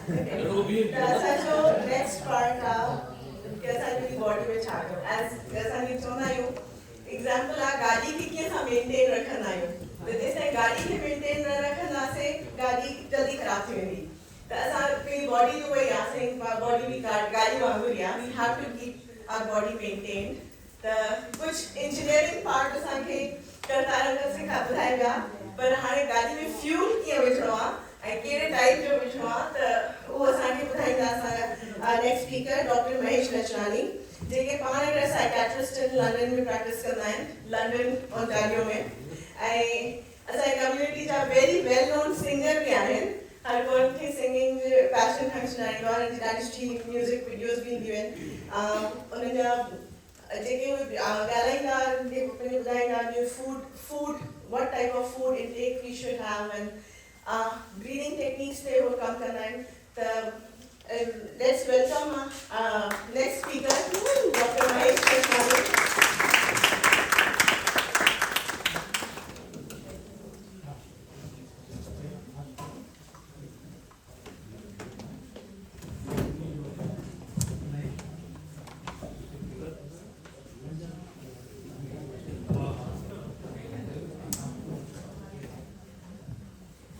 ऐसा जो next part का कैसा मेरी body में छा गयो as जैसा नहीं चुना यो example आ गाड़ी की कैसा maintain रखना यो तो जैसे गाड़ी के maintain न रखना से गाड़ी जल्दी खराब थी मेरी तो ऐसा मेरी body तो वही आसे body भी गाड़ी वांगुर या we have to keep our body maintained तो कुछ engineering part असां के करता रहना से खा बुधाएगा पर हाणे गाड़ी में fuel किया विचड़ो ऐं कहिड़े टाइप जो विझणो आहे त उहो असांखे ॿुधाईंदा असांजा next speaker doctor Mahesh Nachrani जेके पाण हिकिड़ा साइकेट्रिस्ट आहिनि लंडन में प्रैक्टिस कंदा आहिनि लंडन ओंटारियो में ऐं असांजी कम्युनिटी जा वेरी वेल नोन सिंगर बि आहिनि हर कोन खे सिंगिंग जो पैशन खां सुञाणींदो आहे हुननि जी ॾाढी सुठी म्यूज़िक वीडियोज़ बि ईंदियूं आहिनि उन्हनि जा जेके ॻाल्हाईंदा जेको पंहिंजो ॿुधाईंदा food what type of food intake we should have and breathing techniques they will come tonight. Let's welcome next speaker, Dr. Mahesh Nachwani.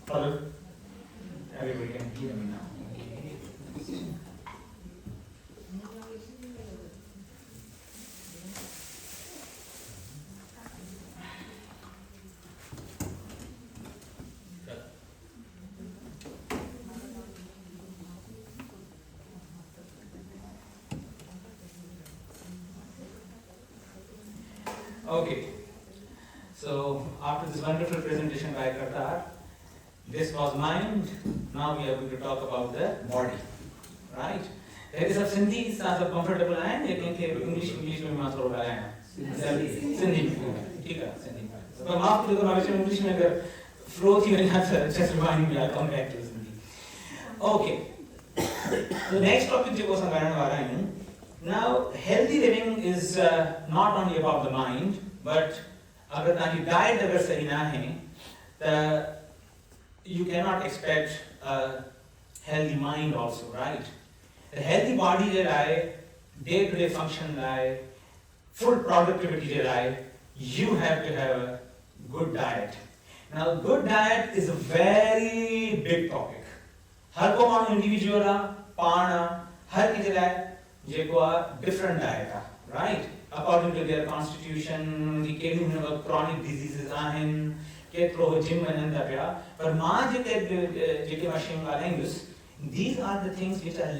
Hello. Everybody can hear me now. Okay. So after this wonderful presentation by Kartar, this was mind. Now we are going to talk about the body, right? There is a Sindhi साथ सब comfortable हैं, लेकिन के English में मैं थोड़ा गाया है. Sindhi ठीक है Sindhi. तो माफ कीजिएगा मैं English में अगर flow थी मेरे हाथ से just remind me. I'll come back to Sindhi. Okay. The next topic जो को संभालने वाला हूँ. Now healthy living is not only about the mind, but अगर ताकि diet अगर सही ना है, तो you cannot expect a healthy mind also, right? A healthy body जे लाए, day-to-day function लाए, full productivity जे लाए, you have to have a good diet. Now, good diet is a very big topic. हर को मानो individual पाना, हर किसी लाए, जेको different diet right? According to their constitution, the केॾी chronic diseases आहिनि, केतिरो जिम वञनि था पिया, पर मां जेके मां शयूं ॻाल्हाईंदुसि, these are the things which are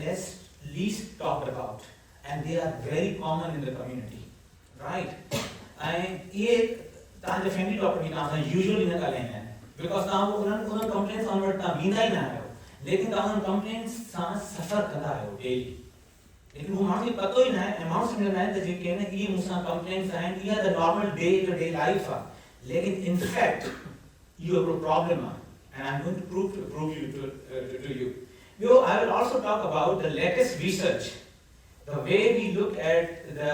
least talked about, and they are very common in the community, right? ऐं इहे तव्हांजे फैमिली डॉक्टर बि तव्हां सां यूजुअली न ॻाल्हाईंदा आहिनि, बिकॉज़ तव्हां उन्हनि कंप्लेंट्स सां वटि तव्हां वेंदा ई न आहियो, लेकिन तव्हां उन्हनि कंप्लेंट्स सां सफ़र कंदा आहियो डेली, लेकिन वो माण्हू खे पतो ई न आहे, ऐं माण्हू सम्झंदा आहिनि त जेके आहिनि इहे मूंसां कंप्लेंट्स आहिनि, इहा त normal day to day life आहे, लेकिन in fact you have a problem, and I'm going to prove to you. I will also talk about the latest research, the way we look at the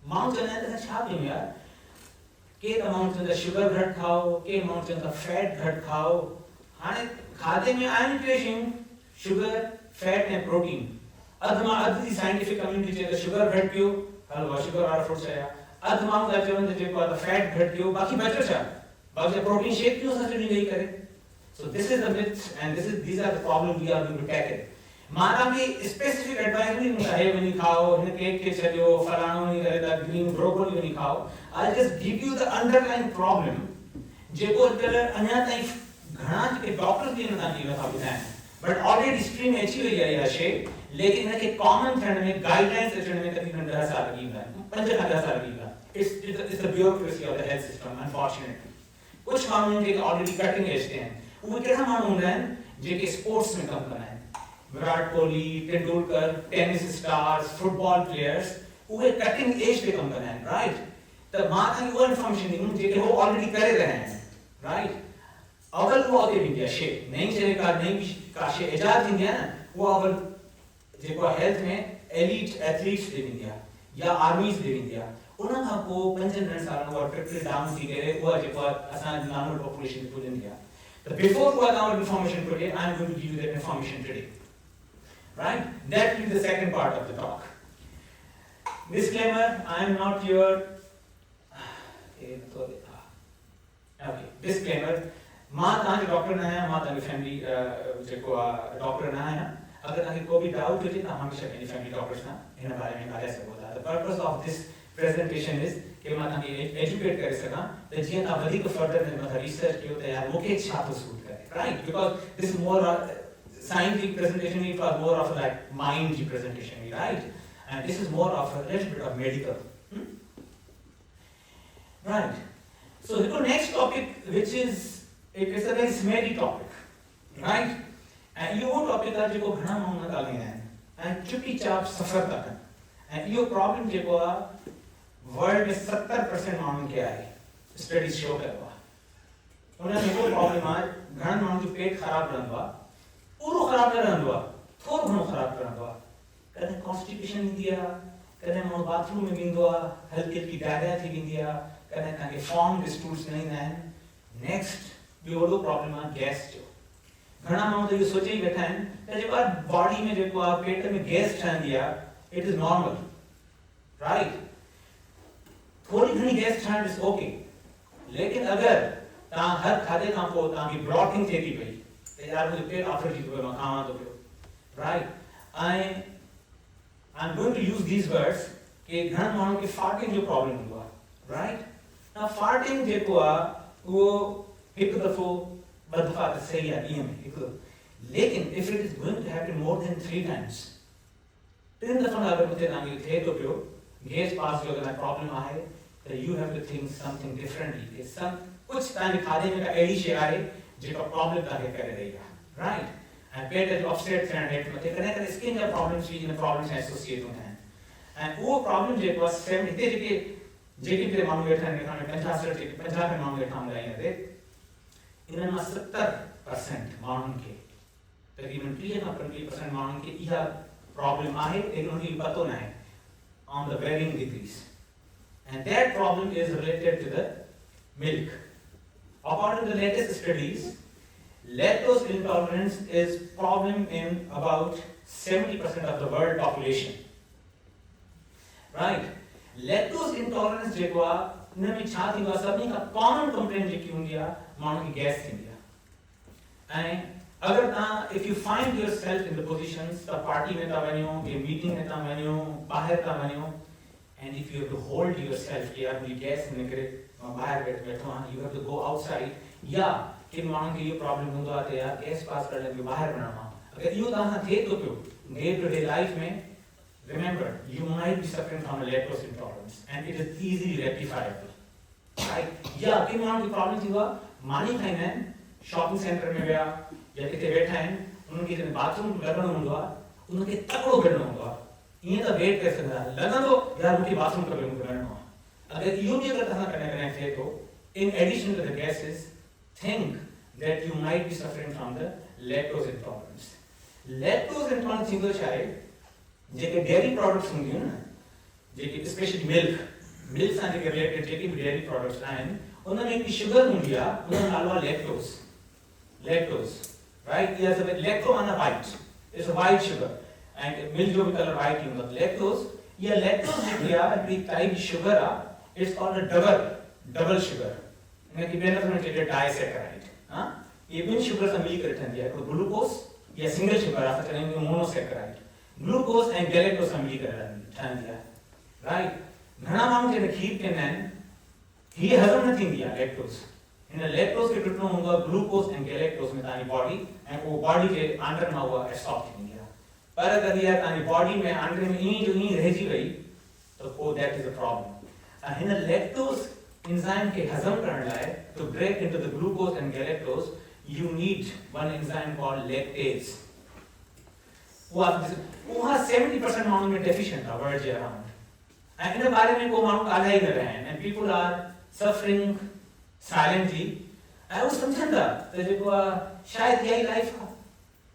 mountain and the shopping here. के mountain the sugar घट खाओ, के mountain the fat घट खाओ. हाने खाते में ion पेशिंग sugar, fat and protein. अध दी scientific community चेता sugar घट पियो, हलवा sugar वाला fruit चाहिए. अध माउंट का चलन जेको आहे फैट घट कयो बाकी बचो छा बाकी प्रोटीन शेक क्यों सच नहीं करे so this is the myth and these are the problem we are going to tackle माना भी स्पेसिफिक एडवाइस नहीं है वनी खाओ ने केक के चलो फलाणो नहीं करे ता ग्रीन ब्रोकोली वनी खाओ I just give you the underline problem जेको अञा ताईं घणा के डॉक्टर्स भी न था ॿुधाइनि बट ऑलरेडी स्ट्रीम में अची वई आहे इहा शइ लेकिन इनखे कॉमन थियण में गाइडलाइंस अचण में तकरीबन 10 साल लॻी वेंदा आहिनि 5 खां 10 साल लॻी वेंदा it's the bureaucracy of the health system unfortunately कुछ माण्हू जेके ऑलरेडी कटिंग एज ते आहिनि उहे कहिड़ा माण्हू हूंदा आहिनि जेके स्पोर्ट्स में कमु कंदा आहिनि Virat Kohli Tendulkar tennis stars football players उहे कटिंग एज ते कमु कंदा आहिनि राइट त मां तव्हांखे उहा इंफॉर्मेशन ॾींदुमि जेके उहो ऑलरेडी करे रहिया आहिनि राइट अवल उहा उते वेंदी आहे शइ नई शइ का शइ इजाद थींदी आहे न उहा अवल जेको आहे हेल्थ में एलीट एथलीट्स ॾे वेंदी आहे या आर्मीज़ ॾे वेंदी आहे उन खां पोइ 5-10 सालनि उहा ट्रिपल डाउन थी करे उहा जेको आहे असांजी नॉर्मल पॉपुलेशन खे पुॼंदी आहे The before को account information today, I am going to give you that information today. Right? That will be the second part of the talk. Disclaimer, I am not your okay, disclaimer, मां तव्हांखे doctor न आहियां, मां तव्हांजी family जेको आहे doctor न आहियां. अगर तव्हांखे को बि डाउट हुजे तव्हां हमेशह पंहिंजी फैमिली डॉक्टर सां हिन बारे में ॻाल्हाए सघो था. The purpose of this presentation is कि मां तव्हांखे एजुकेट करे सघां त जीअं तव्हां वधीक फर्दर में मथां रिसर्च कयो त यार मूंखे छा थो सूट करे. Right, because this is more science जी presentation, it was more of like mind जी presentation, right, and this is more of a little bit of medical. Right. So the next topic, which is it is a very smelly topic, right? And you topic are जो घना मामला डालने हैं, and चुपी चाप सफर तक है. And ये problem जो world में 70% मामलों के आए, studies show करवा. उन्हें ये problem है, घना मामलों जो पेट खराब रहना, पूरा खराब नहीं रहना, थोड़ा घना खराब रहना. कहीं constipation नहीं दिया, कहीं मानो bathroom में बिंदुआ, हल्की डायरिया थी बिंदिया. कहीं कहीं फॉर्म स्टूल्स नहीं हैं. नेक्स्ट भी वो प्रॉब्लम है गैस जो घना माण्हू तो ये सोचे ही बैठा आहिनि त जेको आहे बॉडी में जेको आहे पेट में गैस ठहंदी आहे, इट इज नॉर्मल, राइट. थोड़ी घणी गैस ठहण इज ओके, लेकिन अगर तव्हां हर खाधे खां पोइ तव्हांजी ब्लॉटिंग थिए थी पई त यार मुंहिंजो पेट आफिर थी पियो, मां खावां थो पियो, right. I am going to use these words कि घणनि माण्हुनि खे फार्टिंग जो प्रॉब्लम हूंदो आहे, राइट. Now farting जेको आहे वो हिकु दफ़ो ॿ दफ़ा त सही आहे ॾींहं में हिकु, लेकिन if it is going to happen more than 3 times, 3 दफ़ा अगर मुझे तव्हांखे थिए थो पियो गैस पास जो अगर प्रॉब्लम आहे त you have to think something differently. कि कुझु तव्हांजे खाधे में का अहिड़ी शइ आहे जेका प्रॉब्लम तव्हांखे करे रही आहे, राइट. ऐं पेट जो अपसेट थियण हेठि मथे कॾहिं कॾहिं स्किन जा प्रॉब्लम्स बि इन प्रॉब्लम सां एसोसिएट हूंदा आहिनि. ऐं उहो प्रॉब्लम जेको आहे हिते जेके भी माण्हू वेठा आहिनि 50 माण्हू वेठा हूंदा आहिनि, इन्हनि मां 70% माण्हुनि खे तक़रीबन 30 खां 35% माण्हुनि खे इहा प्रॉब्लम आहे, लेकिन उनखे पतो न आहे on the varying degrees. And that problem is related to the milk. According to the latest studies, lactose intolerance is problem in about 70% of the world population, right. Lactose intolerance जेको आहे इन में छा थींदो आहे, सभिनी खां कॉमन कंप्लेंट जेकी हूंदी आहे माण्हू खे गैस थींदी आहे. ऐं अगर तव्हां if you find yourself in the positions त पार्टी में था वञो, के मीटिंग में था वञो, ॿाहिरि था वञो, and if you have to hold yourself कि यार मुंहिंजी गैस निकिरे, मां ॿाहिरि वेठो आहियां, you have to go outside. या किन माण्हुनि खे इहो प्रॉब्लम हूंदो आहे त यार गैस पास करण लाइ ॿाहिरि वञणो आहे. अगरि इहो तव्हां सां थिए थो पियो डे टू डे लाइफ में, remember, you might be suffering from a lactose intolerance, and it is easily rectifiable, right? या किन माण्हुनि खे प्रॉब्लम थी आहे, मानी खाईंदा आहिनि, शॉपिंग सेंटर में विया या किथे वेठा आहिनि, उन्हनि खे बाथरूम लॻणो हूंदो आहे, उन्हनि खे तकिड़ो भिड़णो हूंदो आहे, ईअं त वेट करे सघंदा आहिनि, लॻंदो यार मूंखे बाथरूम खपे, मूंखे वञिणो आहे. अगरि इहो बि अगरि तव्हां कॾहिं कॾहिं थिए थो, in addition to the gases, think that you might be suffering from the lactose intolerance. Lactose intolerance थींदो छा आहे, जेके डेयरी प्रोडक्ट्स हूंदियूं न, जेके स्पेशली मिल्क सां जेके रिलेटेड जेके भी डेयरी प्रोडक्ट्स आहिनि, उनमें हिकिड़ी शुगर हूंदी आहे, उनजो नालो आहे लैक्टोज, राइट. इहा सभु लैक्टो माना white, it's a white sugar, ऐं मिल्क जो बि कलर वाइट ई हूंदो आहे. लैक्टोज, इहा लैक्टोज जेकी आहे हिकिड़ी टाइप जी शुगर आहे, it's called a double sugar. इनखे ॿिए लफ़्ज़ में चइजे डाइसैकेराइड. हा, इहे ॿिनि शुगर सां मिली करे ठहंदी आहे. हिकिड़ो ग्लूकोस, इहा सिंगल शुगर आहे, असां चवंदा आहियूं मोनोसैकेराइड. ग्लूकोस ऐं गैलेक्टोज सां मिली करे ठहंदी आहे, राइट. घणा माण्हू जॾहिं खीर पीअंदा आहिनि, हीअ हज़म न थींदी आहे लैक्टोज. हिन लैक्टोज खे टुटणो हूंदो आहे ग्लूकोस ऐं गैलेक्टोज में तव्हांजी बॉडी, ऐं उहो बॉडी जे आंदर मां उहा एब्सॉर्ब थींदी आहे. पर अगरि इहा तव्हांजी बॉडी में आंदर में ईअं जो ईअं रहिजी वई त पोइ दैट इज़ अ प्रॉब्लम. ऐं हिन लैक्टोज एंजाइम खे हज़म करण लाइ, to break into the glucose and galactose, you need one enzyme called lactase. उहा 70% माण्हू में डेफिशिएंट आहे वर्ल्ड जे अराउंड, ऐं इन बारे में को माण्हू ॻाल्हाए ई न रहिया आहिनि, ऐं पीपल आर सफरिंग साइलेंटली, ऐं उहे सम्झनि था त जेको आहे शायदि इहा ई लाइफ आहे.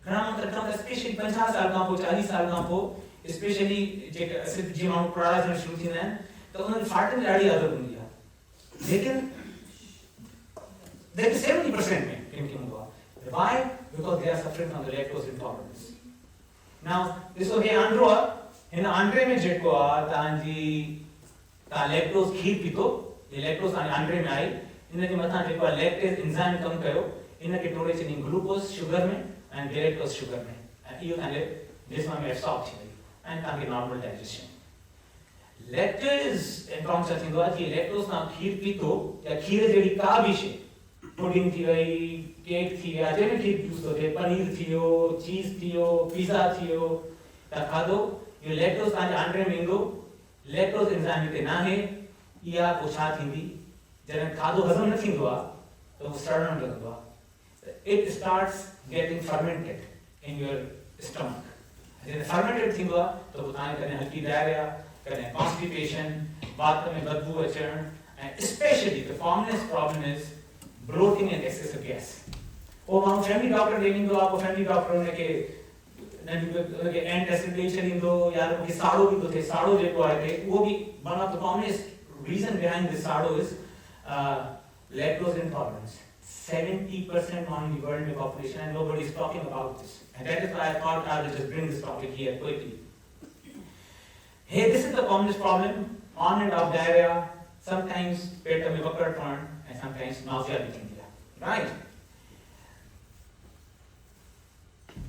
घणा माण्हू स्पेशली 50 साल खां पोइ, 40 साल खां पोइ, स्पेशली जेके जीअं माण्हू पुराणा थियण शुरू थींदा आहिनि त उन्हनि खे फाटनि जी ॾाढी आदत हूंदी आहे. लेकिन 70% में किन खे हूंदो आहे. Why? Because they are suffering from the lactose intolerance. Now, ॾिसो हे आंड्रो आहे, हिन आंड्रे में जेको आहे तव्हां लैक्टोस खीर पीतो, ये लैक्टोस तव्हांजे आंड्रे में आई, इन जे मथां जेको आहे लैक्टेज एंजाइम कमु कयो, इन खे तोड़े छॾी ग्लूकोज शुगर में ऐं गैलेक्टोज शुगर में, ऐं इहो तव्हांजे जिस्म में एब्सॉर्ब थी वई ऐं तव्हांखे नॉर्मल डाइजेशन. लैक्टेज इंटॉलरेंस छा थींदो आहे कि लैक्टोस तव्हां खीर पीतो या खीर जहिड़ी का बि शइ, पुडिंग थी वई, केक थी विया, जंहिंमें खीर यूज़ थो थिए, पनीर थी वियो, चीज़ थी वियो, पिज़्ज़ा थी वियो, तव्हां खाधो, इहो लैक्टोस तव्हांजे आंड्रे में ईंदो, लैक्टोस एंजाइम हिते नाहे, इहा पोइ छा थींदी, जॾहिं खाधो हज़म न थींदो आहे त उहो सड़णु लॻंदो आहे. It starts getting fermented in your stomach. जॾहिं fermented थींदो आहे त पोइ तव्हांखे कॾहिं हल्की डायरिया, कॾहिं कॉन्स्टिपेशन, वात में बदबू अचणु, ऐं specially the commonest problem is bloating and excessive gas. पोइ माण्हू फैमिली डॉक्टर ॾे वेंदो आहे, पोइ फैमिली डॉक्टर हुनखे एंटासिड ॾेई छॾींदो, या मूंखे साड़ो बि थो थिए. साड़ो जेको आहे उहो बि one of the commonest reason behind this साड़ो is lactose intolerance. 70% on the world population, and nobody is talking about this. And that is why I thought I will just bring this topic here quickly. Hey, this is the commonest problem, on and off diarrhea, sometimes पेट में वक्रपण, and sometimes nausea भी थींदी आहे, right?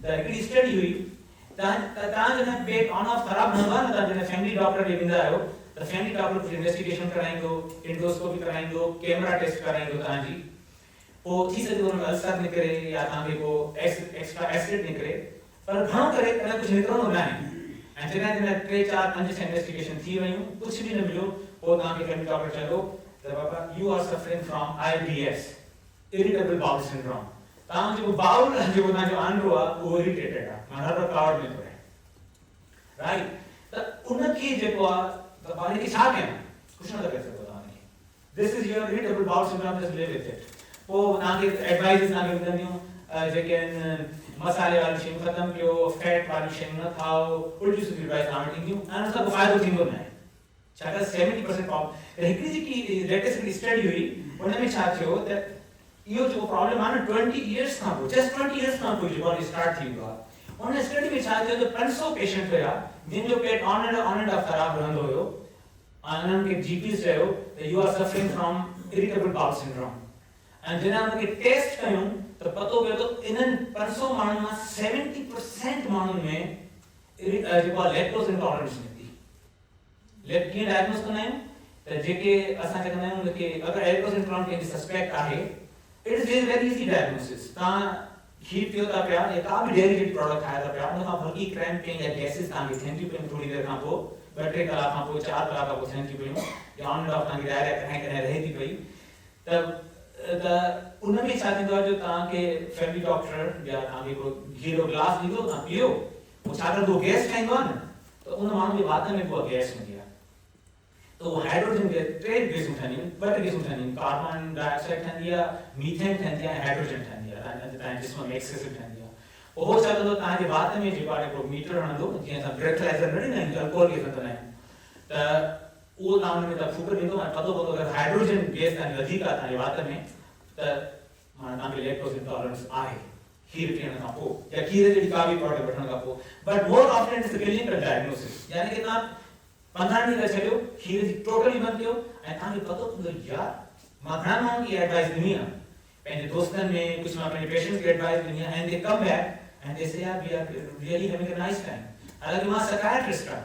The हिकिड़ी study हुई, तव्हां जॾहिं पेट on off ख़राब न हूंदो आहे न, तव्हां जॾहिं फैमिली डॉक्टर ॾे वेंदा आहियो त फैमिली डॉक्टर कुझु इन्वेस्टिगेशन कराईंदो, इंडोस्कोपी कराईंदो, कैमरा टेस्ट कराईंदो तव्हांजी, पोइ थी सघे हुन में अल्सर निकिरे या तव्हांखे को एक्स्ट्रा एसिड निकिरे, पर घणो करे कॾहिं कुझु निकिरंदो न आहे. ऐं जॾहिं 3, 4, 5 इन्वेस्टिगेशन थी वयूं, कुझु बि न मिलियो, पोइ तव्हांखे फैमिली डॉक्टर चयो त बाबा you are suffering from IBS, irritable bowel syndrome. तव्हांजो जेको बाउल जेको तव्हांजो आंड्रो आहे उहो इरिटेटेड आहे, माना हर कावड़ में थो रहे, राइट? त उनखे जेको आहे त पाण खे छा कयूं, कुझु न था करे सघो तव्हांखे. This is your irritable bowel syndrome, just live with it. पोइ तव्हांखे एडवाइस तव्हांखे मिलंदियूं जेके आहिनि मसाले वारियूं शयूं ख़तमु कयो, फैट वारियूं शयूं न खाओ, उल्टियूं सिधियूं एडवाइस तव्हां वटि ईंदियूं, ऐं उन सां को फ़ाइदो थींदो न आहे. छाकाणि 70% प्रॉब्लम. हिकिड़ी जेकी लेटेस्ट हिकिड़ी स्टडी हुई, उन में छा थियो त इहो जेको प्रॉब्लम आहे न 20 इयर्स खां पोइ, जस्ट 20 इयर्स खां पोइ जेको स्टार्ट थी वियो आहे, उन स्टडी में छा थियो त 500 पेशेंट हुया जिन जो पेट ऑन एंड ऑफ ख़राब रहंदो हुयो, ऐं उन्हनि खे जीपी चयो त you are suffering from irritable bowel syndrome. ऐं जॾहिं उनखे टेस्ट कयूं त पतो पियो त इन्हनि 500 माण्हुनि मां 70% माण्हुनि में जेको आहे लैक्टोस इंटॉलरेंस निकिती. कीअं डायग्नोस कंदा आहियूं त जेके असां चवंदा आहियूं उनखे अगरि लैक्टोस इंटॉलरेंस कंहिंखे सस्पेक्ट आहे, it is very easy diagnosis. तव्हां खीर पियो था पिया या का बि डेयरी रिलेटेड प्रोडक्ट खाया था पिया, उन खां हल्की क्रैम्पिंग या गैसिस तव्हांखे थियनि थियूं पियूं थोड़ी देरि खां पोइ, 2-3 कलाक खां पोइ, 4 कलाक खां पोइ थियनि थियूं पियूं, या ऑन एंड ऑफ तव्हांखे डायरिया कॾहिं रहे थी पई, त उनमें छा थींदो आहे जो तव्हांखे फैमिली डॉक्टर या तव्हांखे हिकिड़ो खीर जो गिलास ॾींदो, तव्हां पीओ, पोइ छा कंदो, गैस ठाहींदो आहे न, त उन माण्हू जे वात में उहा गैस हूंदी आहे. त उहो हाइड्रोजन गैस, 3 गैसूं ठहंदियूं आहिनि, 2 गैसूं ठहंदियूं आहिनि, कार्बन डाइऑक्साइड ठहंदी आहे, मीथेन ठहंदी आहे, हाइड्रोजन ठहंदी आहे, तव्हांजे जिस्म में एक्सेसिव ठहंदी आहे. उहो छा कंदो, तव्हांजे वात में जेको आहे हिकिड़ो मीटर हणंदो, जीअं असां ब्रेथलाइज़र न ॾींदा आहियूं, अल्कोहल गैस कंदा आहियूं, त उहो तव्हां हुन में तव्हां फूक ॾींदो, ऐं पतो पवंदो अगरि हाइड्रोजन गैस तव्हांजी वधीक आहे तव्हांजे वात में, त माना तव्हांखे लैक्टोस इंटॉलरेंस आहे खीर पीअण खां पोइ या खीर जहिड़ी का बि प्रोडक्ट वठण खां पोइ. But more often it's clinical diagnosis, यानी कि तव्हां 15 ॾींहं छॾियो, खीर जी टोटली बंदि कयो, ऐं तव्हांखे पतो पवंदो यार मां घणा माण्हुनि खे एडवाइस ॾिनी आहे, पंहिंजे दोस्तनि में, कुझु मां पंहिंजे पेशेंट्स खे एडवाइस ॾिनी आहे, and they come back and they say यार we are really having a nice time. हालांकि मां साइकियाट्रिस्ट आहियां,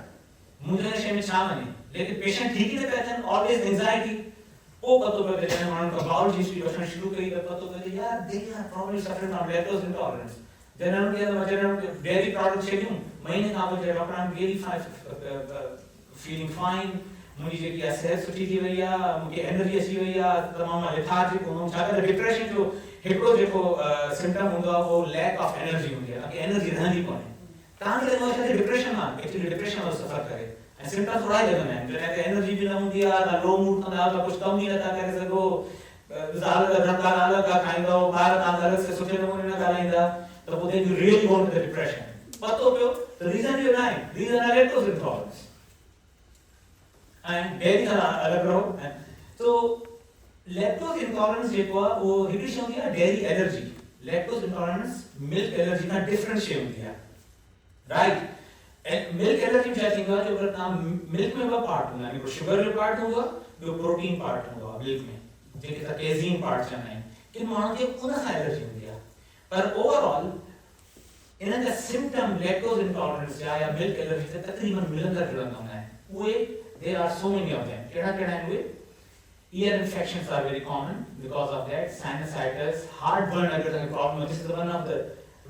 मुंहिंजो हिन शइ में छा वञे, लेकिन पेशेंट ठीक ही न पिया थियनि, ऑलवेज एंजाइटी. पोइ पतो पियो त जॾहिं माण्हुनि खां बाउल जी हिस्ट्री वठणु शुरू कई त पतो पियो यार they are problem suffering from lactose intolerance. जॾहिं उन्हनि खे डेयरी प्रोडक्ट छॾियूं, महीने खां पोइ doctor I am really feeling fine, मुंहिंजी जेकी आहे सिहत सुठी थी वई आहे, मूंखे एनर्जी अची वई आहे, तमामु मां लिथार्जिक हूंदो हुउमि. छाकाणि डिप्रेशन जो हिकिड़ो जेको सिम्टम हूंदो आहे उहो लैक ऑफ एनर्जी हूंदी आहे, तव्हांखे एनर्जी रहंदी कोन्हे. तव्हांखे लॻंदो डिप्रेशन आहे, एक्चुअली डिप्रेशन वारो सफ़र करे, ऐं सिम्टम्स थोरा ई लॻंदा आहिनि. जॾहिं एनर्जी बि न हूंदी आहे, तव्हां लो मूड कंदा आहियो, तव्हां कुझु कमु ई नथा करे सघो, ज़ाल जा धंधा अलॻि आहे खाईंदो, ॿार तव्हां अलॻि सां सुठे नमूने न ॻाल्हाईंदा, त पोइ then you really go into the depression. पतो पियो त रीज़न इहो न आहे, रीज़न आहे लैक्टोस इंटॉलरेंस. ऐं डेयरी खां अलॻि रहो. तो लैक्टोज इंटॉलरेंस जेको आहे उहो हिकिड़ी शइ हूंदी आहे dairy allergy lactose intolerance milk allergy खां डिफरेंट शइ हूंदी आहे राइट मिल्क एलर्जी छा थींदो आहे जो अगरि तव्हां मिल्क में ॿ पार्ट हूंदा आहिनि हिकिड़ो शुगर जो पार्ट हूंदो आहे ॿियो प्रोटीन पार्ट हूंदो आहे मिल्क में जेके असां केज़ीन पार्ट चवंदा आहियूं किन माण्हुनि खे उन सां एलर्जी हूंदी आहे पर ओवरऑल इन्हनि जा सिम्पटम लैक्टोज इंटॉलरेंस जा या मिल्क एलर्जी जा तक़रीबन मिलंदा जुलंदा हूंदा आहिनि उहे there are so many of them कहिड़ा कहिड़ा आहिनि उहे ear infections are very common because of that sinusitis heartburn अगर तव्हांखे problem this is one of the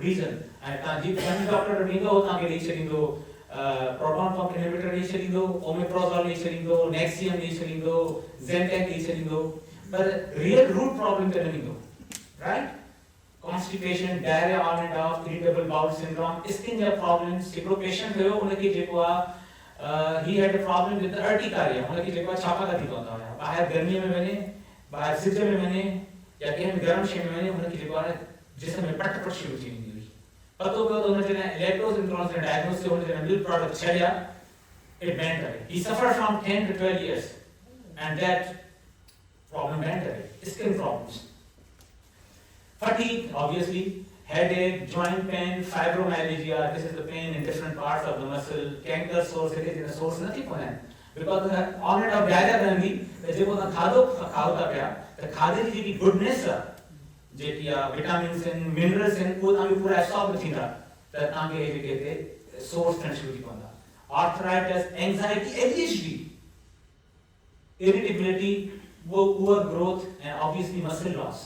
reason ऐं तव्हां जी फैमिली डॉक्टर ॾींदो तव्हांखे ॾेई छॾींदो प्रोटॉन पंप इनहिबिटर ॾेई छॾींदो ओमेप्रोज़ोल ॾेई छॾींदो नेक्सियम ॾेई छॾींदो ज़ेंटेक ॾेई छॾींदो पर रियल रूट प्रॉब्लम ते न ॾींदो right constipation diarrhea on and off irritable bowel syndrome skin जा problems हिकिड़ो पेशेंट हुयो उनखे जेको आहे he had a problem with the urticaria उनखे जेको आहे छापा था थी पवंदा हुया ॿाहिरि गर्मीअ में वञे ॿाहिरि सिज में वञे या कंहिं बि गरम शइ में वञे उनखे जेको आहे जिस्म में पट पट शुरू थी वेंदी हुई पतो पियो त हुन जॾहिं लैक्टोज इंटॉलरेंस जो डायग्नोस थियो हुन जॾहिं मिल्क प्रोडक्ट छॾिया it went away he suffered from 10 to 12 years and that problem went away skin problems fatigue obviously headache joint pain fibromyalgia this is the pain in different parts of the muscle canker sores it is in a source nothing for them because the on and of diarrhea रहंदी त जेको तव्हां खाधो खाओ था पिया त खाधे जी जेकी गुडनेस आहे जेकी आहे विटामिन्स आहिनि मिनरल्स आहिनि उहे तव्हांखे पूरा एब्सॉर्ब थींदा त तव्हांखे जेके हिते सोर्स थियणु शुरू थी पवंदा arthritis anxiety ADHD irritability poor growth and obviously muscle loss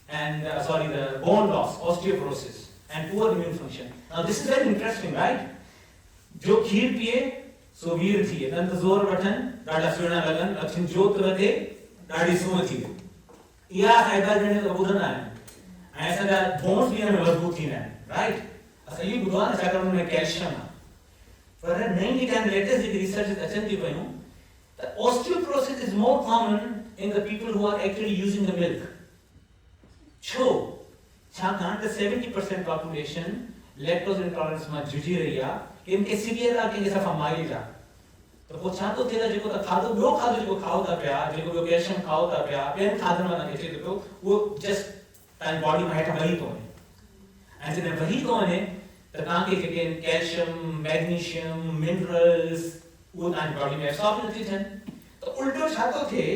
and the bone loss, osteoporosis, and poor immune function. Now this is very interesting, right? जो खीर पिए सो वीर थिए दंत ज़ोर वठन ॾाढा सुहिणा लॻन अखियुनि जोत वधे ॾाढी सूंहं थिए इहा फ़ाइदा ॼण ॿुधंदा आहिनि ऐं असांजा बोन्स बि हिन में मज़बूत थींदा आहिनि राइट असां इहो ॿुधो आहे न छाकाणि हुन में कैल्शियम आहे पर नई जेका लेटेस्ट जेकी रिसर्च अचनि थी पयूं त osteoporosis is more common in the people who are actually using the milk छो छाकाणि त 70% पॉपुलेशन लैक्टोज इंटॉलरेंस मां जुझी रही आहे कंहिंखे सीवियर आहे कंहिंखे सफ़ा माइल्ड आहे त पोइ छा थो थिए त जेको तव्हां खाधो ॿियो खाधो जेको खाओ था पिया जेको ॿियो कैल्शियम खाओ था पिया ॿियनि खाधनि मां तव्हांखे अचे थो पियो उहो जस्ट तव्हांजी बॉडी में हेठां वही थो वञे ऐं जॾहिं वही थो वञे त तव्हांखे जेके आहिनि कैल्शियम मैग्नीशियम मिनरल्स उहे तव्हांजी बॉडी में एब्सॉर्ब नथी थियनि त उल्टो छा थो थिए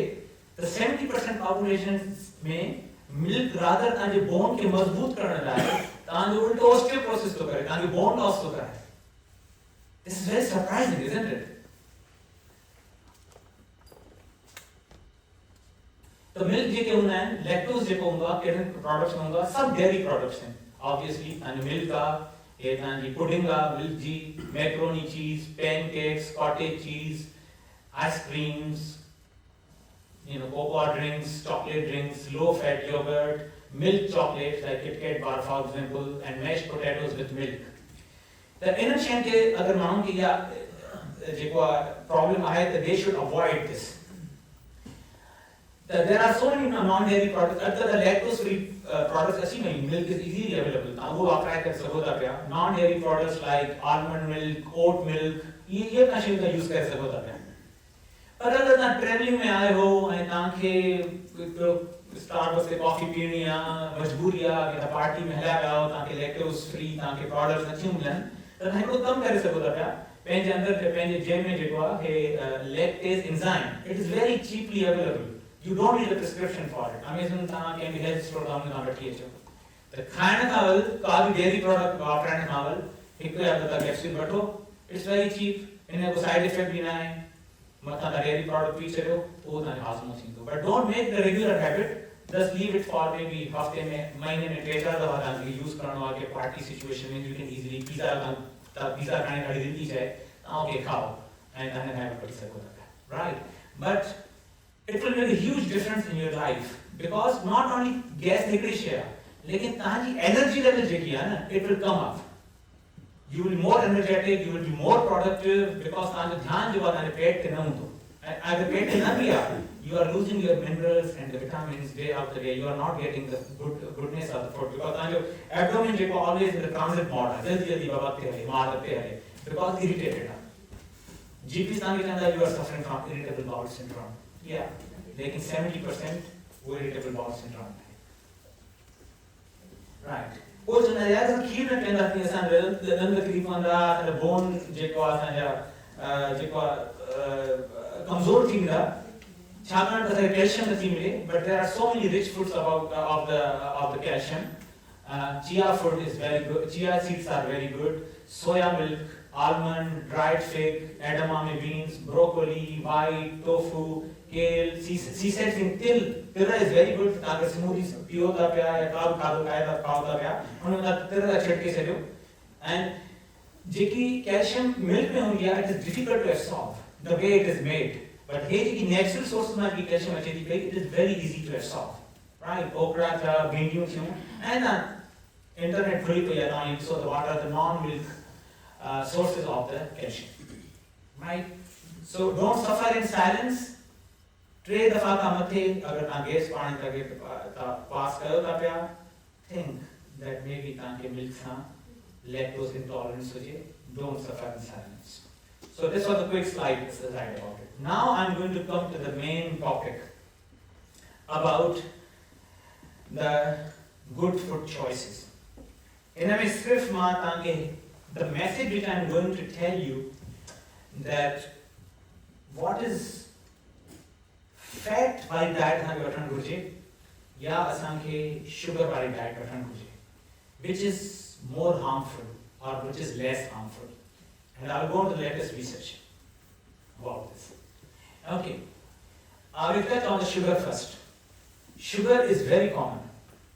त 70% पॉपुलेशन में मिल्क रादर तव्हांजे बोन खे मज़बूत करण लाइ तव्हांजो उल्टो ऑस्टियोपोरोसिस थो करे तव्हांजो बोन लॉस थो कराए this is very surprising isn't it तो मिल्क जेके हूंदा आहिनि लैक्टोज जेको हूंदो आहे कहिड़े प्रोडक्ट्स में हूंदो आहे सभु डेयरी प्रोडक्ट्स आहिनि ऑब्वियसली तव्हांजो मिल्क आहे हे तव्हांजी पुडिंग आहे मिल्क जी macaroni cheese pancakes cottage cheese ice creams cocoa drinks, chocolate drinks, low-fat yogurt, milk chocolates like Kit Kat bar, for example, and mashed potatoes with milk. The inner शयुनि खे अगर माण्हुनि खे इहा जेको आहे प्रॉब्लम आहे त they should avoid this. There are so many non-dairy products. अॼुकल्ह the lactose-free products अची वयूं milk is easily available. तव्हां उहो वापराए करे सघो था पिया. Non-dairy products like almond milk, oat milk, इहे तव्हां शयूं था यूज़ करे सघो था पिया. पर अगर तव्हां ट्रेवलिंग में आए हो ऐं तव्हांखे स्टारबक्स ते कॉफ़ी पीअणी आहे मजबूरी आहे की तव्हां पार्टी में हलिया विया हो तव्हांखे लैक्टोज फ्री तव्हांखे प्रोडक्ट्स नथियूं मिलनि त तव्हां हिकिड़ो कमु करे सघो था पिया पंहिंजे अंदरि पंहिंजे जेब में जेको आहे हे lactase enzyme it is very cheaply available you don't need a prescription for it Amazon तव्हां कंहिं बि हेल्थ स्टोर तां हुन खां वठी अचो त खाइण खां अवल का बि डेयरी प्रोडक्ट वापराइण खां अवल हिकु या ॿ कैप्सूल वठो इट्स वेरी चीप हिन जो को साइड इफेक्ट बि न आहे मथां तव्हां डेयरी प्रोडक्ट पी छॾियो पोइ तव्हांजो हाज़मो थींदो but don't make the regular habit just leave it for may be हफ़्ते में महीने में 3-4 दफ़ा तव्हांखे यूज़ करिणो आहे कि पार्टी सिचुएशन में यू कैन इज़िली पिज़्ज़ा खाइण ॾाढी दिलि थी चए तव्हां उनखे खाओ ऐं तव्हां हिन हैबिट वठी सघो था right but it will make a huge difference in your life because not only gas हिकिड़ी शइ आहे लेकिन तव्हांजी एनर्जी लेवल जेकी आहे न it will come up you will be more energetic, you will be more productive because तव्हांजो ध्यानु जो आहे तव्हांजे पेट ते न हूंदो ऐं अगरि पेट ते न बि आहे you are losing your minerals and the vitamins day after day you are not getting the goodness of the food because तव्हांजो abdomen जेको always in the transit mode आहे जल्दी जल्दी बाबा ते हले मार ते हले because irritated आहे GP तव्हांखे चवंदा you are suffering from irritable bowel syndrome yeah लेकिन 70% वो इरिटेबल बाउल सिंड्रोम है, राइट। वो जो ना यार खीर में पेंदा थी असां दंद तकलीफ़ वंदा बोन जेको असां जा जेको कमज़ोर थींदा छाकाणि त कैल्शियम नथी मिले, but there are so many rich foods of the calcium. Chia food is very good, chia seeds are very good, soya milk, almond, dried fig, edamame beans, broccoli, white, tofu, kale, seaside thing, til is very good. अगर smoothies पियो था पिया या काव खादो खाओ था पिया, उन्होंने तिल छिड़के से लो, and जेकी calcium milk में होगी it is difficult to absorb the way it is made, but हे जेकी natural sources में की calcium अच्छी थी it is very easy to absorb, right? Okra था, भिंडियों थी, and internet free to your so the what are the non-milk sources of the calcium, right? So don't suffer in silence. Tray दफा का मथे अगर ता gas पानी तके पास कयो था पिया, think that maybe ताके मिल्क सा lactose intolerance हो जे, don't suffer in silence. So this was a quick slide about it. Now I'm going to come to the main topic about the good food choices. इनमें सिर्फ मां ताके the message which I'm going to tell you that what is fat वाली diet ताके वठण घुर्जे या असांखे शुगर वाली डाइट वठण घुर्जे, which is more harmful or which is less harmful, and I'll go into the latest research about this. Okay, I'll reflect on the sugar first. Sugar is very common.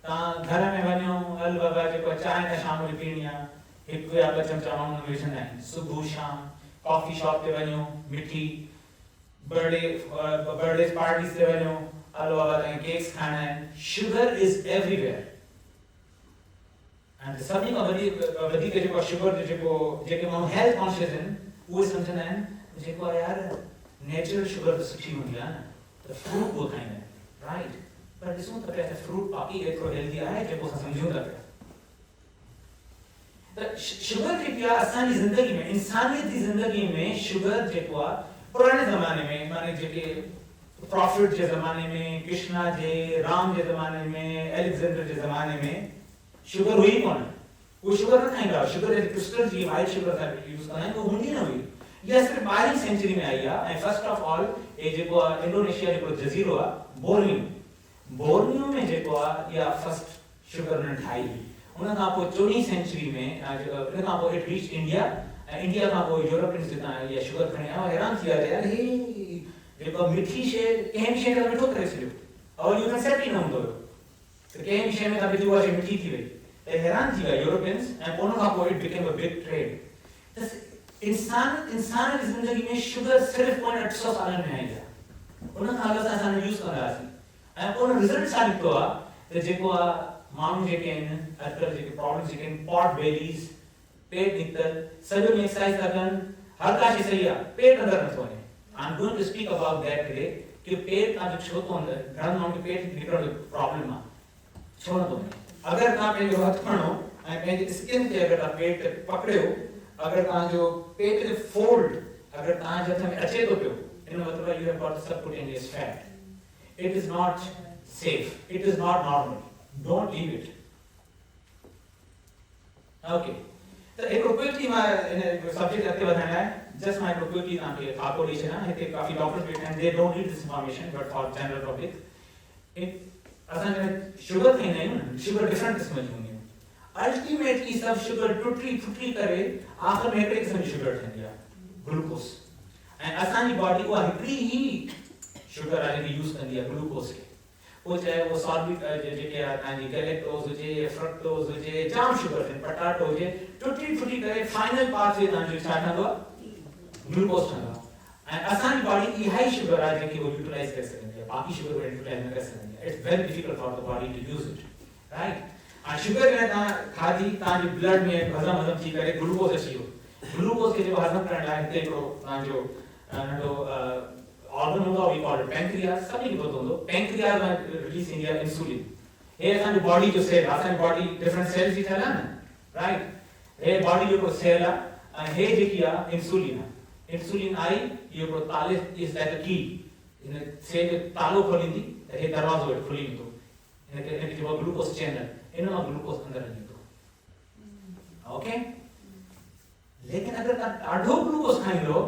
घर में वञो हल बाबा जेको चांहि त शाम जो पीणी आहे, हिकु या ॿ चमचा माण्हू विझंदा आहिनि, सुबुह शाम कॉफी शॉप ते वञो मिठी, बर्थडे पार्टीज ते वञो हलो बाबा तव्हां केक्स खाइणा आहिनि. शुगर इज एवरीवेयर, ऐं सभिनी खां वधीक जेको शुगर जो जेके माण्हू हेल्थ कॉन्शियस आहिनि उहे सम्झंदा आहिनि जेको आहे यार नेचुरल शुगर त सुठी हूंदी आहे न, त फ्रूट उहो खाईंदा आहिनि, राइट? पर ॾिसूं त पिया त फ्रूट बाक़ी एतिरो हेल्दी आहे जेको असां सम्झूं था पिया. त शुगर जेकी आहे असांजी ज़िंदगी में, इंसानियत जी ज़िंदगी में शुगर जेको आहे पुराने ज़माने में माने जेके प्रॉफिट जे ज़माने में, कृष्णा जे, राम जे ज़माने में, एलेक्जेंडर जे ज़माने में शुगर हुई कोन. वो शुगर न खाईंदा, शुगर जे क्रिस्टल जी वाइट शुगर था यूज़ कंदा आहिनि, वो हूंदी न हुई. इहा सिर्फ़ु 12वीं सेंचुरी में आई आहे. ऐं फर्स्ट ऑफ ऑल ये जेको आहे इंडोनेशिया जेको जज़ीरो आहे बोर्नियो में जेको आहे इहा फर्स्ट शुगर न ठाही. उन खां पोइ 14वीं सेंचुरी में उन खां पोइ इट रीच इंडिया, ऐं इंडिया खां पोइ यूरोपियंस जितां इहा शुगर खणी आया. हैरान थी विया यार हे जेको मिठी शइ कंहिं बि शइ खे मिठो करे छॾियो, और यू कंसेप्ट ई न हूंदो हुयो त कंहिं बि शइ में तव्हां विझो उहा शइ मिठी थी वई. त हैरान थी विया यूरोपियंस, ऐं पोइ उन खां पोइ it became a big trade. इंसान जी ज़िंदगी में शुगर सिर्फ़ु पोइ 800 सालनि में आई आहे. उन खां अॻु असां यूज़ कंदा हुआसीं, ऐं पोइ रिज़ल्ट छा निकितो आहे त जेको आहे माण्हू जेके आहिनि अॼुकल्ह जेके प्रॉब्लम्स जेके आहिनि, पॉट बेलीज़, पेट निकतल, सॼो ॾींहुं एक्सरसाइज था कनि, हर का शइ सही आहे, पेट अंदरि नथो वञे. I am going to speak about that today कि पेट तव्हांजो छो थो अंदरि, घणनि माण्हुनि खे पेट निकिरण जो प्रॉब्लम आहे, छो नथो वञे. अगरि तव्हां पंहिंजो हथु खणो ऐं पंहिंजे स्किन ते अगरि तव्हां पेट पकड़ियो, अगरि तव्हांजो पेट जो फोल्ड अगरि तव्हांजे हथ में अचे थो पियो, इन मतिलबु you have got subcutaneous fat. It is not safe, it is not normal, don't leave it. Okay, so एक क्विकली मैं सब्जेक्ट अॻिते वधाइण लाइ जस्ट मां क्विकली तव्हांखे खाको ॾेई छॾियां. हिते काफ़ी डॉक्टर्स वेठा आहिनि, they don't need this information, but for general public असां शुगर खाईंदा आहियूं न, शुगर डिफरेंट क़िस्म जी हूंदी आहे. अल्टीमेटली सभु शुगर टुटी करे आख़िर में हिकिड़े क़िस्म जी शुगर ठहंदी आहे, ग्लूकोस. ऐं असांजी बॉडी उहा हिकिड़ी ई शुगर आहे जेकी यूज़ कंदी आहे, ग्लूकोस खे. वो चाहे वो सॉर्बिक जेके आहे तव्हांजी गैलेक्टोज हुजे, फ्रक्टोज हुजे, जाम शुगर आहिनि, पटाटो हुजे, टुटी करे फाइनल पाथवे तव्हांजो छा ठहंदो आहे, ग्लूकोस ठहंदो आहे. ऐं असांजी बॉडी इहा ई शुगर आहे जेकी वो यूटिलाइज़ करे सघंदी आहे, बाक़ी शुगर वो यूटिलाइज़ न करे सघंदी आहे. It's very difficult for the body to use it, right? ऐं शुगर में तव्हां खाधी, तव्हांजे ब्लड में हज़म थी करे ग्लूकोस अची वियो. ग्लूकोस खे जेको हज़म करण लाइ हिते हिकिड़ो तव्हांजो नंढो ऑर्गन होगा, वी कॉल इट पैंक्रियास. सभी को पता होगा पैंक्रियास में रिलीज इंडिया इंसुलिन. ये असांजी बॉडी जो सेल, असांजी बॉडी डिफरेंट सेल्स जी ठहियल आहे न, राइट? हे बॉडी जो सेल आहे, ऐं हे जेकी आहे इंसुलिन आहे. इंसुलिन आई, इहो हिकिड़ो ताले इज लाइक अ की, इन सेल जो तालो खोलींदी त हे दरवाज़ो हेठि खुली वेंदो, इनखे चइबो आहे ग्लूकोस चैनल, इन मां ग्लूकोस अंदरि हली वेंदो। ओके, लेकिन अगर तव्हां ॾाढो ग्लूकोस खाईंदो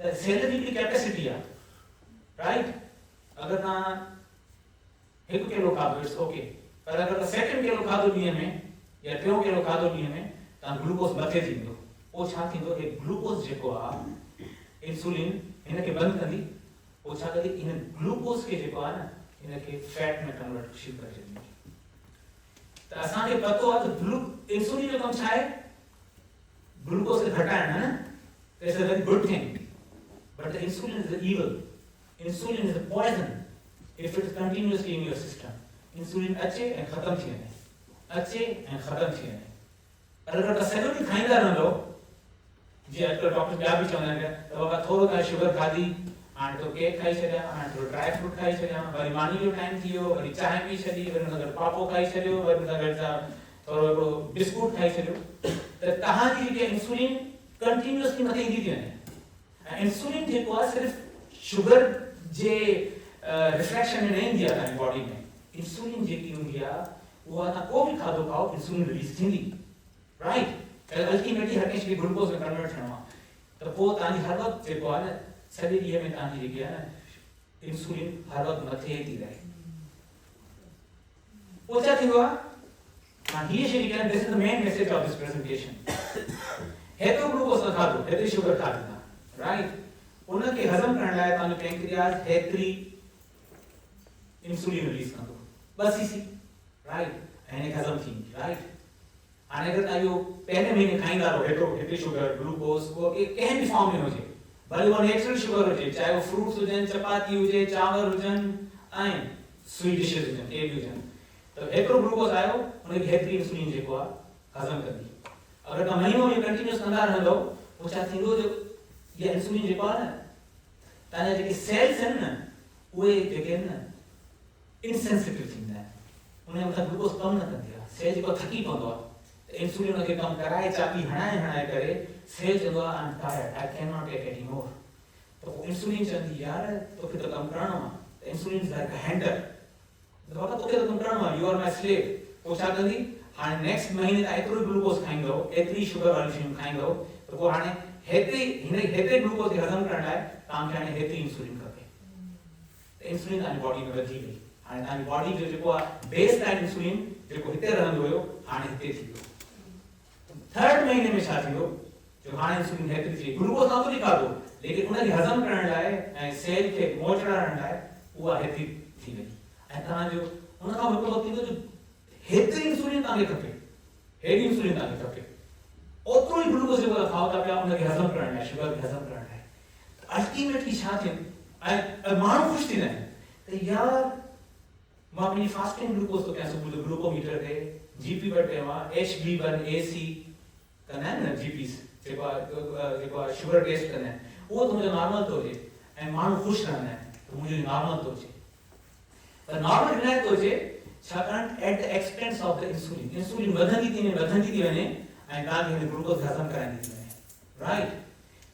त सेल जी हिकिड़ी कैपेसिटी आहे, राइट। अगर तव्हां 1 किलो खाधो इट्स ओके, पर अगर तव्हां 2 किलो खाधो ॾींहं में या 3 किलो खाधो ॾींहं में, तव्हां ग्लूकोस मथे थी वेंदो। पोइ छा थींदो, हे ग्लूकोस जेको आहे इंसुलिन हिनखे बंदि कंदी, पोइ छा कंदी, इन ग्लूकोस खे जेको आहे न हिनखे फैट में कन्वर्ट शुरू करे छॾींदी। त असांखे पतो आहे त इंसुलिन जो कमु छा आहे, ग्लूकोस खे घटाइण, है न। It's a very good thing, but the insulin is evil. Insulin is a poison if it is continuously in your system. Insulin अचे ऐं ख़त्म थी वञे, अचे ऐं ख़त्म थी वञे। पर अगर तव्हां सॼो ॾींहुं खाईंदा रहंदो, जीअं अॼुकल्ह डॉक्टर ॿिया बि चवंदा आहिनि त बाबा थोरो तव्हां शुगर खाधी, हाणे तो केक खाई छॾिया, हाणे थोरो ड्राई फ्रूट खाई छॾिया, वरी मानी जो टाइम थी वियो, वरी चांहि पी छॾी, वरी हुन सां गॾु पापो खाई छॾियो, वरी हुन सां गॾु थोरो हिकिड़ो बिस्कुट खाई छॾियो, त तव्हांजी जेके इंसुलिन कंटिन्यूअसली मथे ईंदी थी वञे। ऐं इंसुलिन जेको आहे सिर्फ़ु शुगर जे रिफ्लेक्शन में न ईंदी आहे तव्हांजी बॉडी में। इंसुलिन जेकी हूंदी आहे उहा तव्हां को बि खाधो खाओ, इंसुलिन रिलीज थींदी, राइट। अल्टीमेटली हर कंहिंखे ग्लूकोस में कन्वर्ट थियणो आहे, त पोइ तव्हांजी हर वक़्तु जेको आहे न सॼे ॾींहं में तव्हांजी जेकी आहे न इंसुलिन हर वक़्तु मथे थी रहे। पोइ छा थींदो आहे, मां हीअ शइ जेकी आहे, this is the main message of this presentation. हेतिरो ग्लूकोस न खाधो, हेतिरी शुगर खाधी, राइट। उनखे हज़म करण लाइ तव्हांजो पैंक्रियास हेतिरी इंसुलिन रिलीज कंदो, बस इसी, राइट। ऐं हिनखे हज़म थींदी, राइट। हाणे अगर तव्हां इहो पहिरें महीने खाईंदा रहो, हेतिरी शुगर ग्लूकोस उहो कंहिं बि फॉर्म में हुजे, भले उहा नेचुरल शुगर हुजे, चाहे उहो फ्रूट्स हुजनि, चपाती हुजे, चांवर हुजनि ऐं स्वीट डिशेस हुजनि, के बि हुजनि, त हेतिरो ग्लूकोस आयो, उनखे हेतिरी इंसुलिन जेको आहे हज़म कंदी। अगर तव्हां महीनो में कंटिन्यूअस कंदा रहंदो, पोइ छा थींदो, जो इहा इंसुलिन जेको आहे न, तव्हांजा जेके सेल्स आहिनि न, उहे जेके आहिनि न इनसेंसिटिव थींदा आहिनि, उनजे मथां ग्लूकोस कमु न कंदी आहे। सेल जेको थकी पवंदो आहे, त इंसुलिन उनखे कमु कराए, चाबी हणाए करे सेल चवंदो आहे I am tired, I can not take any more. त पोइ इंसुलिन चवंदी, यार तोखे त कमु करिणो आहे। त insulin is like a handle, त बाबा तोखे त कमु करिणो आहे, यू आर माय स्लेव। पोइ छा कंदी, हाणे नेक्स्ट महीने तव्हां एतिरो ई ग्लूकोस खाईंदो, एतिरी शुगर वारी शयूं खाईंदो, त पोइ हाणे हेतिरे ग्लूकोस खे हज़म करण लाइ तव्हांखे हाणे हेतिरी इंसुलिन खपे। त इंसुलिन तव्हांजी बॉडी में वधी वई। हाणे तव्हांजी बॉडी जो जेको आहे बेस लाइन इंसुलिन जेको हिते रहंदो हुयो, हाणे हिते थी वियो। थर्ड महीने में छा थींदो, जो हाणे इंसुलिन हेतिरी थी, ग्लूकोस तव्हां कुझु खाधो, लेकिन उनखे हज़म करण लाइ ऐं सेल खे मोचड़ाइण लाइ उहा हेतिरी थी वई। ऐं तव्हांजो उन खां हिकिड़ो थींदो, जो हेतिरी इंसुलिन तव्हांखे खपे, हेॾी इंसुलिन तव्हांखे खपे, ओतिरो ई ग्लूकोस जेको तव्हां खाओ था पिया, उनखे हज़म करण लाइ, शुगर खे हज़म करण लाइ। अल्टीमेटली छा थियनि, ऐं माण्हू ख़ुशि थींदा आहिनि त यार मां पंहिंजी फास्टिंग ग्लूकोस थो कयां, सुबुह जो ग्लूकोमीटर ते जीपी पर कयो आहे, HB1AC कंदा आहिनि न, जीपीस जेको आहे शुगर टेस्ट कंदा आहिनि, उहो त मुंहिंजो नॉर्मल थो हुजे, ऐं माण्हू ख़ुशि रहंदा आहिनि त मुंहिंजो नॉर्मल थो हुजे। पर नॉर्मल हिन लाइ थो हुजे छाकाणि at the expense of the insulin, insulin वधंदी थी वञे ऐं तव्हांखे हिन ग्लूकोस खे हज़म कराईंदी थी वञे, राइट।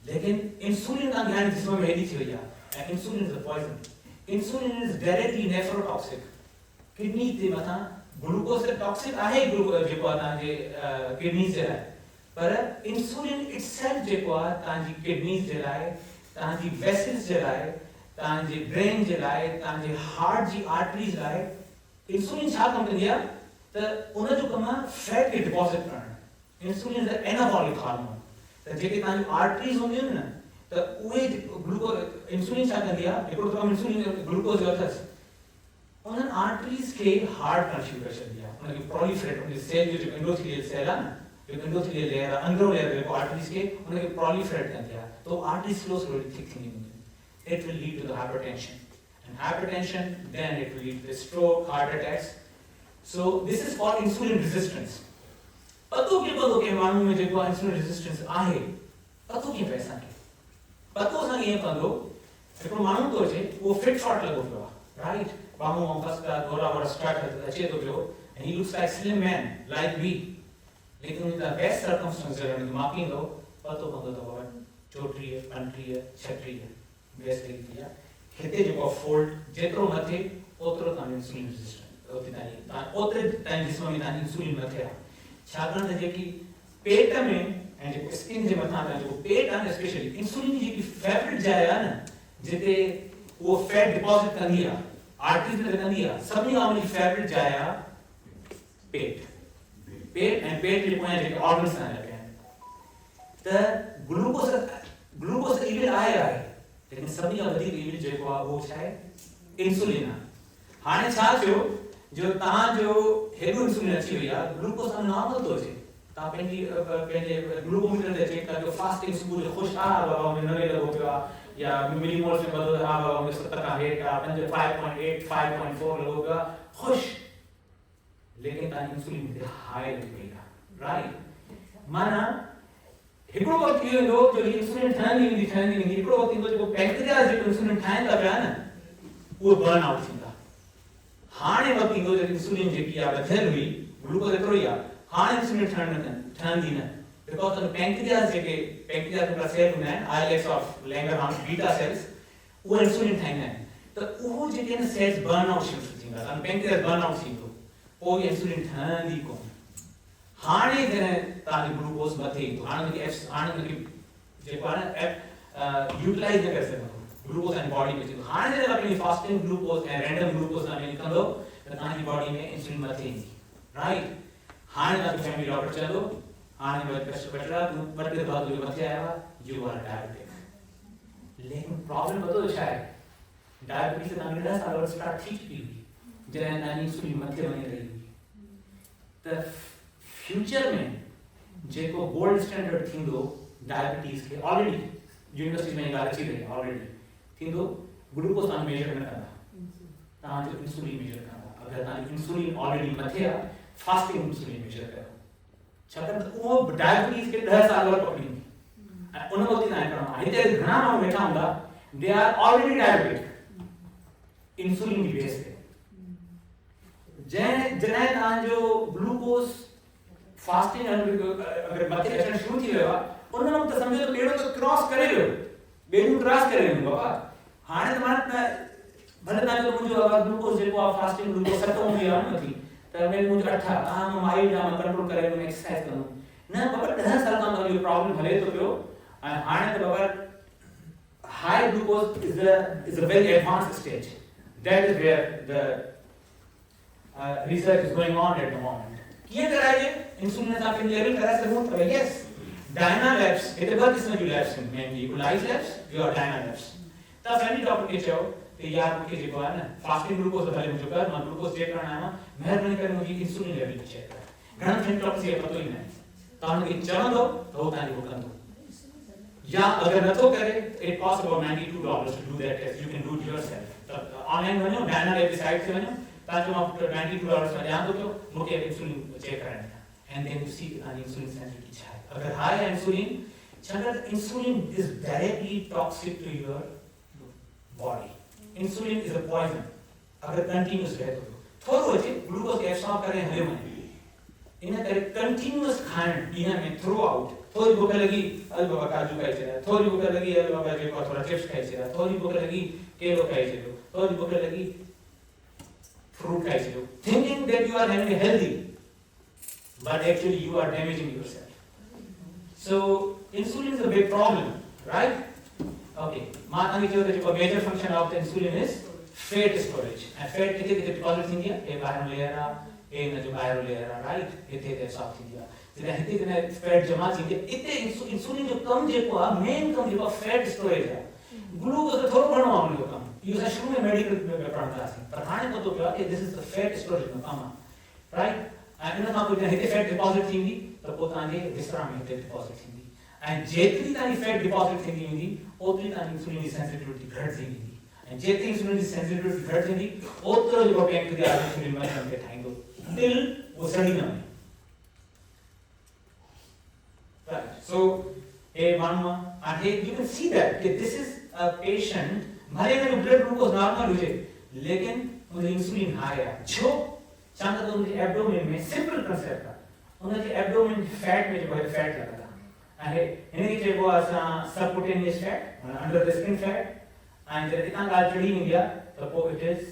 लेकिन इंसुलिन तव्हांखे हाणे जिस्म में हेॾी थी वई आहे, ऐं insulin is a poison. Insulin is directly nephrotoxic, kidney जे मथां ग्लूकोस टॉक्सिक आहे, ग्लूकोस जेको आहे तव्हांजे किडनीज़ जे लाइ, पर इंसुलिन इटसेल्फ जेको आहे तव्हांजी किडनीज़ जे लाइ, तव्हांजी वेसल्स जे लाइ, तव्हांजे ब्रेन जे लाइ, तव्हांजे हार्ट जी आर्टरीज़ लाइ, इंसुलिन छा कमु कंदी आहे, त उनजो कमु आहे फैट खे डिपॉज़िट करणु। इंसुलिन इज एनाबॉलिक हार्मोन, त जेके तव्हांजी आर्टरीज़ हूंदियूं आहिनि न, त उहे ग्लूकोस इंसुलिन छा कंदी आहे, हिकिड़ो कमु इंसुलिन ग्लूकोस जो अथसि, उन्हनि आर्टरीज़ खे हार्ड करणु शुरू करे छॾंदी आहे, उनखे प्रोलिफरेट, उनजे सेल जो जेको एंडोथेलियल सेल आहे न, जेको एंडोथेलियल लेयर आहे, अंदरो लेयर जेको आर्टरीज़ खे उनखे प्रोलिफरेट कंदी आहे, तो आर्टरीज़ स्लो थिक थींदी वेंदियूं। It will lead to the hypertension, and hypertension then it will lead to stroke, heart attacks. So this is called insulin resistance. पतो के माण्हू में जेको इंसुलिन रेजिस्टेंस आहे, पतो कीअं पए असांखे, पतो असांखे ईअं पवंदो, हिकिड़ो माण्हू थो अचे, उहो फिट फॉट लॻो पियो आहे, राइट, बाहूं ऐं फस्टा गोरा स्ट्रट अचे थो पियो, and he looks like slim man like me, लेकिन उन द बेस्ट सर्कमस्टेंसेस में मां पींदो, पतो पवंदो त 34, 35, 36 बेस्ट लगी थी, हिते जेको फोल्ड जेतिरो मथे ओतिरो तव्हांजो इंसुलिन रेजिस्टेंट ओतिरे तव्हांजे जिस्म में तव्हांजी इंसुलिन मथे आहे छाकाणि त जेकी पेट में ऐं जेको स्किन जे मथां जेको पेट आहे न स्पेशली इंसुलिन जी जेकी फेवरेट जाइ आहे न जिते उहो फैट डिपॉज़िट कंदी आहे आर्टरीज़ में कंदी आहे सभिनी खां उनजी फेवरेट जाइ आहे पेट ऐं पेट जे पोयां जेके ऑर्गन्स आहिनि त ग्लूकोस इविल आहे लेकिन सभिनी खां वधीक इविल जेको आहे उहो छा आहे इंसुलिन आहे हाणे छा थियो जो तव्हांजो हेॾो इंसुलिन अची वई आहे ग्लूकोस नॉर्मल थो अचे तव्हां पंहिंजे ग्लूकोमीटर ते चेक करियो फास्टिंग सुबुह जो ख़ुशि हा बाबा मूंखे 90 लॻो पियो आहे या मिलीमोल्स में ॿधो हा बाबा मूंखे 70 खां हेठि आहे 5.8 5.4 लॻो पियो आहे ख़ुशि लेकिन तव्हांजी इंसुलिन हिते हाई लॻी पई आहे राइट माना हिकिड़ो वक़्तु इहो ईंदो जो इंसुलिन ठहंदी वेंदी हिकिड़ो वक़्तु ईंदो जेको पैंक्रियास जेको इंसुलिन ठाहिनि था पिया न उहो बर्न आउट थींदा हाणे वक़्तु ईंदो जो इंसुलिन जेकी आहे वधियल हुई ग्लूकोस एतिरो ई आहे हाणे इंसुलिन ठहंदी न because of pancreas JK pancreas में सेल हूंदा आहिनि आईएलएक्स ऑफ लैंगरहांस बीटा सेल्स उहे इंसुलिन ठाहींदा आहिनि त उहो जेके आहिनि सेल्स बर्न आउट शुरू थींदा त पैंक्रियास बर्न आउट थींदो पोइ इंसुलिन ठहंदी कोन हाणे जॾहिं तव्हांजो ग्लूकोस मथे ईंदो हाणे जेको आहे न यूटिलाइज़ न करे सघंदो ग्लूकोस ऐं बॉडी में थींदो हाणे जॾहिं तव्हां पंहिंजी फास्टिंग ग्लूकोस ऐं रैंडम ग्लूकोस तव्हां में निकिरंदो त तव्हांजी बॉडी में इंसुलिन मथे ईंदी राइट हाणे तव्हांजो फैमिली डॉक्टर चवंदो हाणे बेटा तूं ॿ टे दफ़ा तुंहिंजे मथे आयो आहे यू आर डायबिटिक लेकिन प्रॉब्लम पतो छा आहे डायबिटीज़ तव्हांखे 10 साल स्टार्ट थी चुकी हुई जॾहिं तव्हांजी इंसुलिन मथे वञी रही हुई त फ्यूचर में जेको गोल्ड स्टैंडर्ड थींदो डायबिटीज़ के ऑलरेडी यूनिवर्सिटी में ॻाल्हि अची रही ऑलरेडी थींदो ग्लूकोस तव्हां मेजर न कंदा तव्हांजो इंसुलिन मेजर कंदा अगरि तव्हांजो इंसुलिन ऑलरेडी मथे आहे फास्टिंग इंसुलिन मेजर कयो छाकाणि त उहो डायबिटीज़ खे 10 साल पकड़ींदी ऐं उन वक़्तु तव्हांखे करिणो आहे हिते घणा माण्हू वेठा हूंदा they are already diabetic insulin जी बेस ते जॾहिं तव्हांजो ग्लूकोस फास्टिंग अगर मथे अचण शुरू थी वियो आहे उन वक़्तु सम्झो त ॿेड़ो त क्रॉस करे वियो ॿेड़ियूं क्रॉस करे वियूं बाबा हाणे त माना भले तव्हांजो मुंहिंजो ग्लूकोस जेको आहे फास्टिंग ग्लूकोस 7 हूंदी आहे न त मुंहिंजो 8 आहे मां माइल्ड आहे मां कंट्रोल करे मैं एक्सरसाइज कंदुमि न बाबा 10 साल खां तव्हांजो प्रॉब्लम हले थो पियो ऐं हाणे त बाबा high glucose is a very advance stage that is where the research is going on at the moment कीअं कराइजे इंसुलिन सां पंहिंजी लेवल कराए सघूं था यस डायना लैब्स हिते ॿ क़िस्म जूं लैब्स आहिनि मेनली इलाइज लैब्स और डायना लैब्स त फैमिली डॉक्टर खे चयो त यार मूंखे जेको आहे न फास्टिंग ग्लूकोस भले मुंहिंजो कर मां ग्लूकोस चेक करण आयो आहियां महिरबानी करे मुंहिंजी इंसुलिन लेवल चेक कर घणनि फैमिली डॉक्टर खे पतो ई न आहे तव्हां हुनखे चवंदो त उहो तव्हांजो कंदो या अगरि नथो करे it cost about $92 to do that test you can do it yourself त ऑनलाइन वञो डायना लैब जी साइट ते वञो ताकि मां $92 में ध्यान दो मुझे इंसुलिन चेक कराना है and then you see insulin sensitivity क्या है अगर हाई है इंसुलिन अगर insulin is directly toxic to your body insulin is a poison अगर कंटीन्यूअस रहे तो थोड़ो अचे ग्लूकोस एब्सॉर्ब करे हले वने इन करे कंटीन्यूअस खाइण ॾींहं में थ्रू आउट थोड़ी भूख लगी अरे बाबा काजू खाई छॾिया थोड़ी भूख लगी अरे बाबा जेको थोड़ा चिप्स खाई छॾिया थोड़ी भूख लगी केलो खाई छॾियो थोड़ी भूख लगी fruit खाई छॾियो thinking that you are having a healthy but actually you are damaging yourself so insulin is a big problem right okay मां तव्हांखे चयो त जेको major function of the insulin is fat storage and fat किथे किथे deposit थींदी आहे हे ॿाहिरों layer आहे हे हिन जो ॿाहिरों लेयर आहे राइट हिते साफ़ थींदी आहे जॾहिं हिते जॾहिं फैट जमा थींदी आहे हिते इंसुलिन जो कमु जेको आहे मेन कमु जेको आहे फैट स्टोरेज आहे ग्लूकोस थोरो घणो आहे उनजो कमु इहो असां शुरू में मेडिकल में पढ़ंदासीं पर हाणे पतो पियो आहे कि this is the fat storage जो कमु आहे राइट ऐं इन खां पोइ जॾहिं हिते फैट डिपॉज़िट थींदी त पोइ तव्हांजे विसरा में हिते डिपॉज़िट थींदी ऐं जेतिरी तव्हांजी फैट डिपॉज़िट थींदी वेंदी ओतिरी तव्हांजी इंसुलिन जी सेंसिटिविटी घटिजी वेंदी ऐं जेतिरी इंसुलिन जी सेंसिटिविटी घटि थींदी ओतिरो जेको पैंक्रियास इंसुलिन मशीन खे ठाहींदो दिलि उहो सड़ी न वञे राइट सो ए माण्हू आहे यू कैन सी दैट कि दिस इज अ पेशेंट भले में ब्लड ग्लूकोज नॉर्मल हुए लेकिन उनकी इंसुलिन हाई है छो चांदा तो उनके एब्डोमेन में सिंपल कंसेप्ट है उनके एब्डोमेन फैट में जो है फैट लगता है इन्हें जेको असा subcutaneous fat under the skin fat and जॾहिं हितां ॻाल्हि चढ़ी वेंदी आहे त पोइ it is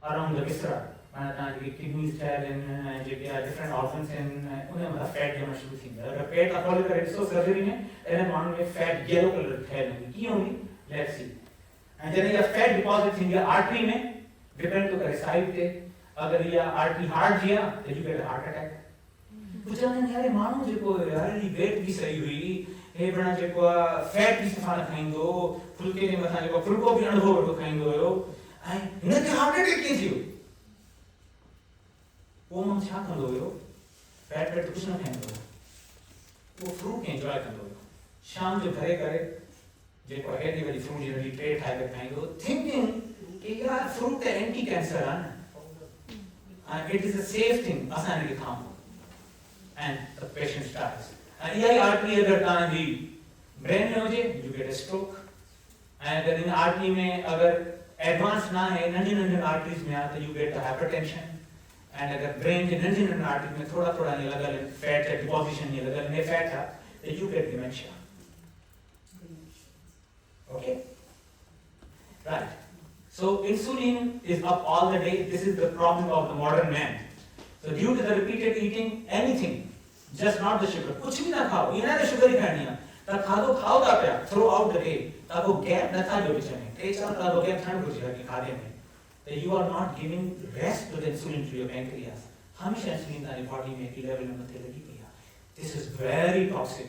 around the viscera, माना तव्हां जेके किडनीज़ ठहियल आहिनि ऐं जेके डिफरेंट ऑर्गन्स आहिनि उन मथां फैट ॼमणु शुरू थींदो आहे। अगरि पेट खां खोले करे ॾिसो सर्जरी में अहिड़े माण्हुनि में फैट येलो कलर ठहियल हूंदी, कीअं हूंदी? Let's see. ऐं जॾहिं इहा फैट डिपॉज़िट थींदी आहे आर्टरी में, डिपेंड थो करे साइड ते, अगरि इहा आर्टरी हार्ट जी आहे त यू गेट हार्ट अटैक। पुछंदा आहिनि यार माण्हू जेको यार वेट बि सही हुई, हे भेण जेको आहे फैट बि सफ़ा न खाईंदो, फुल्के जे मथां जेको फुल्को बि अणभो वॾो खाईंदो हुयो, ऐं हिनखे हार्ट अटैक कीअं थियो? उहो माण्हू छा कंदो हुयो? फैट वेट कुझु न खाईंदो हुयो, उहो फ्रूट एंजॉय कंदो हुयो, शाम जो घरे करे जेको हेॾी वॾी फ्रूट जी वॾी ट्रे ठाहे करे खाईंदो, थिंकिंग कि यार फ्रूट त एंटी कैंसर आहे न, and it is a safe thing, असां हिनखे खाऊं, and the patient dies. ऐं इहा ई आर्टरी अगरि तव्हांजी ब्रेन में हुजे, you get a stroke. ऐं अगरि इन आर्टरी में अगरि एडवांस ना आहे, नंढी नंढी आर्टरीज़ में आहे त you get the hypertension. ऐं अगरि ब्रेन जे नंढी नंढी आर्टरीज़ में थोड़ा थोड़ा ईअं लॻल फैट या डिपॉज़िशन ईअं लॻल में फैट आहे त you get dementia. Okay? Right. So insulin is up all the day. This is the problem of the modern man. So due to the repeated eating anything, just not the sugar. कुछ भी ना खाओ, ये ना तो sugar ही खानी है। तब खादो खाओ ता क्या? Throw out the day. तब वो gap न था जो बीच में। एक साल तब वो gap ठंड हो जाएगा कि खाने में। So you are not giving rest to the insulin to your pancreas. हमेशा insulin तारी body में एक level में मत लगी गई है। This is very toxic.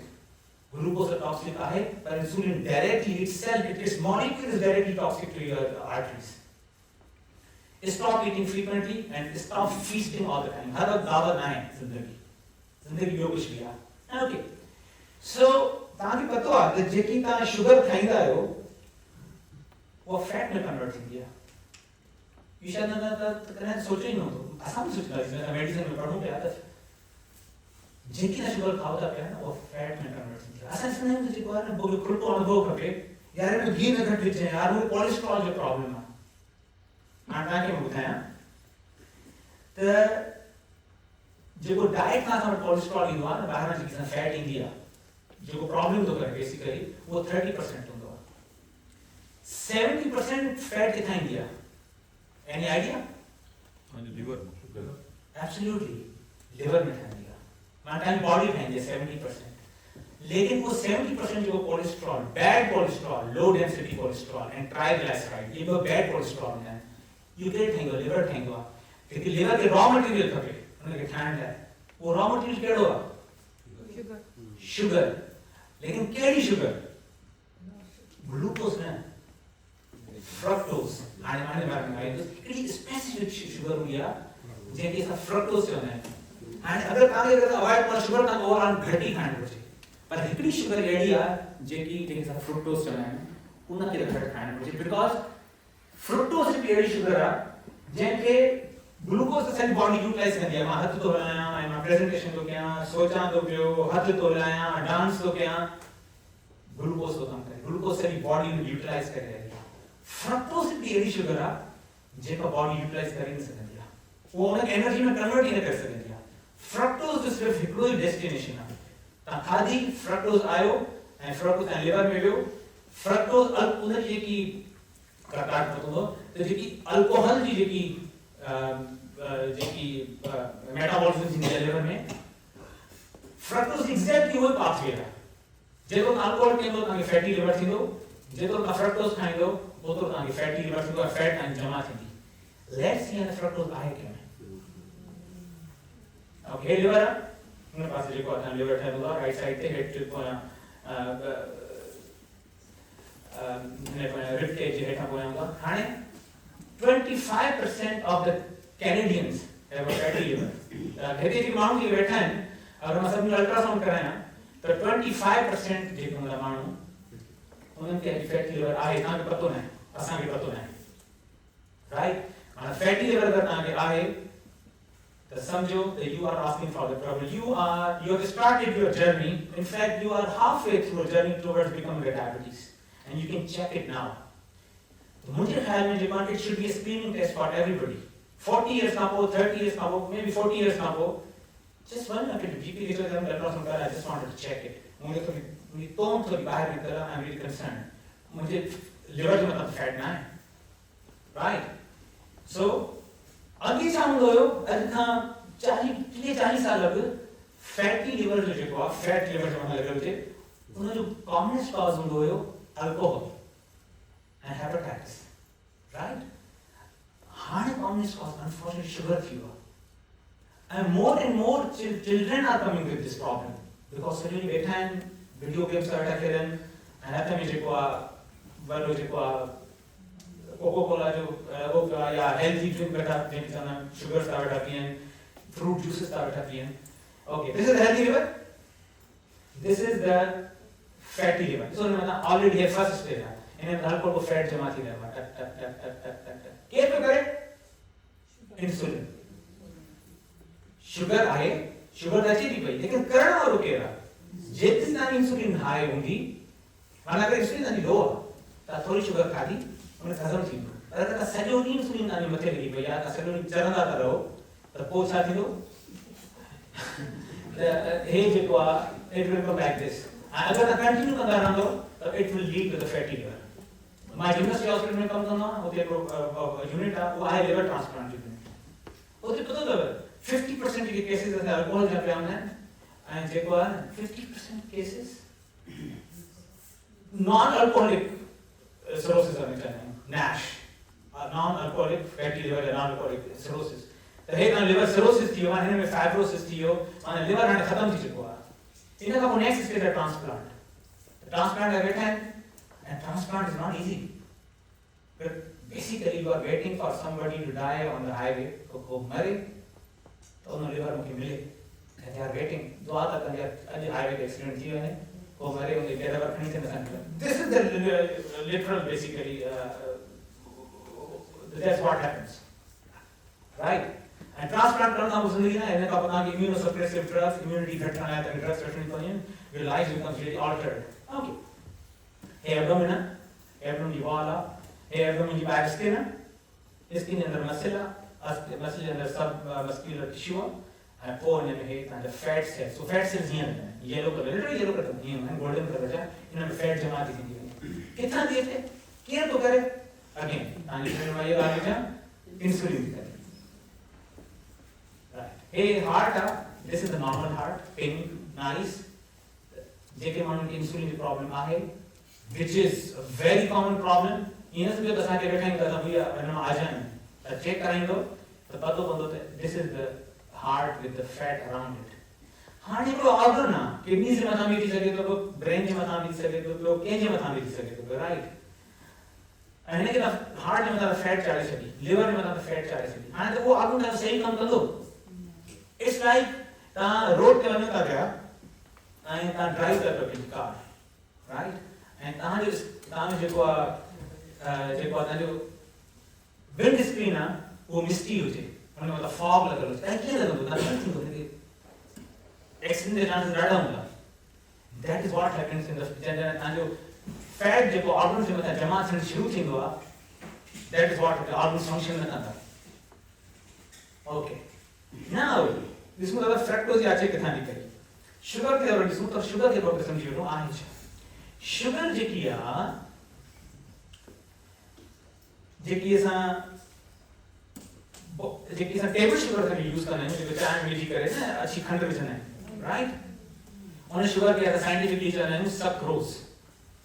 Glucose toxic है, but insulin directly itself, its molecule is directly toxic to your arteries. Stop eating frequently and stop feasting all the time. हर वक्त दावत ना है जिंदगी जो कुछ भी है। Okay. So ताकि पता हो कि जेकी ता शुगर खाइंदा आयो वो फैट में कन्वर्ट थी गया। ये शायद ना कने सोचो ही न हो, आसान सोचना है, मेडिसिन में पढ़ूं क्या था। जेकी ना शुगर खाओ ता क्या ना वो फैट में कन्वर्ट थी गया। आसान से नहीं मुझे को ना बोले खुद को अनुभव करके यार मैं घी न घट जाए यार वो कोलेस्ट्रॉल जो प्रॉब्लम है। आटा के बुधाया त जेको डाइट का हम कोलेस्ट्रॉल ईंदो आहे न ॿाहिरां जेकी असां फैट ईंदी आहे जेको प्रॉब्लम थो करे बेसिकली उहो 30% हूंदो आहे। 70% फैट किथां ईंदी आहे? Any idea? लिवर में शुगर एब्सोल्युटली लिवर में ठहंदी आहे, माना तव्हांजी बॉडी ठहंदी आहे 70%। लेकिन वो 70% जो cholesterol, bad cholesterol, low density cholesterol and triglyceride, ये वो बैड कोलेस्ट्रॉल हैं। यू गेट ठहंदो लिवर ठहंदो आहे, लेकिन लिवर के रॉ मटेरियल खपे उनके ठाहिण लाइ। वो रॉ मटेरियल कहिड़ो आहे? शुगर। लेकिन कहिड़ी शुगर? ग्लूकोज न, फ्रक्टोज। हाणे मां बारे में ॻाल्हाईंदुसि, हिकिड़ी स्पेसिफिक शुगर हूंदी आहे जंहिंखे असां फ्रक्टोज चवंदा आहियूं। हाणे अगरि तव्हांखे अगरि अवॉइड करणु शुगर तव्हांखे ओवरऑल घटि ई खाइणु घुरिजे, पर हिकिड़ी शुगर अहिड़ी आहे जंहिंखे असां फ्रुक्टोज चवंदा आहियूं, उनखे घटि खाइणु घुरिजे। बिकॉज फ्रुक्टोज हिकड़ी अहिड़ी शुगर आहे जंहिंखे ग्लूकोज त सॼी बॉडी यूटिलाइज़ कंदी आहे। मां हथ थो हलायां ऐं मां प्रेज़ेंटेशन थो कयां, सोचां थो पियो, हथ थो हलायां, डांस थो कयां, ग्लूकोज थो कमु करे, ग्लूकोज सॼी बॉडी में यूटिलाइज़ करे रही आहे। फ्रक्टोज हिकड़ी अहिड़ी शुगर आहे जेका बॉडी यूटिलाइज़ करे न सघंदी आहे, उहो उनखे एनर्जी में कन्वर्ट ई न करे सघंदी आहे। फ्रक्टोज जो सिर्फ़ु हिकिड़ो ई डेस्टिनेशन आहे, तव्हां खाधी, फ्रक्टोज आयो ऐं फ्रक्टोज तव्हां लिवर में वियो। फ्रक्टोज उनजी जेकी प्रकार पतो हो त जेकी अल्कोहल जी जेकी मेटाबॉलिज्म थींदी आहे लिवर में, फ्रक्टोज एग्जैक्टली उहो पाथवे आहे। जेको अल्कोहल पीअंदो तव्हांखे फैटी लिवर थींदो, जेतिरो तव्हां फ्रक्टोज खाईंदो ओतिरो तव्हांखे फैटी लिवर थींदो, फैट तव्हांजी जमा थींदी। लेट्स सी हाणे फ्रक्टोज आहे कंहिं में। ओके, लिवर आहे, हुन पासे जेको आहे लिवर ठहियल हूंदो आहे राइट साइड ते हेठि पोयां रिप्टेज जे हेठां पोयां हूंदो आहे। हाणे 25% of the Canadians have a fatty liver. हिते जे माण्हू जेके वेठा आहिनि, अगरि मां सभिनी अल्ट्रासाउंड करायां त 25% जेके हूंदा माण्हू उन्हनि खे फैटी लिवर आहे। तव्हांखे पतो न आहे, असांखे पतो न आहे, राइट? हाणे फैटी लिवर अगरि तव्हांखे आहे त सम्झो that you are asking for the trouble. You have started your journey. In fact, you are halfway through a journey towards becoming a diabetes, and you can check it now. तो मुझे ख्याल में जेको it should be a screening test for everybody. 40 years खां पोइ, 30 years खां पोइ, maybe 40 years खां पोइ, just one look at the GP के चलते हम अल्ट्रासाउंड करा, I just wanted to check it. मुझे थोड़ी तोम थोड़ी बाहर निकला, I'm really concerned. मुझे लिवर जो मतलब फैट ना है, राइट? सो अॻे छा हूंदो हुयो, अॼु खां 40 साल अॻु फैटी लिवर जो जेको आहे, फैट लिवर जो लॻियल हुजे, उन जो कॉमनेस्ट कॉज हूंदो हुयो अल्कोहल ऐं हेपेटाइटिस, राइट? हाणे कॉमनेस्ट कॉज अनफॉर्चुनेटली शुगर थी वियो आहे, and more and more children are coming with this problem because सॼो ॾींहुं वेठा आहिनि, वीडियो गेम्स था वेठा खेॾनि, ऐं हथ में जेको आहे वॾो जेको आहे कोको कोला जो लॻो पियो आहे, या हेल्दी ड्रिंक वेठा जंहिंखे चवंदा आहिनि शुगर्स था वेठा पीअनि, फ्रूट जूसिस था वेठा पीअनि. Okay, this is the healthy liver, this is the fatty liver. ॾिसो हिन में ऑलरेडी है फर्स्ट स्टेज आहे, हिन में हल्को हल्को फैट जमा थी रहियो आहे, टक टक टक टक टक टक टक. केरु पियो करे? इंसुलिन. शुगर आहे, शुगर अचे थी पई, लेकिन करण वारो केरु आहे? जेतिरी तव्हांजी इंसुलिन हाई हूंदी, माना अगरि इंसुलिन तव्हांजी लो आहे, तव्हां थोरी शुगर खाधी, उन खे हज़म थींदो. अगरि तव्हां सॼो ॾींहुं इंसुलिन तव्हांजे मथे लॻी पई आहे, तव्हां सॼो ॾींहुं चरंदा था रहो, त पोइ छा थींदो? हे जेको आहे, it will come like this. अगरि तव्हां कंटिन्यू कंदा रहंदो, त it will lead to the fatty liver. मां यूनिवर्सिटी हॉस्पिटल में कमु कंदो आहियां, हुते हिकिड़ो यूनिट आहे, उहो आहे लिवर ट्रांसप्लांट यूनिट. हुते पतो अथव 50% के केसेस ऐसे अल्कोहल जा पिया हूंदा आहिनि, ऐं जेको आहे 50% केसेस नॉन अल्कोहलिक सिरोसिस में चवंदा आहियूं, Nash, non alcoholic fatty liver या नॉन अल्कोहलिक सिरोसिस. त हे तव्हां लिवर सिरोसिस थी वियो आहे, हिन में फाइब्रोसिस थी वियो, माना लिवर हाणे ख़तमु थी चुको आहे. इन खां पोइ नेक्स्ट स्टेज आहे ट्रांसप्लांट. ट्रांसप्लांट लाइ वेठा आहिनि, and transplant is not easy. But basically you are waiting for somebody to die on the highway, को मरे, तो उन लिवर मुझे मिले. And they are waiting. दुआ तक अज हाईवे के एक्सीडेंट थी वने, को मरे उनके कैडेवर खणी थे न. This is the literal basically that's what happens, right? And transplant करना वो जिंदगी ना, इन्हें का पता कि immunosuppressive drugs, immunity घटना है, तो drugs रखनी पड़ेंगे, your life becomes really altered. Okay. Abdomen, abdomen की वॉल, एब्डोमिन की बैक स्किन, स्किन के अंदर मसल, मसल के अंदर सब मस्कुलर टिश्यू, और पोर में है तांजा fat cells. So fat cells ये हैं, yellow colour, literally yellow colour ये हैं, गोल्डन कलर है, इनमें फैट जमा थी थी. कितना दिए थे? क्या तो करे? अगेन, तांजी शरीर में ये आगे जा इंसुलिन करे. राइट. ये हार्ट है, this is the normal heart, pink, nice. जेके मानू इंसुलिन की प्रॉब्लम आहे, which is a very common problem. इन्हें से भी तो सारे बैठे हैं कि भैया अगर आ जाएं, तो चेक करेंगे तो पता तो this is the heart with the fat around it. हाँ ये कोई organ ना, kidney से मथा भी थी सके तो brain से मथा भी थी सके तो केन से मथा भी थी सके तो right. इन्हें के heart में मथा fat चाले सके, liver में मथा fat चाले सके. हाँ तो वो organ का सही काम कर दो. It's like ता road पे बने का क्या, ता drive कर रहे हो car, right? And ताने जेको ताने विंड स्क्रीन है वो मिस्टी हुजे, उनमें मतलब फॉग लगा हुआ है. क्या लगा हुआ है? नहीं होता कि एक्सीडेंट के चांसेस ज़्यादा होंगे. That is what happens in the general. ताने फैट जेको ऑर्गन से मतलब जमा से शुरू थी हुआ, that is what the organ function में आता. Okay. Now इसमें तो फ्रक्टोज याचे कितना निकले? शुगर के और इसमें तो शुगर के बारे में समझिए लो आहिज. शुगर जेकी सा टेबल शुगर का यूज करना है, जो चाय में मिली करे ना, अच्छी खंड में चना है, राइट? और शुगर के साइंटिफिकली चना है सक्रोज,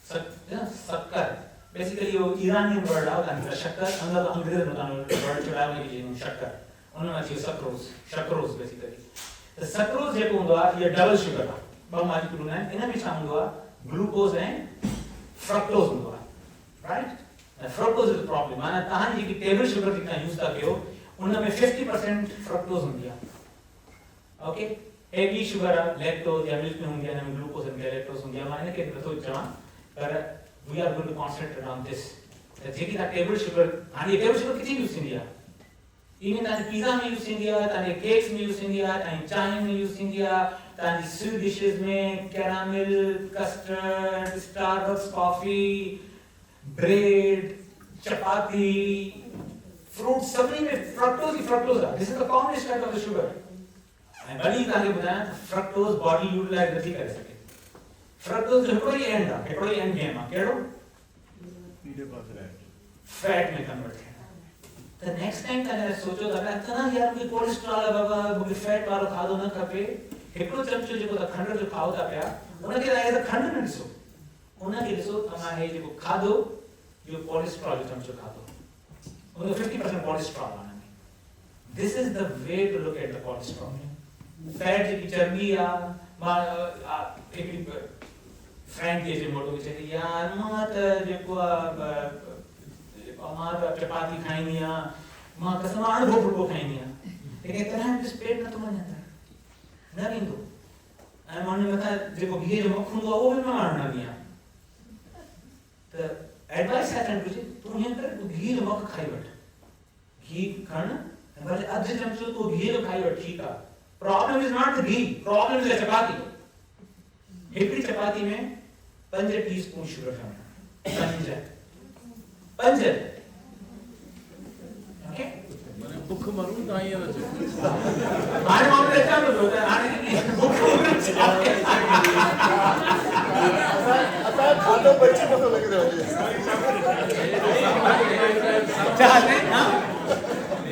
शक्कर. बेसिकली वो ईरानी वर्ड है, शक्कर अंदर तो अंग्रेजी में वर्ड चलाया हुआ है शक्कर, उन्होंने अच्छी सक्रोज बेसिकली. तो सक्रोज जेको हुंदो आहे, ये डबल शुगर आहे, ॿ मॉलिक्यूल आहिनि. इन में छा हुंदो आहे? ग्लूकोज एंड फ्रक्टोज होता है, right? Fructose is the problem. माना तहां जी टेबल शुगर जितना यूज था कयो, उनमें 50% फ्रक्टोज होंदी है. ओके, हेवी शुगर लैक्टोज या मिल्क में होंदी है, इनमें ग्लूकोज एंड लैक्टोज होंदी है. माने के तो चवा पर we are going to concentrate on this. जेकी ता टेबल शुगर, हां ये टेबल शुगर कितनी यूज थींदी है? इवन तां पिज़्ज़ा में यूज थींदी है, तां केक्स में यूज थींदी है, तां चाय में यूज थींदी है, तांजी स्वीट डिशेस में caramel, custard, Starbucks coffee, bread, chapati, fruit, सभी में फ्रक्टोज ही फ्रक्टोज है. This is the commonest type of the sugar. मैं बड़ी ताके बताया फ्रक्टोज बॉडी यूटिलाइज नथी करे सके. फ्रक्टोज जो हिकिड़ो ई एंड आहे, हिकिड़ो ई एंड गेम आहे. कहिड़ो? फैट में कन्वर्ट थियणा त नेक्स्ट टाइम तव्हां सोचो था त न यार मूंखे कोलेस्ट्रॉल आहे बाबा मूंखे फैट वारो खाधो न खपे हिकिड़ो चमचो जेको त खंड जो खाओ था पिया उनखे तव्हां एज़ खंड न ॾिसो उनखे ॾिसो तव्हां हे जेको खाधो इहो कोलेस्ट्रॉल जो चमचो खाधो उनमें 50% कोलेस्ट्रॉल आहे उनमें this is the way to look at the cholesterol fat जेकी चर्बी आहे मां हिकिड़ी फ्रेंड खे जे मोटो चई यार मां त जेको आहे मां त चपाती खाईंदी आहियां मां कसम अणभो फुल्को खाईंदी आहियां लेकिन तॾहिं बि पेट नथो वञे अंदरि न वेंदो ऐं मां हुन मथां जेको घी जो मखण हूंदो आहे उहो बि मां वणंदी आहियां त एडवाइस छा थियणु घुरिजे तूं हीअं कर तूं घी जो मख खाई वठ घी खण ऐं भले अधु चमचो तूं घी जो खाई वठ ठीकु आहे problem is not the ghee problem is the chapati हिकिड़ी चपाती में 5 टीस्पून शुगर खणणु 5 ओके मैंने बुख मारूं ता ये न हाणे मां उनखे अचां थो त हाणे बुख असां खाधो बची नथो लॻे चाहे ना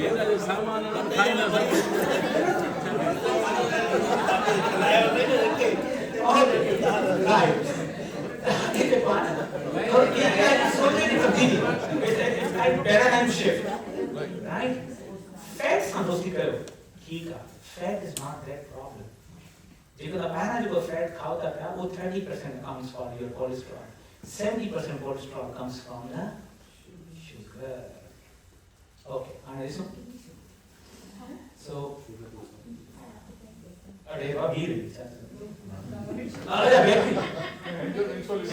ये जो सामान खाई ना राइट ये बात और ये सोचने की तब्दीली it's like paradigm shift right fat Santoshi करो ठीक है fat is not that problem जेको ता पहिरां जेको फैट खाओ था पिया वो 30% comes from your cholesterol 70% cholesterol comes from the sugar okay and this so अरे बाबा ये अरे बेटी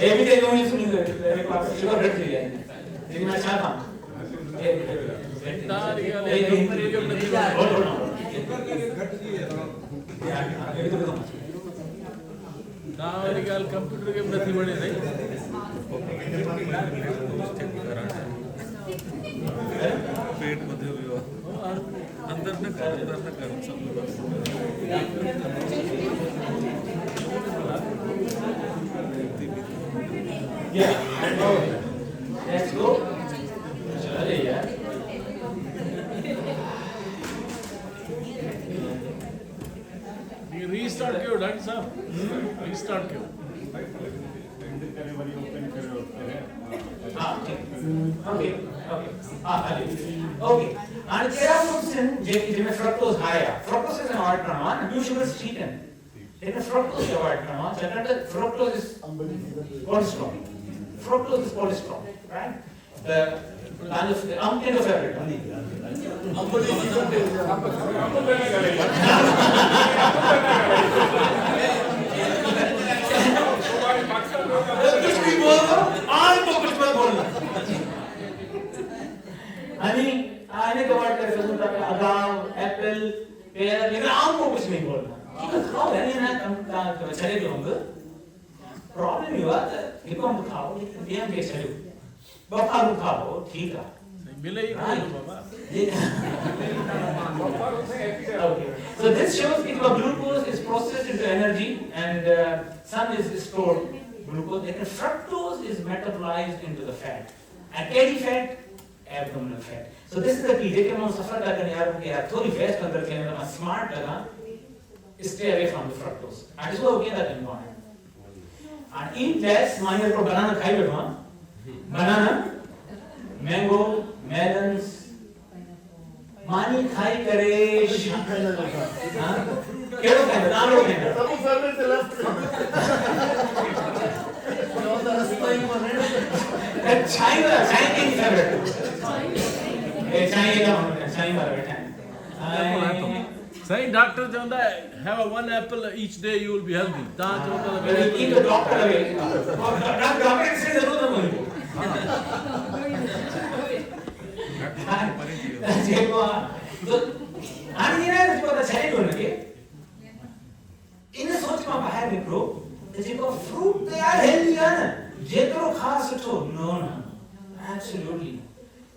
ये भी देखो नहीं सुनी मेरे पास शुगर रेट है लेकिन मैं चाहता हूं कंप्यूटर के नथी वणे नहीं पेट मथे वियो अंदर न कर let's go चले यार ये रीस्टार्ट क्यों डॉक्टर साहब रीस्टार्ट क्यों okay and there are foods in जिनमें fructose high है fructose is an avoid करना है blue sugar is sweetened लेकिन fructose avoid करना second fructose is cholesterol fructose is cholesterol right the kind of kind of favorite कुछ भी बोलो आम को कुछ मत बोलना आने के बाद कर सकते हैं अगाम एप्पल पेयर लेकिन आम को कुछ नहीं बोलना खाओ यानी ना कम चले जाओगे प्रॉब्लम ये बात है कि हम खाओ लेकिन ये हम कैसे बफारू खाओ ठीक है मिले ही नहीं बाबा okay so this shows that glucose is processed into energy and some is stored glucose lekin fructose is metabolized into the fat and fatty fat abdominal fat so this is the key dekhe main safar ka karne yaar ke yaar thodi fast andar ke andar smart laga stay away from the fructose and is okay that important and eat less मानिए को बनाना खाई बैठो banana mango melons मानी खाई करे हां केड़ो खाई नालो खाई सब फेवरेट से लेफ्ट नो द रस्ता ही मने चाय की फेवरेट ए चाय वाला बैठा है सही डॉक्टर चंदा have one Apple each day you will be healthy ता चंदा मेरे की तो डॉक्टर है डॉक्टर से जरूर ना बोलो जेको तो हाणे ने जेको त छाई कोन के इन सोच में बाहर निकलो त जेको फ्रूट ते यार हेल्दी है ना जेतरो खा सुठो नो ना एब्सोल्युटली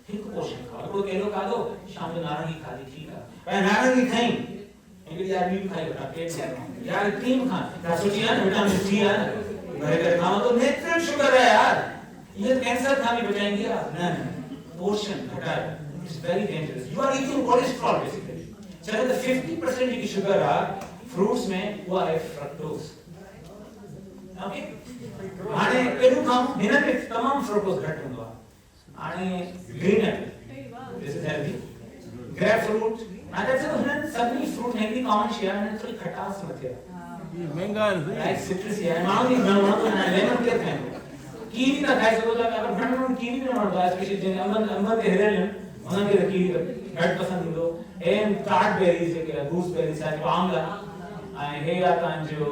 हिकु पोर्शन खाओ कोई केलो खा दो शाम जो नारंगी खा ली ठीक है पर नारंगी खाई एकड़ी यार भी खाई बता पेट में यार क्रीम खा ना सोची है विटामिन सी है ना भरे कर खाओ तो नेचुरल शुगर है यार ये कैंसर खाने बचाएंगे आप? ना, पोर्शन घटाए. It's very dangerous. You are eating cholesterol basically. चलो the 50% की sugar fruits में वो है fructose. Okay? आने पेरू काम हिना में तमाम fructose घट होगा. आने green apple. This is healthy. Grapefruit. ना जैसे तो हिना सभी fruit हैं भी common share हैं थोड़ी खटास मत है. ये महंगा है. Like citrus है. मांगी मैं तो ना lemon क्या खाएंगे? कीवी का खाए तो अगर भंडारण कीवी में मार दो स्पेशली जिन अंबर के हेरेलन उन्हें के कीवी घट पसंद दो एम चाट बेरीज के गूसबेरीज है जो आमला हे आता जो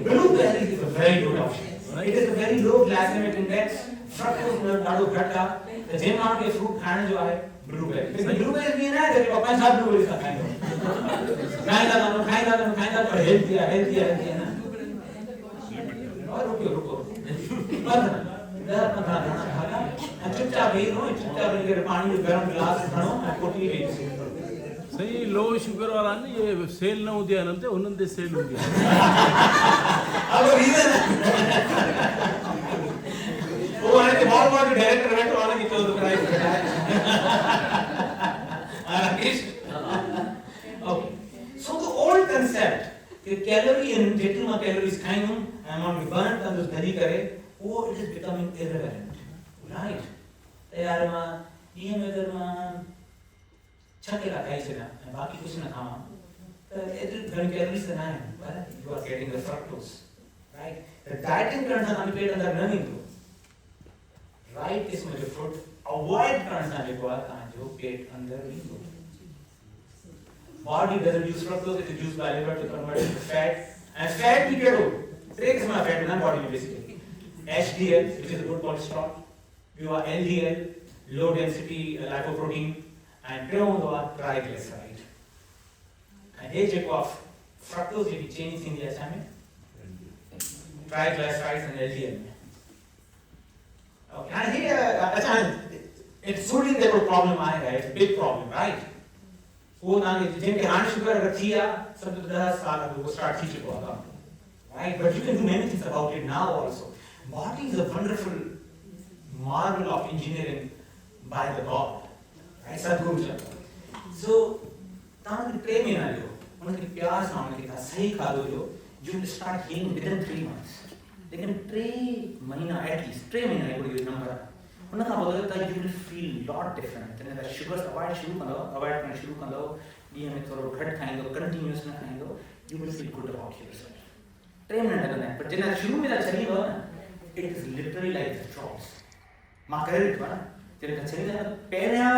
blueberries is a very good option. It is a very low glycemic index. Fructose में डालो घटा तो जे मार के फ्रूट खाने जो है ब्लूबेरी. ब्लूबेरी भी ना है जब 5 7 ब्लूबेरी खा खाएगा पर हेल्दी है ना. और रुको चुपचाप ही रो चुपचाप लेकर पानी गरम गिलास खणो ऐं कोटी वेही. सही लो शुगर वाला ने ये सेल न होंदी आहे न उन्हनि ते सेल होंदी आहे. अब रीजन वो वाले के बहुत डायरेक्टर वेट वाले की तो price okay. So the old concept कि कैलोरी इन जेतिन मां कैलोरीज खाइयूं ऐं मां बर्न कंदुसि धरी करे वो it is becoming irrelevant. Right. यार मां ये में अगर मां छके का खाई छना ऐं बाकी कुछ न खावां त एतिरी घणी कैलोरीज त न आहिनि पर you are getting the fructose. Right. त डाइटिंग करण सां तव्हांजे पेट अंदरि न वेंदो. राइट क़िस्म जो फ्रूट अवॉइड करण सां जेको आहे तव्हांजो पेट अंदरि वेंदो. Body doesn't use fructose, it is used by liver to convert it to fat. And fat we get over. Three kinds of fat in our body basically. HDL, which is a good cholesterol. You are LDL, low density lipoprotein, and triglyceride. And age of fructose will be changed in the assignment. Triglycerides and LDL. Okay. And here, it's sodium level problem I have. It's a big problem, right? वो ना जिनके heart sugar अगर थी या सब 10 साल अगर वो स्टार्ट थी चुका था. Right? But you can do many things about it now also. Body is a wonderful marvel of engineering by the God. Right? Sadhguru Chakra. So, तांग प्रेम में ना लो, उनके प्यार से उनके साथ सही खादो जो, you will start healing within 3 months. लेकिन 3 महीना at least 3 महीना एक कोई नंबर उनका बदल था you will feel lot different. तने का शुगर अवॉइड करना शुरू कर दो. ये हमें थोड़ा घट खाएंगे कंटिन्यूअस ना खाएंगे you will feel good about yourself. Train में लगना है पर जितना शुरू में चली गया ना it is literally like the drops. मां करे रे ना तेरे का चली गया पहला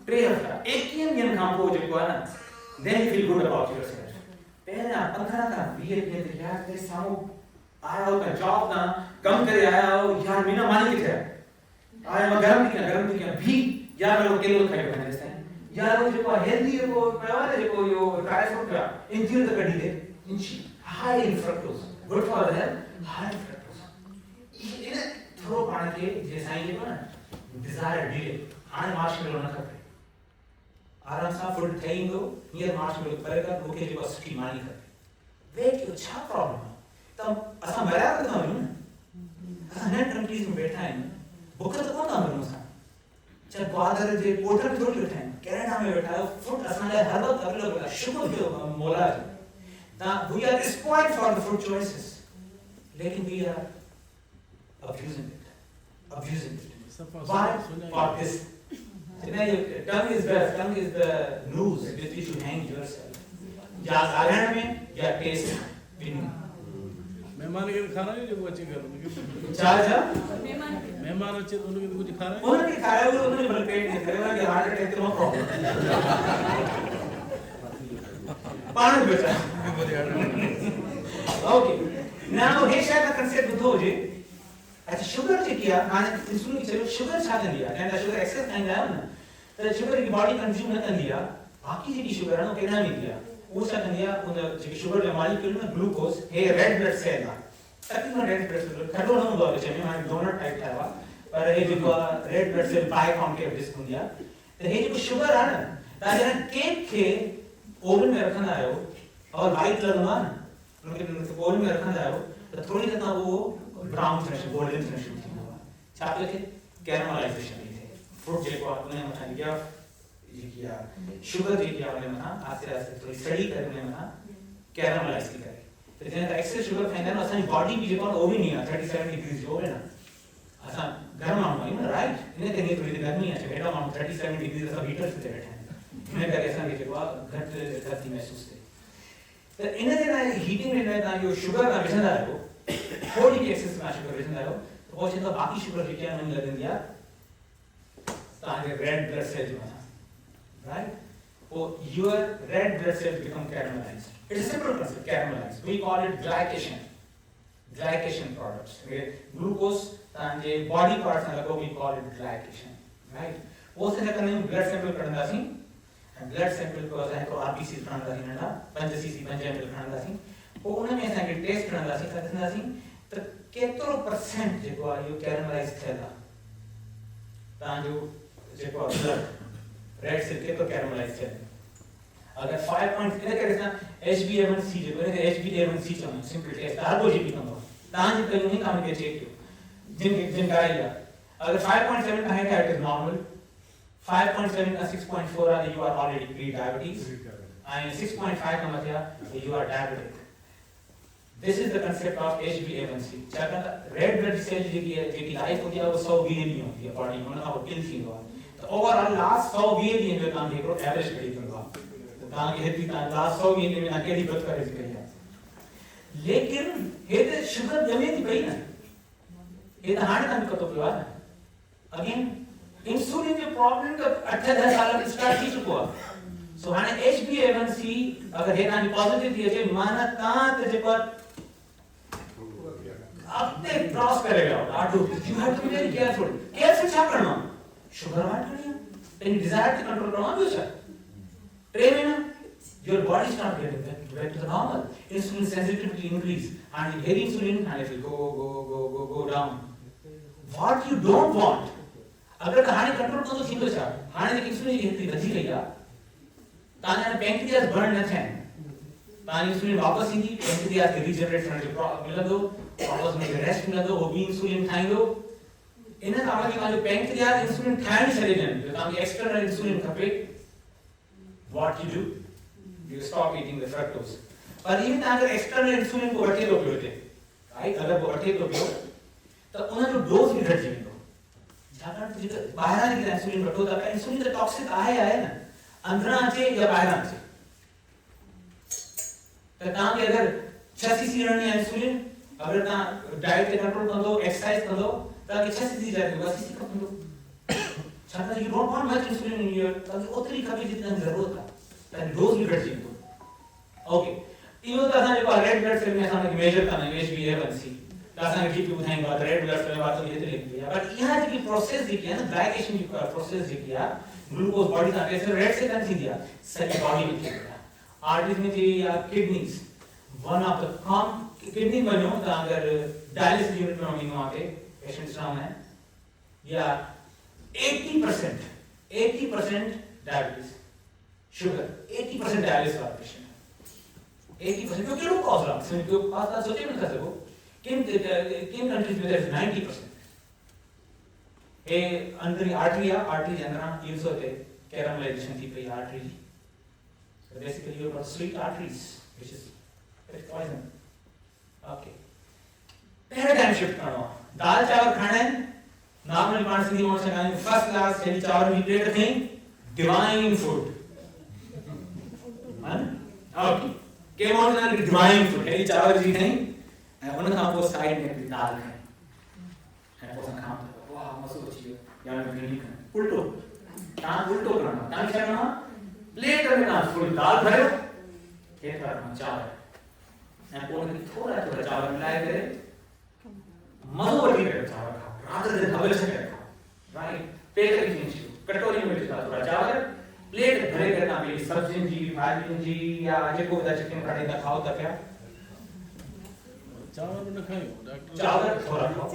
ट्रे हफ्ता एक ही दिन काम को जो है ना then you feel good about yourself. पहला 15 का 20 दिन यार तेरे सामने आया हो का जॉब ना कम करे आया हो यार मीना मानी के थे आया मैं गरम नहीं किया भी यार मैं केलो खाई बना देता है यार वो जो हेल्दी है वो पैवाले जो यो ड्राई फ्रूट का इंजीर तक कड़ी दे इंची high in fructose good for the health high fructose इने थोरो पाण के जैसा ही ना डिजायर डिले हाने मार्शमेलो न खपे आराम सां फूड खाईंदो हीअं मार्शमेलो करेगा मूंखे जेको सुठी मानी खपे वेट जो छा प्रॉब्लम आहे त असां बराबर था वञूं असां नए कंट्रीज में वेठा आहियूं बुख तो कोन था मिलूं असां चाहे ग्वादर जे पोर्टल में थोड़ी वेठा आहियूं कनाडा में वेठा आहियो फूड असां लाइ हर वक़्तु अवेलेबल आहे शुक्र जो मौला जो ता we are spoiled for the food choices लेकिन we are abusing it why for this tongue is the noose with which you hang yourself या गालन में या टेस्ट में मेहमान के खाना नहीं जो बच्चे घर में चाचा मेहमान अच्छे तो उनके कुछ खा रहे हैं उन्होंने खाया वो उन्होंने बल पेट नहीं करे ना कि हार्ट अटैक तो प्रॉब्लम पानी बेटा ओके नाउ हे शायद कंसेप्ट बुद्धो जे अच्छा शुगर जे किया हाने इंसुलिन की चलो शुगर छा कर लिया कहना शुगर एक्सेस खाइंदा है ना तो शुगर की बॉडी कंज्यूम न कर लिया बाकी जी शुगर है ना केना में दिया वो छा कर लिया उन जे शुगर जो मॉलिक्यूल में ग्लूकोज हे रेड ब्लड सेल ना तकरीबन रेड ब्लड सेल खडो न होंदो आहे में हाने डोनट टाइप था पर हे जो red blood cell biconcave disc हुंदिया तो हे जो शुगर है ना ता जन केक के ओवन में रखना आयो और वाइट लगना उनके ओवन में रखना आयो तो थोड़ी देर वो ब्राउन फिनिश गोल्डन फिनिश थींदो छात्र थे कैरमलाइजेशन थे फ्रूट जेको आपने मथा लिया ये किया शुगर जे किया आपने मथा आस्ते आस्ते थोड़ी स्टडी करने मथा कैरमलाइज की करे तो जने एक्सेस शुगर खाइंदा न असांजी बॉडी भी जेको ओ भी नहीं आहे 37 डिग्री जो है ना असां गर्म माण्हू आहियूं न राइट इन करे थोड़ी गर्मी आहे हेॾा माण्हू 37 डिग्री असां हीटर ते वेठा आहियूं इन करे असांखे जेको आहे घटि थधी महसूस थिए त इन जे लाइ हीटिंग में तव्हां जो शुगर तव्हां विझंदा आहियो थोड़ी भी एक्सेस तव्हां शुगर विझंदा आहियो त पोइ चवंदो बाक़ी शुगर जेके आहे उन लॻंदी आहे तव्हांजे रेड ब्लड सेल जो मथां right or your red blood cells become caramelized. It's a simple concept, caramelized. We call it glycation. Glycation products. Okay? Glucose and the body parts and we call it glycation. Right? Also, we can blood sample and blood sample को असां को RBC खणंदासीं नंढा 5 cc 5 ml खणंदासीं पोइ उन में असांखे test खणंदासीं त ॾिसंदासीं त केतिरो परसेंट जेको आहे इहो कैरमलाइज थियल आहे तव्हांजो जेको आहे ब्लड रेड सेल केतिरो कैरमलाइज थियल अगर 5 पॉइंट इन करे असां HbA1c जेको आहे HbA1c चवंदा आहियूं सिंपल टेस्ट कार्बो जी बि कंदो आहे तव्हांजी कयूं ई तव्हांखे चेक कयो जिन कराई आहे अगर 5.7 खां हेठि आहे it is normal 5.7 and 6.4 are you are already pre-diabetes and 6.5 का मतलब you are diabetic. This is the concept of HbA1c. चाहे red blood cell जेकी लाइफ होती है वो 100 VLE होती है बॉडी में ना वो किल थी हुआ तो ओवरऑल लास्ट 100 VLE जो काम देखो एवरेज करी करवा तो कहाँ के हेती का लास्ट 100 VLE में अकेली बच कर इसके लिए लेकिन ये तो शुगर जमे थी पई ना ये तो हार्ट का भी कतो पिया ना अगेन इंसुलिन जो प्रॉब्लम का 18 साल में स्टार्ट थी चुको है सो हाने HbA1c अगर हे ना पॉजिटिव थी अचे माना ता ते जेको अपने क्रॉस करेगा आडू you have to be very careful careful छा करना शुगर वाट करनी है इन डिजायर टू कंट्रोल करना भी छा ट्रेन में your body start getting back to the normal insulin sensitivity increase and heavy insulin and it will go down what you don't want अगर कहानी कंट्रोल तो थींदो छा हाणे जेकी इंसुलिन जी हेतिरी वधी रही आहे तव्हांजा पैंक्रियास बर्न न थियनि तव्हांजी इंसुलिन वापसि ईंदी पैंक्रियास खे रीजनरेट थियण जो मिलंदो वापसि हुनखे रेस्ट मिलंदो उहो ॿी इंसुलिन ठाहींदो इन खां अॻु तव्हांजो पैंक्रियास इंसुलिन ठाहिण छॾे ॾियनि जो तव्हांखे एक्सटर्नल इंसुलिन खपे what you do you stop eating the fructose पर इवन अगर एक्सटर्नल इंसुलिन को वठे थो पियो हिते राइट अगर वो वठे थो पियो त उनजो डोज बि घटिजी वेंदो छाकाणि जेका ॿाहिरां जेका इंसुलिन वठो था पिया इंसुलिन त टॉक्सिक आहे न अंदरां अचे या ॿाहिरां अचे त तव्हांखे अगरि 6 cc हणणी आहे इंसुलिन अगरि तव्हां डाइट ते कंट्रोल कंदो एक्सरसाइज कंदो तव्हांखे 6 cc जाए 10 cc खपंदो छाकाणि you don't want much insulin in your तव्हांखे ओतिरी खपे जेतिरी ज़रूरत आहे तव्हांजो डोज बि घटिजी वेंदो ओके इहो त असां जेको रेड ब्लड सेल में असां मेजर कंदा आहियूं HbA1c असांखे ठीक ॿुधाईंदो आहे रेड ब्लड सेल वातो हेतिरी लिखी आहे बट इहा जेकी प्रोसेस जेकी आहे न ग्लाइकेशन जी प्रोसेस जेकी आहे ग्लूकोज बॉडी सां अटैच रेड सेल कान थींदी आहे सॼी बॉडी में थींदी आहे आर्टरीज में थी या kidneys one of the com kidney वञो त अगरि डायलिसिस यूनिट में वञिणो आहे पेशेंट्स रहंदा आहिनि या 80% डायबिटीज शुगर 80% डायलिसिस वाला पेशेंट 80% क्यों कहिड़ो कॉज आहे क्यों पास सोचे भी नथा सघो किन कंट्रीज में 90% ए अंदर आर्टरी जे अंदरां यूज़ होते कैरमलाइजेशन थी पई artery so basically you got sweet arteries which is very poison okay paradigm shift करणो आहे दाल चावल खाना है नॉर्मल पाण सिंधी माण्हू चवंदा फर्स्ट क्लास हेली चावल जी प्लेट खई डिवाइन फूड ओके के माण्हू चवंदा डिवाइन फूड हेली चावल जी खई ऐं उन खां पोइ साइड में दाल खई ऐं पोइ असां खाऊं वाह मज़ो अची वियो या भिंडी खई उल्टो तव्हां उल्टो करणो तव्हांखे छा करणो आहे प्लेट में तव्हां थोरी दाल भरियो हेठि रखो चांवर ऐं पोइ हुनखे थोरा चांवर मिलाए करे मज़ो वठी करे चांवर खाओ रात दिन हवल से खाओ राइट पेट की चीज कटोरी में विझो थोरा चांवर प्लेट भरे करे तव्हां ॿी सब्जियुनि जी भाॼियुनि जी या जेको बि चिकन कढ़ी था खाओ था पिया चावल न खायो डॉक्टर चावल थोड़ा खाओ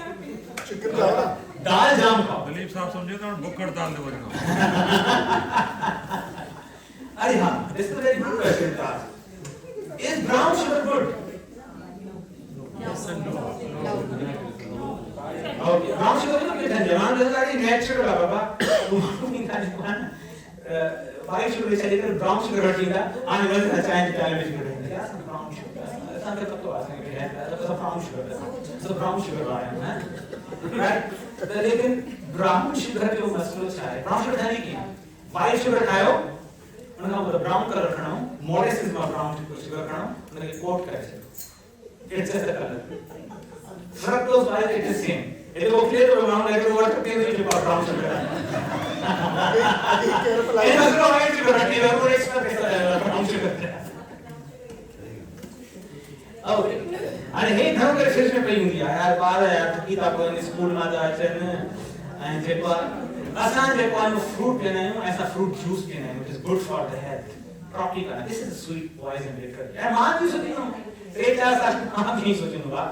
चिकन खाओ ना दाल जाम खाओ दिलीप साहब समझे तो भुख हड़ताल ते वञो अरे हाँ this is very good question that is brown sugar good yes and no okay brown sugar kan jaman lo tadi natural lah baba. Tuh minta ni kan white sugar चले कर brown sugar रखीगा आने वाले चाय निकालने में sugar रहेगा यार brown sugar सांगे तब तो आसान है तो brown sugar तो brown sugar वाला है right लेकिन brown sugar के वो मसलो चाय brown sugar खाने की white sugar खाओ उनका वो brown color खाना modest is brown sugar खाना उनके coat करे it's just a color fructose while it is same it will clear brown like what to think about brown sugar careful. ये मसलो white sugar रखी है और extra brown sugar ओके आणि हे खरं कर शेष में पई हुंदी आहे यार बार यार थकीता को स्कूल में जा अचन ऐं जेको असां जेको आहे फ्रूट पीअंदा आहियूं ऐसा फ्रूट जूस पीअंदा आहियूं it is good for the health property का दिस इज स्वीट पॉइजन लेकर यार मां भी सोचींदो टे चार साल मां भी सोचींदो बा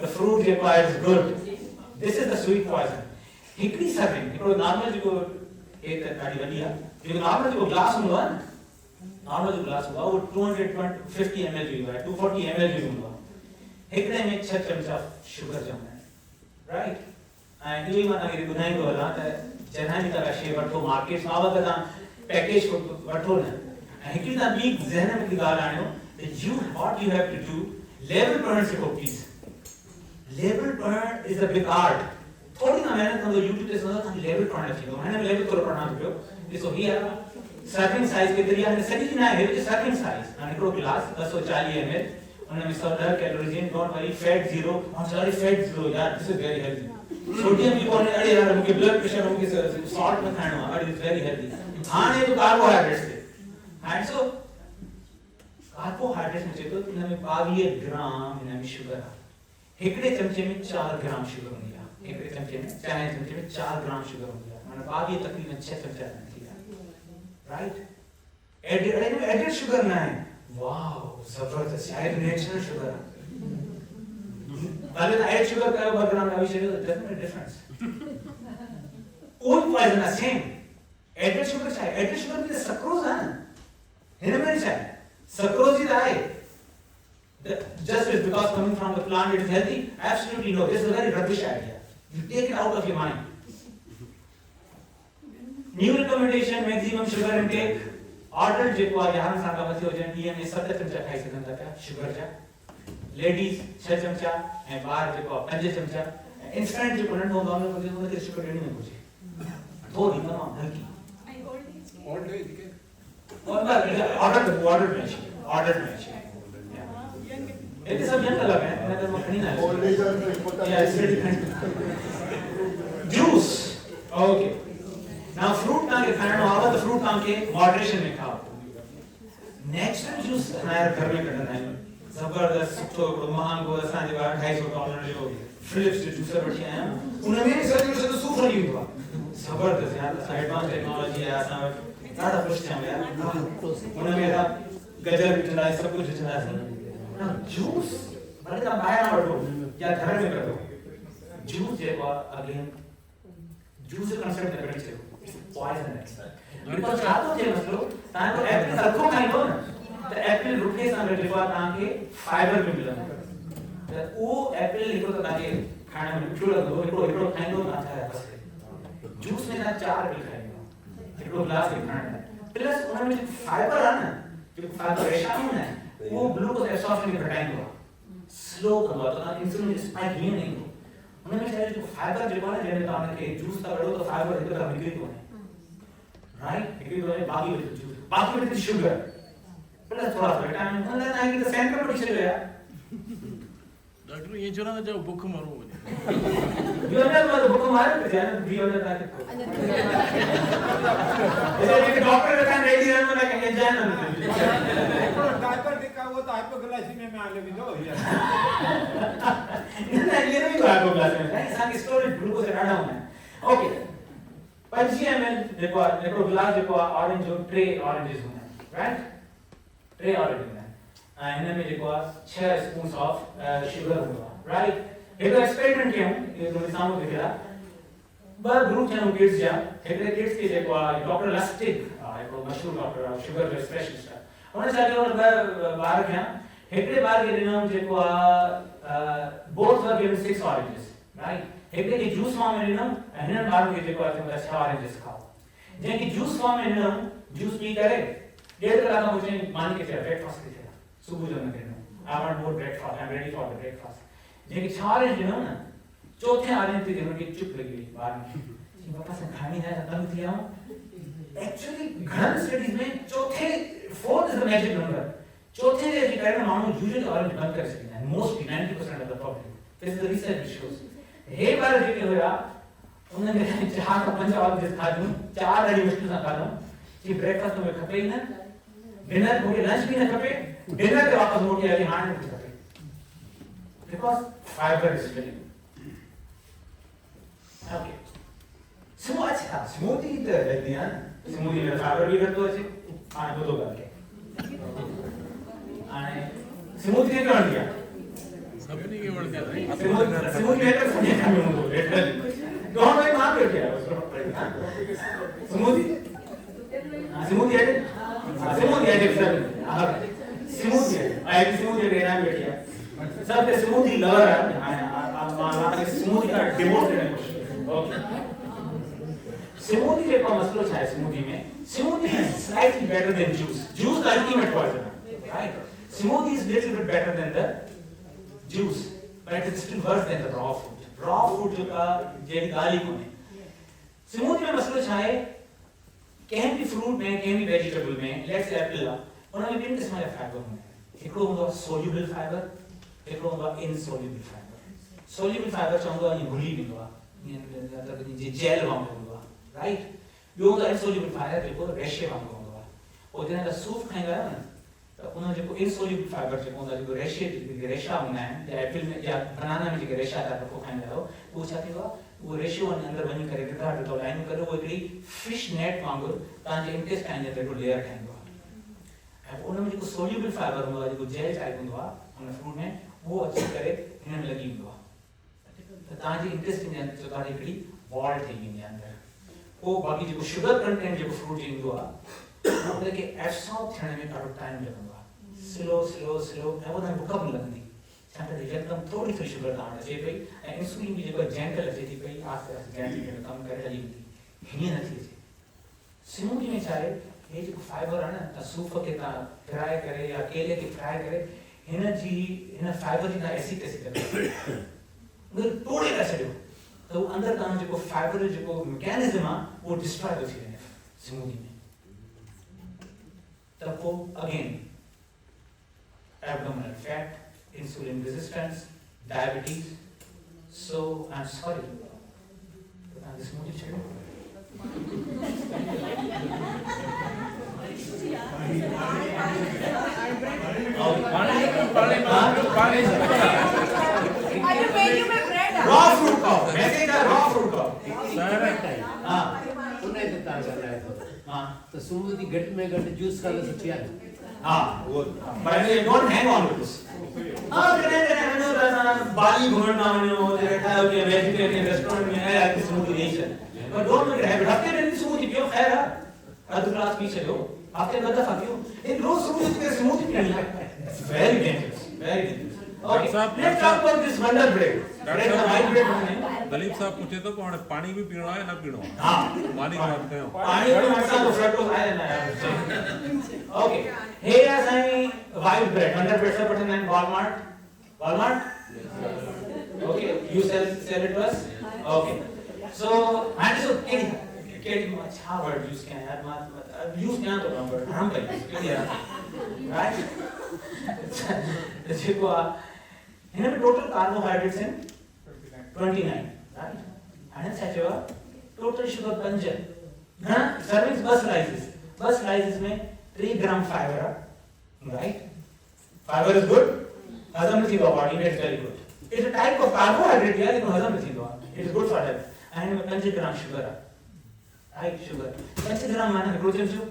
द फ्रूट जेको आहे is good this is the sweet poison हिकड़ी सर्विंग हिकड़ो नॉर्मल जेको एक ॾाढी वॾी आहे जेको नॉर्मल जेको ग्लास हूंदो आहे नॉर्मल जो ग्लास हुआ वो 250 ml जो हुआ है 240 ml जो हुआ एकड़े में 6 चमचा शुगर जमा है राइट एंड ये मां तके बुधाई तो हला त जनानी तरह शे वठो मार्केट में आवत ता पैकेज को वठो न हिकड़ी ता बी ज़हन में की गाल आणियो that you what you have to do लेवल पढ़ण सिखो प्लीज लेवल पढ़ण इज अ बिग आर्ट थोड़ी ना मेहनत कंदो यूट्यूब ते सुनो त लेवल पढ़ण सिखो मैंने लेवल तो पढ़ना पियो ॾिसो हियर सर्विंग साइज के तरीके से सही ना है जो सर्विंग साइज ना हिकड़ो गिलास 240 ml उनमें 110 calories in don't worry fat zero और सॉरी फैट जीरो यार this is very healthy sodium भी कोने अड़े यार मुके ब्लड प्रेशर मुके सॉल्ट में खाणो अड़े इज वेरी हेल्दी हाने तो कार्बोहाइड्रेट्स थे एंड सो कार्बोहाइड्रेट्स में चेतो इनमें 22 ग्राम इनमें शुगर हिकड़े चमचे में 4 ग्राम शुगर होंदी है हिकड़े चमचे में चाय चमचे में 4 ग्राम शुगर होंदी है माने 22 तकरीबन 6 चमचा right added sugar ना है wow जबरदस्त शायद नेचुरल शुगर वाले ना added sugar का बर्गर में अभी चलो definitely difference कोई पॉइजन ना सेम added sugar चाहिए added sugar में सक्रोज है इनमें नहीं चाहिए सक्रोज ही है just is because coming from the plant it is healthy absolutely no this is a very rubbish idea you take it out of your mind new recommendation maximum sugar intake order जेको आहे 11 साल खां मथे हुजनि ॾींहं में 7 चमचा खाई सघनि था पिया शुगर जा लेडीज 6 चमचा ऐं ॿार जेको आहे 5 चमचा इंस्टेंट जेको नंढो हूंदो आहे उनखे शुगर ॾियणी न घुरिजे थोरी तमामु हल्की Old age के ऑर्डर में ये सब यंग लगा है मैं तो खणी ना Old age is important. Juice okay now fruit ताके खाणो आवे तो fruit ताके मॉडरेशन में खाओ नेचुरल जूस हमारे घर में कढंदा आहियूं जबरदस्त सुठो महांगो असां जे $250 जो फिलिप्स जो जूसर वठी आया उनमें सॼो सूफ हली हूंदो आहे जबरदस्त यार असां एडवांस टेक्नोलॉजी आहे असां वटि ॾाढा ख़ुशि थिया यार उनमें असां गजर विझंदा आहियूं सभु कुझु विझंदा आहियूं जूस भले तव्हां ॿाहिरां वठो या घर में कढो जूस जेको आहे अगेन जूस जो कंसेप्ट न कढी सघो पॉइजन है बिकॉज़ छा तो जे मसलो ता को एप्पल रखो खाइबो न त एप्पल रुखे सां जेको आहे तव्हांखे फाइबर भी मिलंदो त उहो एप्पल हिकड़ो त तव्हांखे खाइण में मिठो लॻंदो हिकड़ो खाइंदो न था बस जूस में तव्हां 4 भी खाइंदो हिकड़ो गिलास भी खाइण प्लस उन में फाइबर आहे न जो फाइबर रेशामी न वो ग्लूकोज एब्सॉर्प्शन खे घटाईंदो आहे स्लो कंदो आहे त तव्हां इंसुलिन स्पाइक हीअं न ईंदो उन में छा जो फाइबर जेको आहे न जंहिंमें तव्हांखे जूस था कढो त फाइबर हिकु तरफ़ निकिरी थो वञे right हिकड़ी तो बाकी with juice बाकी with sugar प्लस थोड़ा सा विटामिन उन लाइ तव्हांखे त सेंटर में छॾियो यार डॉक्टर ये चवंदा त जब बुख मरो वञे इहो न मां बुख मारे पे जाने बी वञे तव्हांखे ये डॉक्टर का रेडी रहणो न के जान हिकिड़ो डायबिटिक आहे उहो त हाइपोग्लाइसीमिया में हले वेंदो न ये नहीं हुआ को क्लास में असांखे स्टोरेज ग्लूकोज ॾाढा हूंदा आहिनि ओके 50 ml जेको आहे हिकिड़ो गिलास जेको आहे ऑरेंज जो 3 ऑरेंजेस हूंदा आहिनि राइट 3 ऑरेंज हूंदा आहिनि ऐं हिन में जेको आहे 6 स्पून्स ऑफ शुगर हूंदो आहे राइट हिकु एक्सपेरिमेंट कयूं इहो तुंहिंजे साम्हूं लिखियलु आहे 2 ग्रुप थियनि किड्स जा हिकिड़े किड्स खे जेको आहे डॉक्टर लस्टिक हिकिड़ो मशहूरु डॉक्टर आहे शुगर जो स्पेशलिस्ट आहे हुन छा कयो 2 ॿार खयां हिकिड़े ॿार खे ॾिनऊं जेको आहे both were given 6 oranges right हिकिड़े खे जूस फॉर्म में ॾिनमि ऐं हिननि ॿारनि खे जेको आहे चवंदा 6 ऑरेंजिस खाओ। जंहिंखे जूस फॉर्म में ॾिनमि, जूस पी करे 1.5 कलाक खां पोइ चई मानी किथे आहे, ब्रेकफास्ट किथे आहे, सुबुह जो न ॾिनो, I want more breakfast, I am ready for the breakfast. जंहिंखे 6 ऑरेंज ॾिनमि न, चौथे ऑरेंज ते हुनखे चुप लॻी वई ॿारनि खे, चई पापा असां खाइणी न आहे, तंग थी विया आहियूं। एक्चुअली घणनि स्टडीज़ में चौथे, 4th is the magic number, चौथे जे करे न माण्हू यूजुअली ऑरेंज बंदि करे छॾींदा आहिनि, mostly 90% of the public. This is the research which shows. हे ॿार जेके हुया उन्हनि 4 खां 5 ऑरेंजिस खाधियूं, 4 ॾाढी मुश्किल सां खाधऊं, चई ब्रेकफास्ट में खपे ई न, डिनर मूंखे लंच भी न खपे, डिनर ते वापसि मोटी आई हाणे मूंखे खपे, because fibre is filling. Okay, अच्छा स्मूदी त हेल्दी आहे, स्मूदी में फाइबर भी घटि थो अचे। हाणे ॿुधो ॻाल्हि खे, हाणे स्मूदी खे वणंदी आहे, सभिनी खे वणंदी आहे। स्मूदी में त सॼे खां में हूंदो लिटरली, कौन भाई मां बैठे है स्मूदी, स्मूदी है, स्मूदी है सर, स्मूदी है, आई स्मूदी के नाम बैठी है, सब के स्मूदी लवर है, मां स्मूदी का डिवोट करने की कोशिश। ओके, स्मूदी का मसलो है, स्मूदी में smoothie is slightly better than juice. Juice is the ultimate poison, right? Smoothie is little bit better than the juice, but it's still worse than the raw food. Raw food जो का JD गाली को नहीं। Smoothie में मसला क्या है? कहीं भी फ्रूट में, कहीं भी वेजिटेबल में, let's say एप्पल ला, उन्हें तीन किस्म के फाइबर होंगे। एक होगा soluble fiber, एक होगा insoluble fiber. Soluble fiber चाहूँगा ये घुली भी होगा, ये जेल वांग होगा, right? यो होगा insoluble fiber जो रेशे वांग होगा। और जिन्हें का सूप खाएगा ना, तो उन्हें जो insoluble fiber जो होगा जो रेशा होना है, या एप्पल में या बनाना में जो रेशा था तो खाएंगे हो, वो चाहते हो वो रेशियो अंदर बनी करेगा तो हर तो लाइन करो वो एक फिश नेट वांगुर तांजे इंटेस्टाइन जे को लेयर ठाहींदो आहे। ऐं उनमें जो सोल्यूबल फाइबर हूंदो आहे, जो जेल टाइप हूंदो आहे उन फ्रूट में, वो अची करे हिन में लगी वेंदो आहे, त तांजे इंटेस्टाइन जे अंदर तां हिकड़ी वॉल ठही वेंदी आहे अंदर। पोइ बाक़ी जो शुगर कंटेंट जो फ्रूट ईंदो आहे उन खे एब्सॉर्ब थियण में ॾाढो टाइम लॻंदो आहे, स्लो स्लो स्लो, ऐं उन में बुख बि लॻंदी, छाकाणि त यकदम थोड़ी थोड़ी शुगर तव्हां वटि अचे पई ऐं इंसुलिन बि जेको जेंटल अचे थी पई, आहिस्ते आहिस्ते जेंटल कम करे हली वेंदी, हीअं नथी अचे। स्मूदी में छा आहे, हे जेको फाइबर आहे न, तव्हां सूफ खे तव्हां फ्राई करे या केले खे फ्राई करे हिन फाइबर जी तव्हां एसिड करे तोड़े था छॾियो, त उहो अंदरि तव्हां जेको फाइबर जेको मैकेनिज़म आहे उहो डिस्ट्रॉय थो थी वञे स्मूदी में। त पोइ again abdominal fat, insulin resistance, diabetes. So I'm sorry, but I'm this moody child. Raw fruit खाओ, मैं कहता raw fruit खाओ। हाँ, उन्हें देता है हाँ, तो स्मूदी घट में घट जूस का तो सच्ची है। हाँ, वो, but I don't hang on to this. हाँ, बाली घूमना मैंने वो देखा है कि वेजिटेरियन रेस्टोरेंट में है यार स्मूदी नहीं चल, but don't make it habit. हफ्ते में स्मूदी पियो खैर है, हर ग्लास पी चलो, हफ्ते में दफा पियो, एक रोज स्मूदी पीनी है, very dangerous, very dangerous. Okay, let's talk about this Wonder Bread. Bread का white bread बनाने। दलीप साहब पूछे तो कौन पानी भी पीना है ना पीना? हाँ, पानी की बात करें। पानी में मसाला तो फ्रक्टोज आया ना यार। Okay, here is a white bread. Wonder Bread से पढ़ते हैं Walmart. Walmart? Okay, you sell it to us? Okay. So, and so केड़ी अच्छा word use किया यार, मत use किया तो ना word हम भाई केड़ी यार, right? देखो इन्हें total carbohydrates in 29, right? And such a total sugar 5, हाँ servings bus slices में 3 gram fiber, right? Fiber is good, hazam nahi hoga body में, it's very good. It's a type of carbohydrate यार, लेकिन hazam nahi होगा, it is good for health. And 5 gram sugar, right? Sugar 5 gram माना एक चमचो,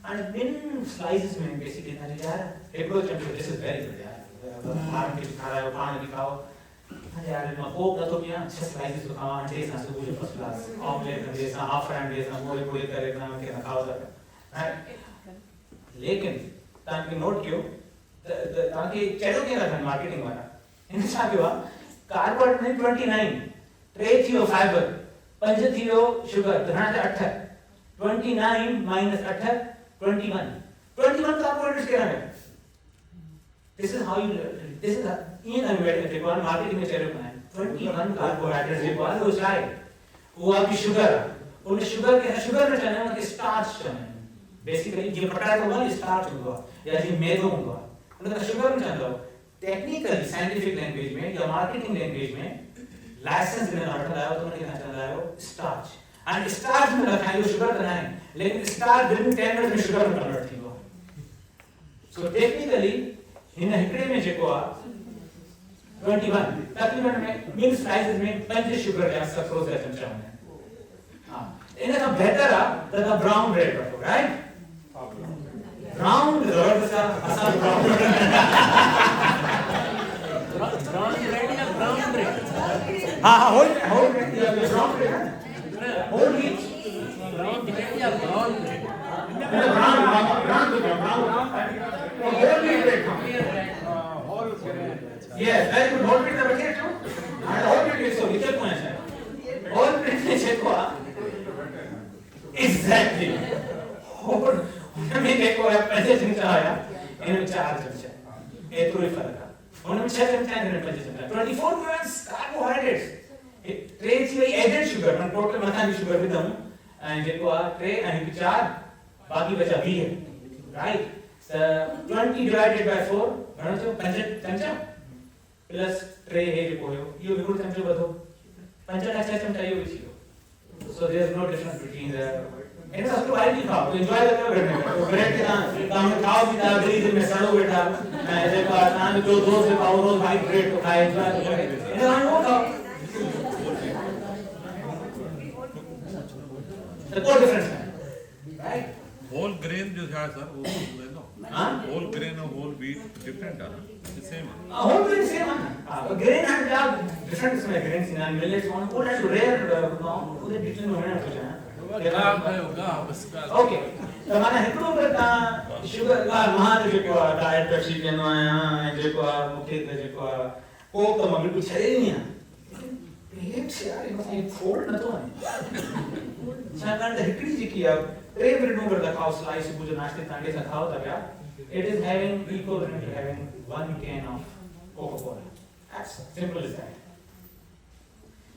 and in slices में basically ना यार एक चमचो, this is very good यार, खान भी खा रहा है, पानी भी खाओ, यार मैं कोक ना तो क्या 6 slices तो खाओ, अंडे ना सुबह जो first class, ऑमलेट ना जैसा हाफ फ्राइड जैसा पूरे करे ना के ना खाओ जाता, right? लेकिन ताकि नोट कियो, ताकि चलो क्या करना मार्केटिंग वाला, इनसे क्या हुआ, कार्बोहाइड्रेट में 29, टे थियो फाइबर 5 थियो शुगर घणा था 8 29 minus 8 21 कार्बोहाइड्रेट्स केड़ा है this is how you this is in America marketing में चले बनाए 21 कार्बोहाइड्रेट्स जे बाल हो जाए वो आपकी शुगर उन शुगर में चलने वाला स्टार्च चलने बेसिकली ये पोटैटो वाला स्टार्च होगा या ये मैदा होगा उनका शुगर में चलता हो टेक्निकली साइंटिफिक लैंग्वेज में या मार्केटिंग लैंग्वेज में लाइसेंस देने अर्थ लाया तो मैंने कहना चाह रहा है स्टार्च एंड स्टार्च में रखा है शुगर करना है लेकिन स्टार्च दिन 10 मिनट में शुगर में कन्वर्ट थी वो सो टेक्निकली इन हिकड़े में जेको आ 21 तकरीबन में मिल्क स्लाइसेस में 5 शुगर या सक्रोज का चमचा है हां इनका बेहतर आ द ब्राउन ब्रेड रखो राइट ब्राउन जबरदस्त असा ब्राउन ब्रेड या ब्राउन ब्रेड हां होल ब्रेड या brown bread whole wheat brown bread या brown bread whole wheat yes very good whole wheat the potato and whole wheat is so little point whole wheat iseko exactly whole में देखो है पहले चमचा आया इनमें 4 चमचा ये तो ही फर्क है उनमें 6 चमचा इनमें 5 चमचा 24 grams carbohydrates ट्रे थी एडेड शुगर मैं टोटल मथा की शुगर भी दूं एंड जेको आ ट्रे एंड 4 बाकी बचा 20 है राइट 20 divided by 4 घणो थियो 5 चमचा प्लस ट्रे है जेको हो यो बिल्कुल चमचो बधो 5 या 6 चमचा यो भी थियो so there is no difference between the it is to I खाओ तो एंजॉय करते ब्रेड में तो ब्रेड के काम खाओ भी ना गरीब में सड़ो बेटा मैं जेको ना जो रोज में खाओ रोज भाई ब्रेड तो खाए एंजॉय इधर हम वो खाओ तो कोई डिफरेंस है राइट होल ग्रेन जो है सर वो ले लो हां होल ग्रेन और होल व्हीट डिफरेंट है ना सेम है होल ग्रेन सेम है ग्रेन एंड या डिफरेंट इसमें grain in and millets one वो है रेयर वो डिटेल में होना चाहिए ओके तो माने हिकड़ो करता शुगर का महान जेको डाइट पेप्सी केनो आया जेको मुखे जेको कोक तो बिल्कुल छे नहीं है ये यार ये फोल्ड न तो है छाकाण त हिकड़ी जेकी आ टे ब्रेडू करता खाओ स्लाइस जो नाश्ते तांडे सा खाओ ता क्या it is having equivalent to having 1 can of coca cola as simple as that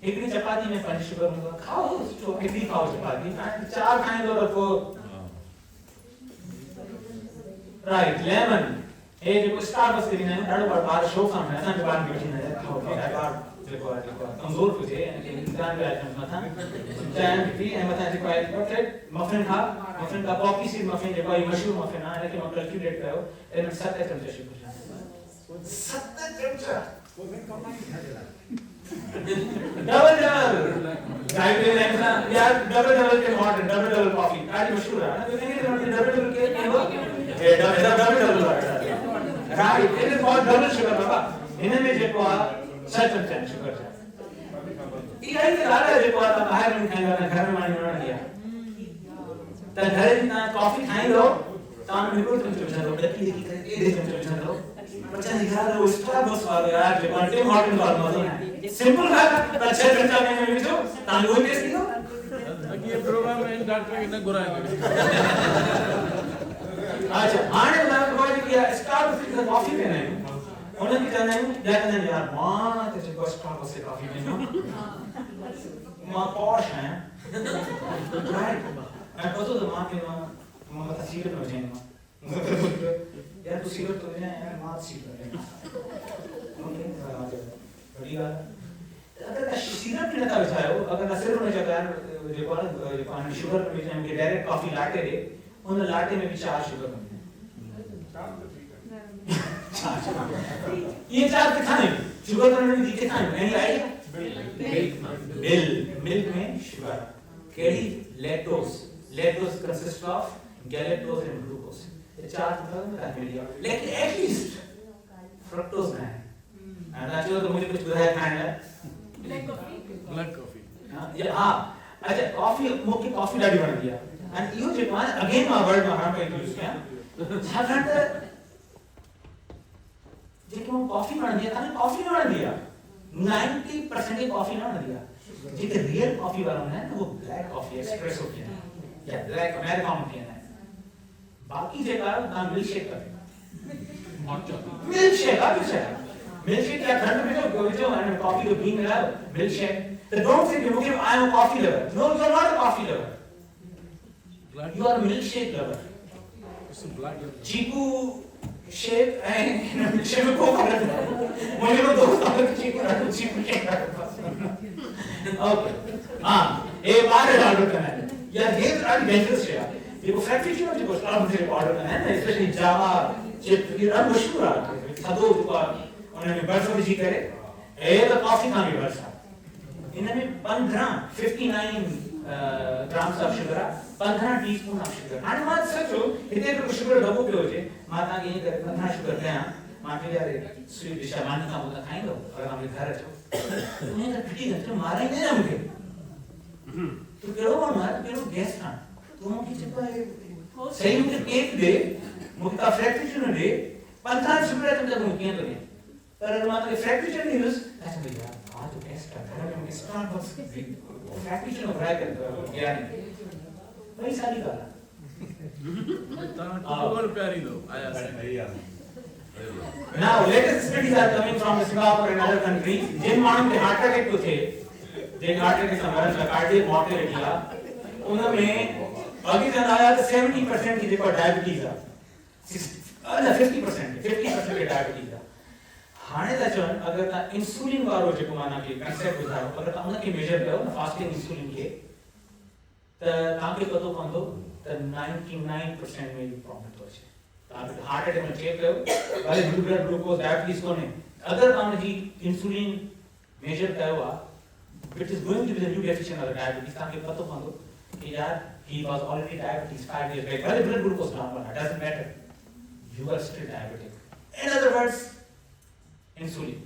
एकड़ी चपाती में 5 शुगर होगा खाओ तो एकड़ी खाओ चपाती एंड 4 खाने दो रखो राइट लेमन ए जो स्टारबक्स के लिए ॾाढो बार शो काम है असां बार भी वठी न खाओ के बार जेको कमजोर हुजे इंसान के आइटम्स मथा चाय पी ऐं मथा जेको आहे परफेक्ट मफिन खा मफिन का पॉपी सीड मफिन जेको आहे मशहूर मफिन आहे लेकिन मां कैलकुलेट कयो इन 7 चमचा शुगर 7 चमचा डबल गाइड ऐसा यार डबल के मॉडर्न डबल कॉफी आज मशहूर है ना तो कहेंगे डबल के ये double right it is called double sugar बाबा इनमें जेको आहे 6 चमचा शुगर ये आई दादा जेको आहे बाहर में खाइबा घर में माने न दिया त घर में कॉफी खाई लो तां बिल्कुल चमचा दो डकी देखी करे ए चमचा दो बच्चा निकाल वो स्टारबक्स वाला यार जो टिम हॉर्टन वाला मजा है सिंपल बात है 6 चमचा में मिलो तां वो टेस्ट लो ये प्रोग्राम में डॉक्टर के न गुराएंगे अच्छा आने वाला कोई किया स्टारबक्स की कॉफी में नहीं उन्हें भी कहना है कहना है यार मां तेरे को स्टारबक्स से कॉफी पीना मां पॉश है राइट मैं पता तो मां के मां मत सीरियस हो जाएगा यार तू सीरियस तो नहीं यार मां सीरियस ओके बढ़िया अगर सीरप की नता बिछायो अगर सिर्फ में जगह यार जो पानी शुगर में हम डायरेक्ट कॉफी लाटे दे उन लाटे में भी 4 शुगर होंगे ये 4 कितना शुगर करने में कितना है एनी आइडिया मिल्क में sugar KD lactose consist of galactose and glucose ये 4 मतलब मिल गया लेकिन एटलीस्ट फ्रक्टोज ना है एंड आज तो मुझे कुछ बुराई खाना है ब्लैक कॉफी ये हां अच्छा कॉफी मुख्य कॉफी डाडी बन गया एंड यू जो मान अगेन मा वर्ड में हम यूज किया छाकाण जेको कॉफी बन दिया था कॉफी न बन दिया 90% कॉफी न बन दिया जेके रियल कॉफी वाला है ना वो ब्लैक कॉफी एस्प्रेसो पियन है या ब्लैक अमेरिकानो पियन है बाकी जेका ना मिल्क शेक कर मिल्क शेक या ठंड में जो कॉफी को पीने लगा मिल्क शेक तो don't think you I am a coffee lover no you are not a coffee lover you are a milkshake lover It's a black. Chikoo shake and milkshake में कोई फर्क नहीं मुझे तो दोस्त आते चीकू शेक ओके हां एक बार ऑर्डर करना है यार ये आर डेंजरस है यार ये को फ्रैक्चर जो स्टार्ट मुझे ऑर्डर करना है ना स्पेशली जावा चिप ये रन मशहूर है सादो जो उन्होंने बर्फ जी करे ए तो कॉफी खाने बर्फ इनमें 59 grams of sugar 15 teaspoon of sugar and मां सचो इते को sugar डबो पियो छे मां ता के करे 15 sugar कया मां के यार स्वीट डिश मानी का बोला खाइंदो अगर हम घर छो तुम्हें तो पिटी गए मारे नहीं ना मुझे तो केरो मार केरो गैस था तुम की चिपा सही मुझे केक दे मुझे का फ्रैक्चर दे 15 sugar तुम जब मुझे तो नहीं पर अगर मां तो फ्रैक्चर नहीं यूज ऐसा भैया आज तो टेस्ट कर रहा है स्टार्ट बस फ्रैक्चर हो रहा है क्या नहीं वही सारी गाला बहुत प्यारी लो आया से now latest studies are coming from Singapore and other countries जिन मानव के हार्ट अटैक को थे जिन हार्ट अटैक से मरन कार्डियक मॉर्टेलिटी आ उनमें अभी तक आया तो 70% की देखो डायबिटीज आ 50% के डायबिटीज आ हाने ता चवन अगर ता इंसुलिन वारो जेको माना के कंसेप्ट बुधायो अगर ता उनके मेजर कयो ना फास्टिंग इंसुलिन के त ताके पतो पंदो त 99% में भी प्रॉब्लम हो छे ताके हार्ट अटैक में चेक कयो भले ब्लड ग्लूकोज डायबिटीज कोने अगर ताने जी इंसुलिन मेजर कयो आ which is going to be the new definition of diabetes ताके पतो पंदो कि यार he was already diabetes 5 years back भले ब्लड ग्लूकोज नॉर्मल है doesn't matter you are still diabetic in other words insulin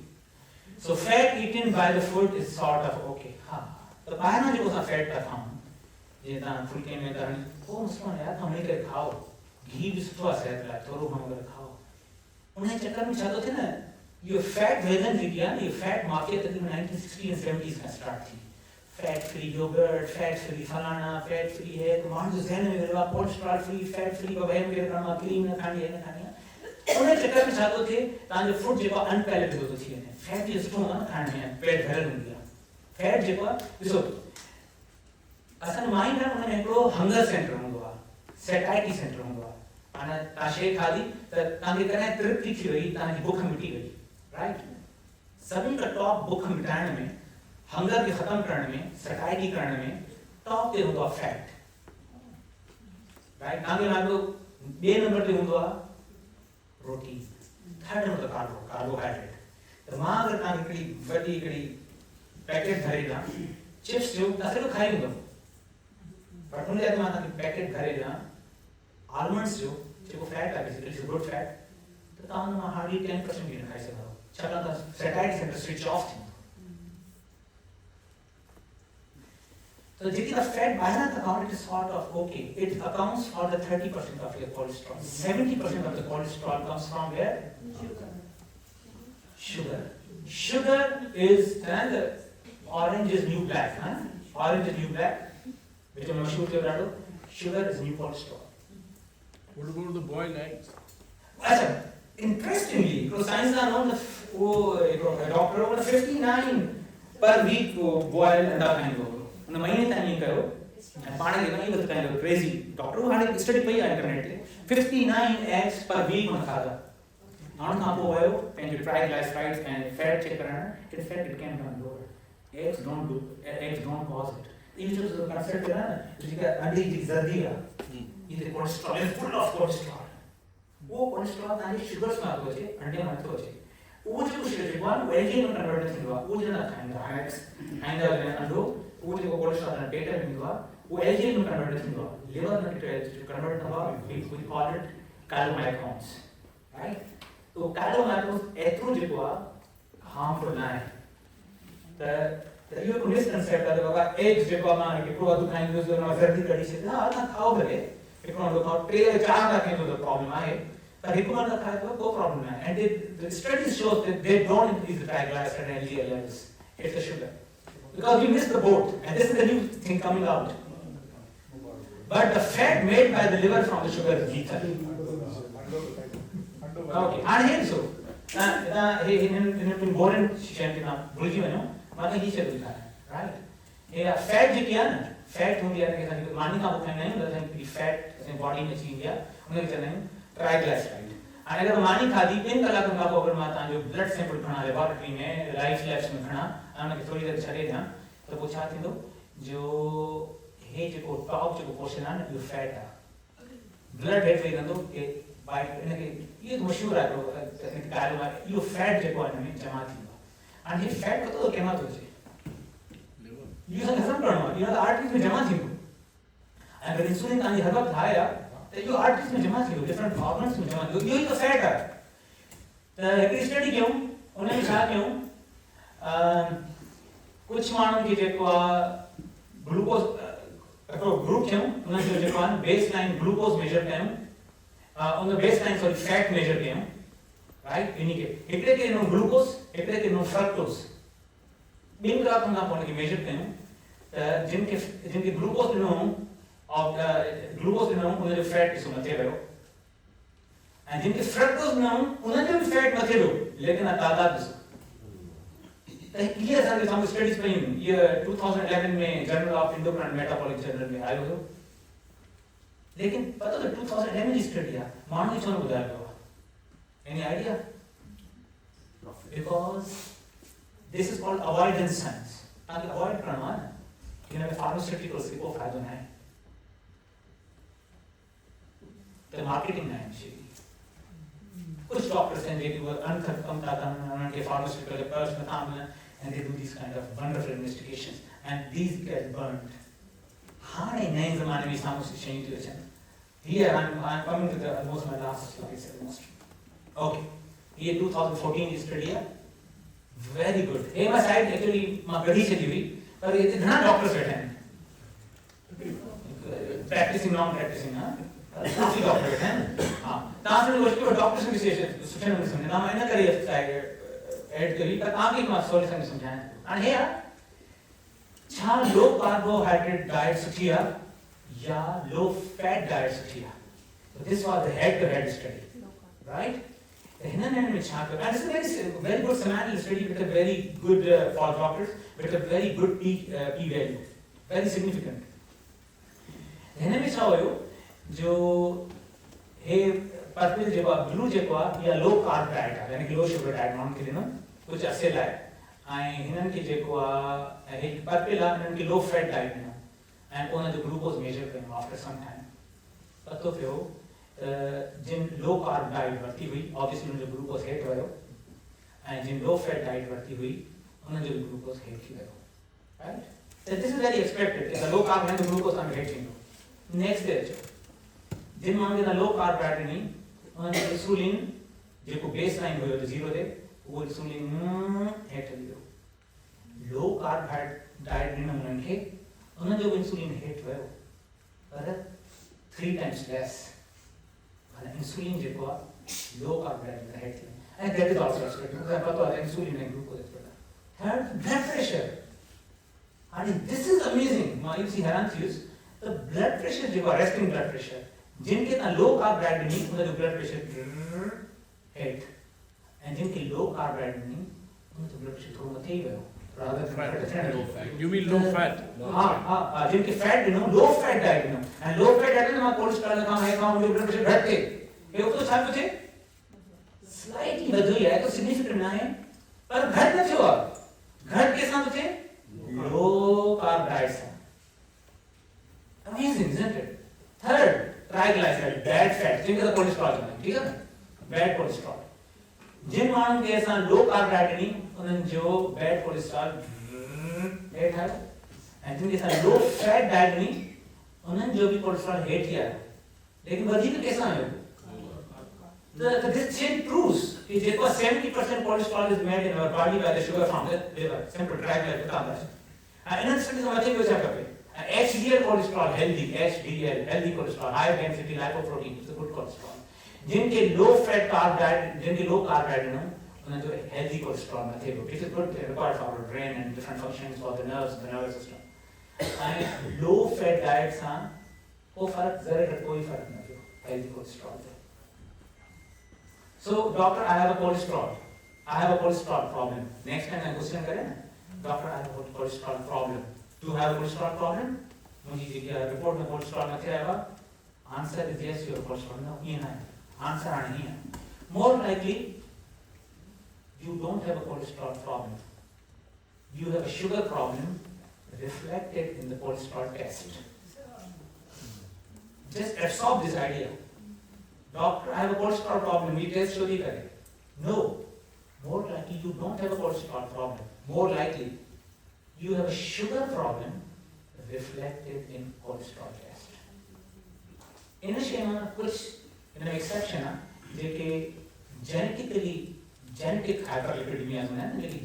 so fat eaten by the food is sort of okay हां तो बाहर ना जो सा फैट का खाऊं ये ता फुलके में करन ओ मुस्कान यार हम नहीं कर खाओ घी भी सुठो से है थोरो हम कर खाओ उन्हें चक्कर में चाहते थे ना ये फैट वेगन विज्ञान ये फैट माफिया तकरीबन 1960 and 70s में स्टार्ट थी fat free yogurt fat free फलाना फैट फ्री है तो मान जो जहन में मेरे कोलेस्ट्रॉल फ्री फैट फ्री का वहम के ड्रामा क्रीम ना खानी है ना खानी उन्हें चक्कर में चाहते थे तांजो फूड जेको अनपैलेटेबल तो थी ने फैट ये स्ट्रॉन्ग ना खाने में पेट भरल हो गया फैट जेको दिसो असन माइंड है उन्हें एकड़ो हंगर सेंटर होंदो आ सैटाइटी सेंटर होंदो आ माने ताशे खादी त तांगे कने तृप्ति थी वई तांजी भूख मिटी गई राइट सभी का टॉप भूख मिटाने में हंगर के खत्म करने में सैटाइटी करने में टॉप पे होंदो फैट राइट तांगे लागो बे नंबर पे होंदो आ रोटी थर्ड नंबर कार्बोहाइड्रेट तो मां अगर तांगे कड़ी वडी कड़ी पैकेट भरेगा चिप्स जो तसलो खाइंदो पर उन्हें जब माता की पैकेट भरेगा आलमंड्स जो फैट है बेसिकली गुड फैट तो तान में हार्डली 10% भी खाई सकता हो चला तो सैटाइटी सेंटर स्विच ऑफ थी तो जितनी द फैट बाहर तक account is sort of okay it accounts for the 30% of your cholesterol 70% of the cholesterol comes from where sugar is and orange is new black orange is new black which is mashhoor the brado sugar is new cholesterol What about the boiled eggs? अच्छा interestingly तो science का नाम वो doctor वो 59 पर week वो boil अंडा खाएंगे उन महीने तक नहीं करो पानी के नहीं बताएंगे क्रेजी डॉक्टर हाने स्टडी पे इंटरनेट पे 59 eggs पर वीक में खाता आन खां पोइ आयो पंहिंजो ट्राइग्लिसराइड्स एंड फैट चेक कराइण it fat it can come lower eggs don't cause it ये जो कंसेप्ट है ना जिसका अंडे की जर्दी है ये cholesterol is full of cholesterol वो कोलेस्ट्रॉल तानी शुगर्स में आतो छे अंडे में आतो छे वो जो शुगर है वो एलजी में कन्वर्ट थींदो वो जो ना खाइंदा हैक्स खाइंदा अंडो वो जो कोलेस्ट्रॉल ना बेटा थींदो वो एलजी में कन्वर्ट थींदो लिवर में कन्वर्ट थींदो वी कॉल इट कैलोमाइकोन्स राइट तो कैलोमाइकोन्स एतिरो जेको आहे हार्मफुल ना आहे त इहो को मिसकंसेप्ट आहे बाबा एग्स जेको मां हिकिड़ो अधु खाईंदो जो न जल्दी कढी छॾे हा असां खाओ भले हिकिड़ो अधु खाओ 3 या 4 था खाईंदो त प्रॉब्लम आहे पर हिकु मां खाए तो को प्रॉब्लम आहे and the study shows that they don't increase the triglyceride and LDL levels it's the sugar because we missed the boat, and this is the new thing coming out. But the fat made by the liver from the sugar is lethal. Okay, and here so. He been born in Shantina, Bulgino, Mother he said, right? Yeah, fat Jikiana, fat Mundia, Manika Buchanan, the fat body in India, triglyceride. And अगर मानी खादी 3 कलाक में आपको अगर माता जो blood sample खना laboratory में लाइफ लैब्स में खना हमने के थोड़ी देर छड़े ध्यान तो पूछा थी तो जो हे जो टॉप जो पोर्शन है ना जो फैट है ब्लड हेड वे गंदो के बाइट इनके ये तो मशहूर है इनके कारो में ये फैट जो है ना जमा थी and ये फैट को तो क्या तो है ये सब हजम करना ये आर्टरीज में जमा थी अगर इंसुलिन का ये हर वक्त आया तो जो आर्टरीज में जमा थी डिफरेंट ऑर्गन्स में जमा थी यही तो फैट है तो एक स्टडी क्यों उन्हें कहा क्यों कुछ मानव की जेको ग्लूकोज ग्रुप क्यों उन्हें जो जेको बेसलाइन ग्लूकोज मेजर कयूं उन बेसलाइन सॉरी फैट मेजर कयूं राइट इन्हीं के एकड़े के नो ग्लूकोज एकड़े के नो फ्रक्टोज बिन रात हम ना के मेजर कयूं जिनके ग्लूकोज नो और ग्लूकोज नो उन्हें जो फैट इसो मथे वयो and जिनके फ्रक्टोज नो उन्हें जो फैट मथे वयो लेकिन तादाद क्लियर है हम स्टडीज पे ये 2011 में journal of endocrine metabolic journal में आयो हो लेकिन पता तो 2011 की स्टडी है मानो छो बुधायो हो any idea because this is called avoidance science ताकि अवॉइड करना है इनमें फार्मास्यूटिकल्स से कोई फायदा नहीं तो मार्केटिंग है कुछ डॉक्टर्स हैं जो अनकम के फार्मास्यूटिकल पर्स में काम में and they do these kind of wonderful investigations and these get burned हाने नए ज़माने में सामने से चेंज हो जाए here I'm coming to the almost my last slide almost okay ये 2014 की स्टडी है very good ये मैं साइड एक्चुअली मैं गढ़ी चली हुई पर ये इतना डॉक्टर्स बैठे हैं practicing non practicing हाँ काफी डॉक्टर बैठे हैं हाँ ताकि वो उसके डॉक्टर्स की सुचना नहीं समझना मैं इन्हें करिए ऐड करी पर आगे का सॉल्यूशन समझाएं and here छा लो कार्बोहाइड्रेट डाइट सुठिया या लो फैट डाइट सुठिया so this was the head to head study right हिनने में छा कर and this is very good seminal study with a very good for doctors with a very good p value very significant हिनने में छा होयो जो हे purple जेको blue जेको या लो कार्ब डाइट है यानी कि लो शुगर डाइट माण्हुनि खे ॾिनो कुझु अरसे लाइ ऐं हिननि खे जेको आहे हे पर्पल आहे हिननि खे लो फैट डाइट ॾिनो ऐं पोइ हुनजो ग्लूकोज मेजर कयो आफ्टर सम टाइम पतो पियो जिन लो कार्ब डाइट वरिती हुई ऑब्वियसली हुनजो ग्लूकोज हेठि वियो ऐं जिन लो फैट डाइट वरिती हुई हुनजो ग्लूकोज हेठि थी वियो राइट त दिस इज वेरी एक्सपेक्टेड कि लो कार्ब में ग्लूकोज तव्हांजो हेठि ईंदो नेक्स्ट डे अचो जिन माण्हुनि खे लो कार्ब डाइट ॾिनी उन्हनि जो इंसुलिन जेको बेस लाइन हुयो त 0 ते वो इंसुलिन हेठि हली वियो लो कार्ब डाइट ॾिनो उन्हनि खे उन्हनि जो इंसुलिन हेठि वियो पर 3 times लेस माना इंसुलिन जेको आहे लो कार्ब डाइट में हेठि थी ऐं दैट इज आल्सो एक्सपेक्टेड मूंखे पतो आहे इंसुलिन ऐं glucose third blood pressure and this is amazing मां इसी हैरान थी त ब्लड प्रेशर जेको रेस्टिंग ब्लड प्रेशर जिनके ना लो कार्ब डाइट ॾिनी उनजो ब्लड प्रेशर हेठि ऐं जिनके लो कार्ब डाइट ॾिनी उनजो ब्लड प्रेशर थोरो मथे ई वियो You mean low fat? हाँ जिनके फैट ॾिनो लो फैट डाइट ॾिनो ऐं लो फैट डाइट में मां कोलेस्ट्रॉल खां हाई खां मुंहिंजो ब्लड प्रेशर घटि थिए हे तो छा पियो थिए स्लाइटली वधो ई आहे तो सिग्निफिकेंट न आहे पर घटि न थियो आहे घटि कंहिंसां थो थिए लो कार्ब डाइट सां amazing isn't it third triglyceride bad fat जिनके तो कोलेस्ट्रॉल है ठीक है ना बैड कोलेस्ट्रॉल जिन माण्हुनि खे असां लो कार्ब डाइट ॾिनी उन्हनि जो बैड कोलेस्ट्रॉल हेठि आयो ऐं जिनखे असां लो फैट डाइट ॾिनी उन्हनि जो बि कोलेस्ट्रॉल हेठि आयो लेकिन वधीक कंहिंसां आयो this chain proves कि जेको 70% cholesterol is made in our body by the sugar from the liver simple triglyceride बतांदा है इन्हनि स्टडीज़ में मथे ॿियो छा खपे HDL cholesterol healthy HDL healthy cholesterol high density lipoprotein is a good cholesterol जिनके लो फैट कार्ब डाइट जिनके low carb diet ॾिनो उन्हें जो healthy cholesterol में थे, which is good, required for our brain and different functions for the nerves, the nervous system. And low fat diets हाँ, वो फर्क ज़रा कोई फर्क नहीं जो healthy cholesterol थे. So doctor, I have a cholesterol problem. Next time I question करें ना, doctor, I have a cholesterol problem. Do you have a cholesterol problem? मुझे report में cholesterol में क्या आएगा? Answer is yes, you have cholesterol. No, ये नहीं. Answer नहीं है. More likely, you don't have a cholesterol problem. You have a sugar problem reflected in the cholesterol test. Just absorb this idea. Doctor, I have a cholesterol problem. We test show kare. No. More likely, you don't have a cholesterol problem. More likely, you have a sugar problem reflected in cholesterol test. In a shema, in an exception, genetic hyperlipidemia,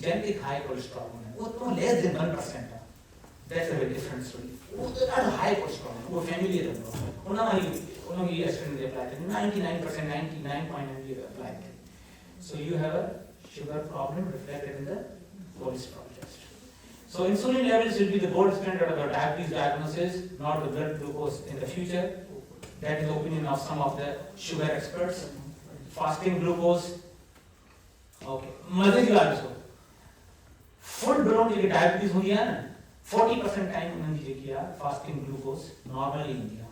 genetic high cholesterol, less than 1%. That's a very different story. High cholesterol, family, 99% applied. So you have a sugar problem reflected in the cholesterol test. So insulin levels will be the gold standard of the diabetes diagnosis, not the blood glucose in the future. That is the opinion of some of the sugar experts. Fasting glucose. Okay. मजे की बात इसको. Full blown जो diabetes हुई है ना, 40% time उन्होंने ये किया fasting glucose normal in India.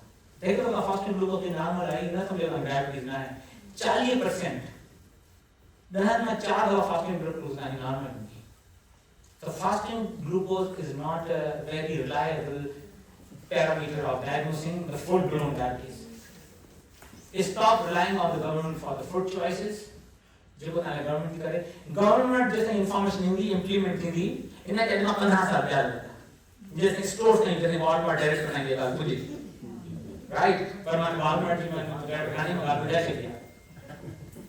देखो तो fasting glucose के normal आई ना तो लेकिन diabetes ना है. 40%. दहर में 4 दफा fasting glucose ना normal होगी. So fasting glucose is not a very reliable parameter of diagnosing the full blown diabetes. Stop relying on the government for the food choices. जो को ना government करे. Government जैसे information हिंदी implement हिंदी इन्हें कहना 15 साल प्यार लगता. जैसे stores नहीं जैसे Walmart direct बनाएंगे बात बुझी. Right? पर मान Walmart जी में गाड़ी में बात बुझा चुकी है.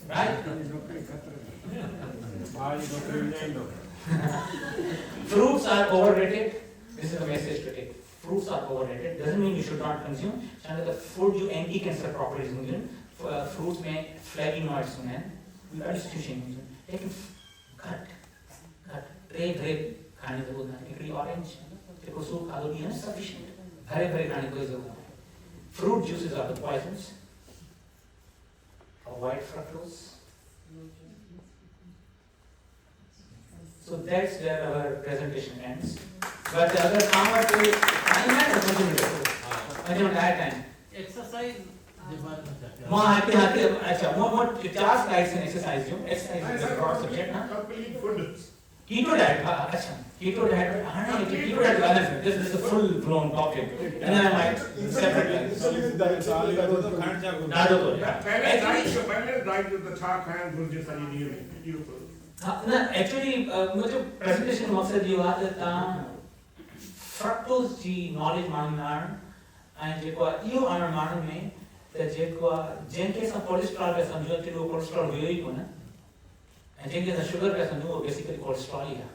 Right? Fruits are overrated. This is a message to take. Fruits are overrated. Doesn't mean you should not consume. The food you anti-cancer properties consume. Fruits में flavonoids होने हैं. Substitution consume. लेकिन घट grape खाने को बोलना है. एक orange, एक सूप खा लो नहीं है sufficient. भरे खाने को जरूरत है. Fruit juices are the poisons. Avoid fructose. So that's where our presentation ends. But the other farmer to time है तो मुझे time. Exercise more अच्छा more 4 slides in exercise जो exercise is a broad subject ना. Complete food. Keto diet अच्छा keto diet keto diet balance this is a full blown topic and I might separate पहले diet जो था खाया गुरुजी सारी नहीं है ना एक्चुअली मुझे प्रेजेंटेशन मकसद ये हुआ था फ्रक्टोज जी नॉलेज मानना ऐं जेको इहो आणण माण्हुनि में त जेको जंहिंखे असां कोलेस्ट्रॉल पिया सम्झूं एक्चुअली उहो कोलेस्ट्रॉल हुयो ई कोन ऐं जंहिंखे असां शुगर पिया सम्झूं उहो बेसिकली कोलेस्ट्रॉल ई आहे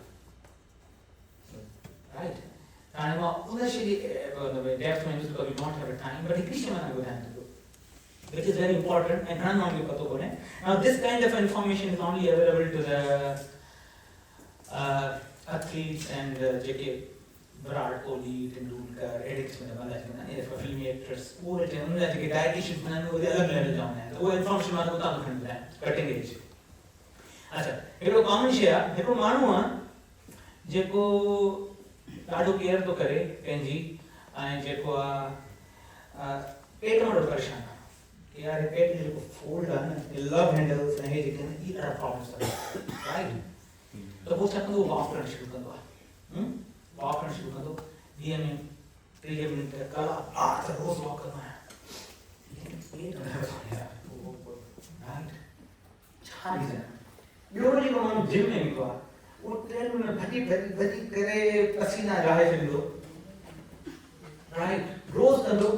राइट हाणे मां उन शइ जी डेप्थ में because we don't have a time but हिकिड़ी शइ मां तव्हांखे ॿुधायां थो which is very important and घणनि माण्हुनि खे पतो कोन्हे. Now this kind of information is only available to the athletes and JK Virat Kohli, Tendulkar, addicts में बंदा है ये फिल्मी एक्टर्स वो उन जेके डाइटिशियन बनाने वो अलग लेवल जाना है तो वो इंफॉर्मेशन मां बता दूं खंड है कटिंग एज. अच्छा हिकिड़ो कॉमन शइ आहे हिकिड़ो माण्हू आहे जेको ॾाढो केयर थो करे पंहिंजी ऐं जेको आहे पेट में ॾाढो परेशान आहे यार पेट में जो फोल्ड है ना ये लव हैंडल्स हैं ये जेके ये ॾाढा प्रॉब्लम्स है राइट तो वो छा कंदो वॉक करणु शुरू कंदो आहे वॉक करणु शुरू कंदो ॾींहं में 30 मिनट कलाक रोज़ वॉक कंदो आहियां पेट में राइट छा रीज़न ॿियो जेको माण्हू जिम में वेंदो आहे वो ट्रेन में भॼी करे पसीना रहाए छॾींदो राइट रोज़ कंदो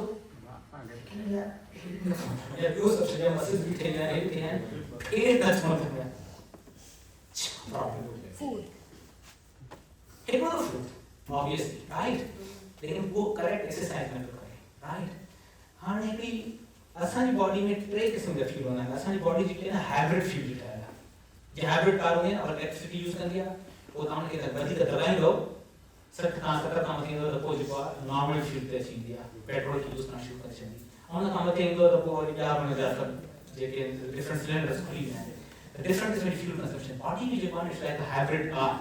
या ॿियो सभु शइ मसिल बि ठही आहे हेठि आहिनि पेट न छो थींदो आहे फूड हिकिड़ो फूड ऑब्वियसली राइट लेकिन वो करेक्ट एक्सरसाइज में थो करे राइट हाणे हिकिड़ी असांजी बॉडी में 3 क़िस्म जा फ्यूल हूंदा आहिनि असांजी बॉडी जेकी आहे न हाइब्रिड फ्यूल ठहियल आहे जे हाइब्रिड कार हुई अगर इलेक्ट्रिसिटी यूज कर दिया वो तव्हां खे वधीक दॿाईंदो 60 खां 70 खां मथे ईंदो त पोइ जेको आहे नॉर्मल फ्यूल ते अची वेंदी आहे पेट्रोल खे यूज़ करणु शुरू करे छॾींदी उन खां मथे ईंदो त पोइ वरी ॿिया हुन जा सभु जेके डिफरेंट सिलेंडर्स खुली वेंदा आहिनि डिफरेंट क़िस्म जी फ्यूल कंजप्शन बॉडी बि जेको आहे it's like a hybrid car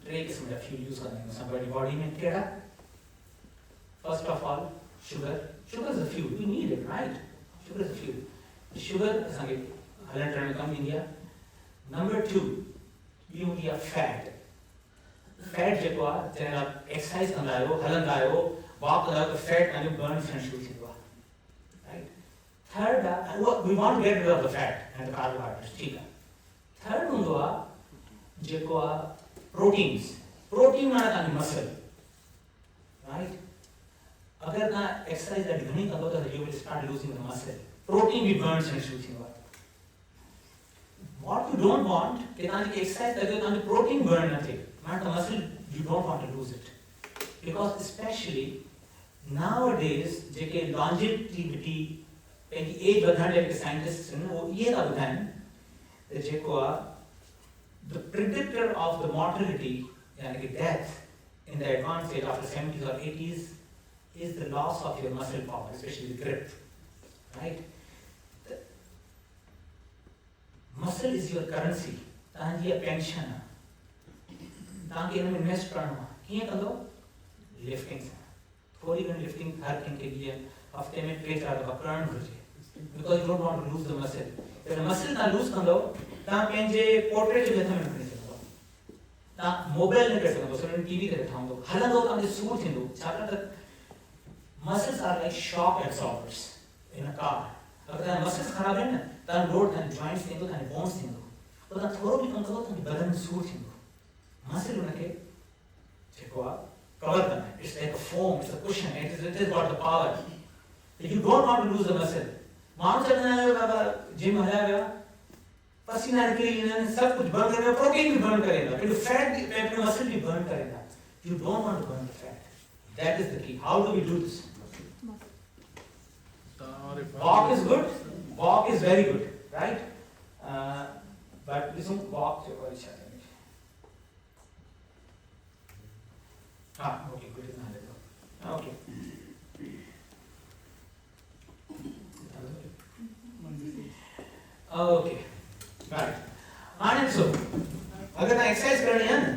टे क़िस्म जा फ्यूल यूज़ कंदा आहियूं असां पंहिंजी बॉडी में कहिड़ा first of all sugar sugar is a fuel we need it right sugar is a fuel sugar असांखे हलण चलण में कमु ईंदी आहे नंबर 2 ॿी हूंदी आहे फैट जेको आहे जॾहिं तव्हां एक्सरसाइज कंदा आहियो हलंदा आहियो वॉक कंदा आहियो त फैट तव्हांजो बर्न थियणु शुरू थींदो आहे राइट थर्ड आहे we want to get rid of the fat and the carbohydrates ठीकु आहे थर्ड हूंदो आहे जेको आहे प्रोटीन माना तव्हांजी मसल राइट अगर तव्हां एक्सरसाइज ॾाढी घणी कंदो त you will start losing the muscle protein be burn थियणु शुरू थींदो आहे what you don't want कि तव्हांजी एक्सरसाइज करियो तव्हांजो प्रोटीन बर्न न थिए माना त muscle you don't want to lose it because especially nowadays JK longevity पंहिंजी एज वधाइण जा जेके साइंटिस्ट आहिनि उहो इहे था ॿुधाइनि त जेको आहे the predictor of the mortality यानी कि death in the advanced age after 70s or 80s is the loss of your muscle power especially the grip right muscle is your currency तव्हांजी पेंशन आहे तव्हांखे हिन में इन्वेस्ट करिणो आहे कीअं कंदो लिफ्टिंग सां थोरी घणी लिफ्टिंग हर कंहिंखे जीअं हफ़्ते में 3-4 दफ़ा करणु घुरिजे because you don't want to lose the muscle जॾहिं मसल तव्हां लूज़ कंदो तव्हां पंहिंजे पोर्ट्रेट जे हथ में न खणी सघंदो तव्हां मोबाइल न करे सघंदो सिर्फ़ु टीवी ते वेठा हूंदो हलंदो तव्हांखे सूरु थींदो छाकाणि त muscles are like shock absorbers in a car अगर तव्हांजा मसल्स ख़राबु आहिनि न तव्हांजो लोड तव्हांजे जॉइंट्स थींदो तव्हांजे बोन्स थींदो पोइ तव्हां थोरो बि कमु कंदो तव्हांजे बदन में सूरु थींदो मसल हुनखे जेको आहे कवर कंदा आहिनि it's like a foam it's a cushion it is got the power you don't want to lose the muscle माण्हू चवंदा आहिनि बाबा जिम हलिया विया पसीना निकिरी वेंदा आहिनि सभु कुझु बर्न करे प्रोटीन बि बर्न करे ईंदा पंहिंजो फैट बि पंहिंजो मसल बि बर्न करे ईंदा you don't want to burn the fat that is the key how do we do this walk is good walk is very good right but listen walk जो कोई इच्छा नहीं हाँ okay good is not okay okay right and so अगर ना exercise करनी है ना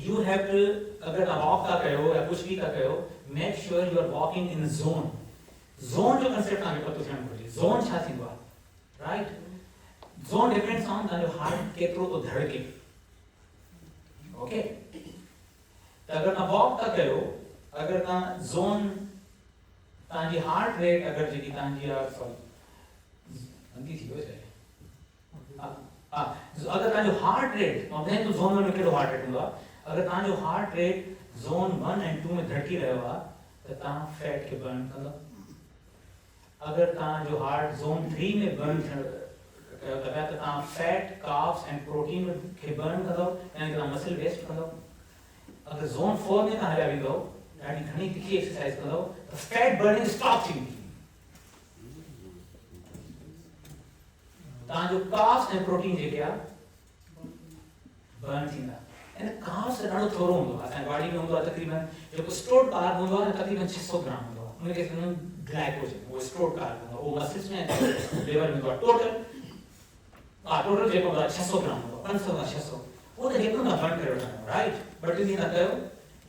you have to अगर ना walk का करो या कुछ भी का करो make sure you are walking in zone zone जो concept आगे पतो थियणु घुरिजे zone छा थींदो आहे right zone depends on तव्हांजो हार्ट केतिरो तो धड़के ओके त अगर तव्हां वॉक था कयो अगर तव्हां zone तव्हांजी हार्ट रेट अगर जेकी तव्हांजी आहे सॉरी अंधी थी वियो छा हा अगर तव्हांजो हार्ट रेट मां ॿुधायां थो ज़ोन 1 में कहिड़ो हार्ट रेट हूंदो आहे अगर तव्हांजो हार्ट रेट ज़ोन 1 ऐं 2 में धड़की रहियो आहे त तव्हां फैट खे बर्न कंदो अगर तव्हांजो हार्ट ज़ोन 3 में बर्न कयो त तव्हां फैट कार्ब्स ऐं प्रोटीन खे बर्न कंदो यानी तव्हां मसल वेस्ट कंदो अगर ज़ोन 4 में तव्हां हलिया वेंदो ॾाढी घणी तिखी एक्सरसाइज कंदो त फैट बर्निंग स्टॉप थी वेंदी तव्हांजो कार्ब्स ऐं प्रोटीन जेके आहे बर्न थींदा ऐं कार्ब्स ॾाढो थोरो हूंदो आहे असांजी बॉडी में हूंदो आहे तक़रीबन जेको स्टोर्ड कार्ब हूंदो आहे तक़रीबन 600 ग्राम हूंदो आहे उनखे चवंदा आहिनि ग्लाइकोजन उहो स्टोर्ड कार्ब हूंदो आहे उहो मसल्स में लेवल में हूंदो आहे टोटल जेको हूंदो आहे 600 ग्राम हूंदो आहे 500 खां 600 उहो त हिकु न बर्न करे वठंदो राइट बट इन न कयो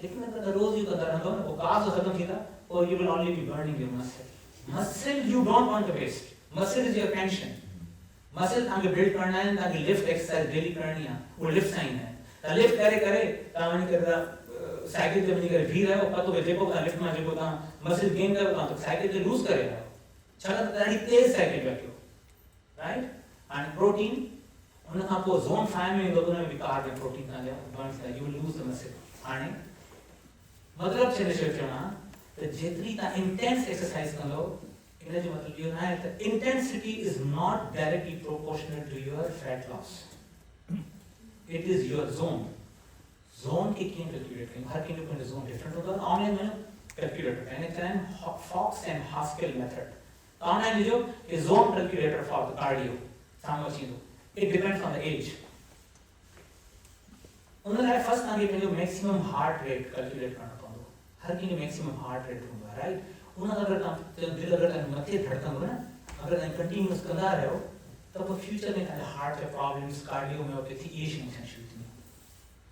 हिकु न त रोज़ यू कंदा रहंदो न पोइ कार्ब्स ख़तमु थींदा पोइ you will only be burning your muscle you don't want to waste muscle is your pension muscle तव्हांखे बिल्ड करणा आहिनि तव्हांखे लिफ्ट एक्सरसाइज डेली करणी आहे उहो लिफ्ट सां ईंदा आहिनि तव्हां लिफ्ट करे करे तव्हां वञी करे तव्हां साइकिल ते वञी करे बीह रहियो पतो पए जेको तव्हां लिफ्ट मां जेको तव्हां मसल गेन कयो तव्हां साइकिल ते लूज़ करे रहियो छाकाणि त ॾाढी तेज़ साइकिल पिया कयो राइट हाणे प्रोटीन हुन खां पोइ ज़ोन 5 में ईंदो त हुन में बि कार्ब ऐं प्रोटीन तव्हांजा बर्न थींदा you will lose the muscle हाणे मतिलबु छा चवणो आहे त जेतिरी तव्हां इंटेंस एक्सरसाइज कंदो इन जो मतलब इहो न आहे त intensity is not directly proportional to your fat loss it is your zone खे कीअं कैलकुलेट कयूं हर कंहिंजो पंहिंजो ज़ोन डिफरेंट हूंदो आहे ऑनलाइन वञो कैलकुलेटर ठाहे हिन चवंदा Fox and Haskell method online विझो कि zone calculator for the cardio साम्हूं अची वेंदो It depends on the age. उन लाइ फर्स्ट तव्हांखे पंहिंजो मैक्सिमम हार्ट रेट कैलकुलेट करणो पवंदो. हर कंहिंजो मैक्सिमम हार्ट रेट हूंदो आहे, राइट. उन खां अगरि तव्हां दिलि अगरि तव्हां मथे धड़कंदो न, अगरि तव्हां कंटिन्यूअस कंदा रहियो त पोइ फ्यूचर में तव्हांजा हार्ट जा प्रॉब्लम्स, कार्डियोमायोपैथी, इहे शयूं थियणु शुरू थींदियूं,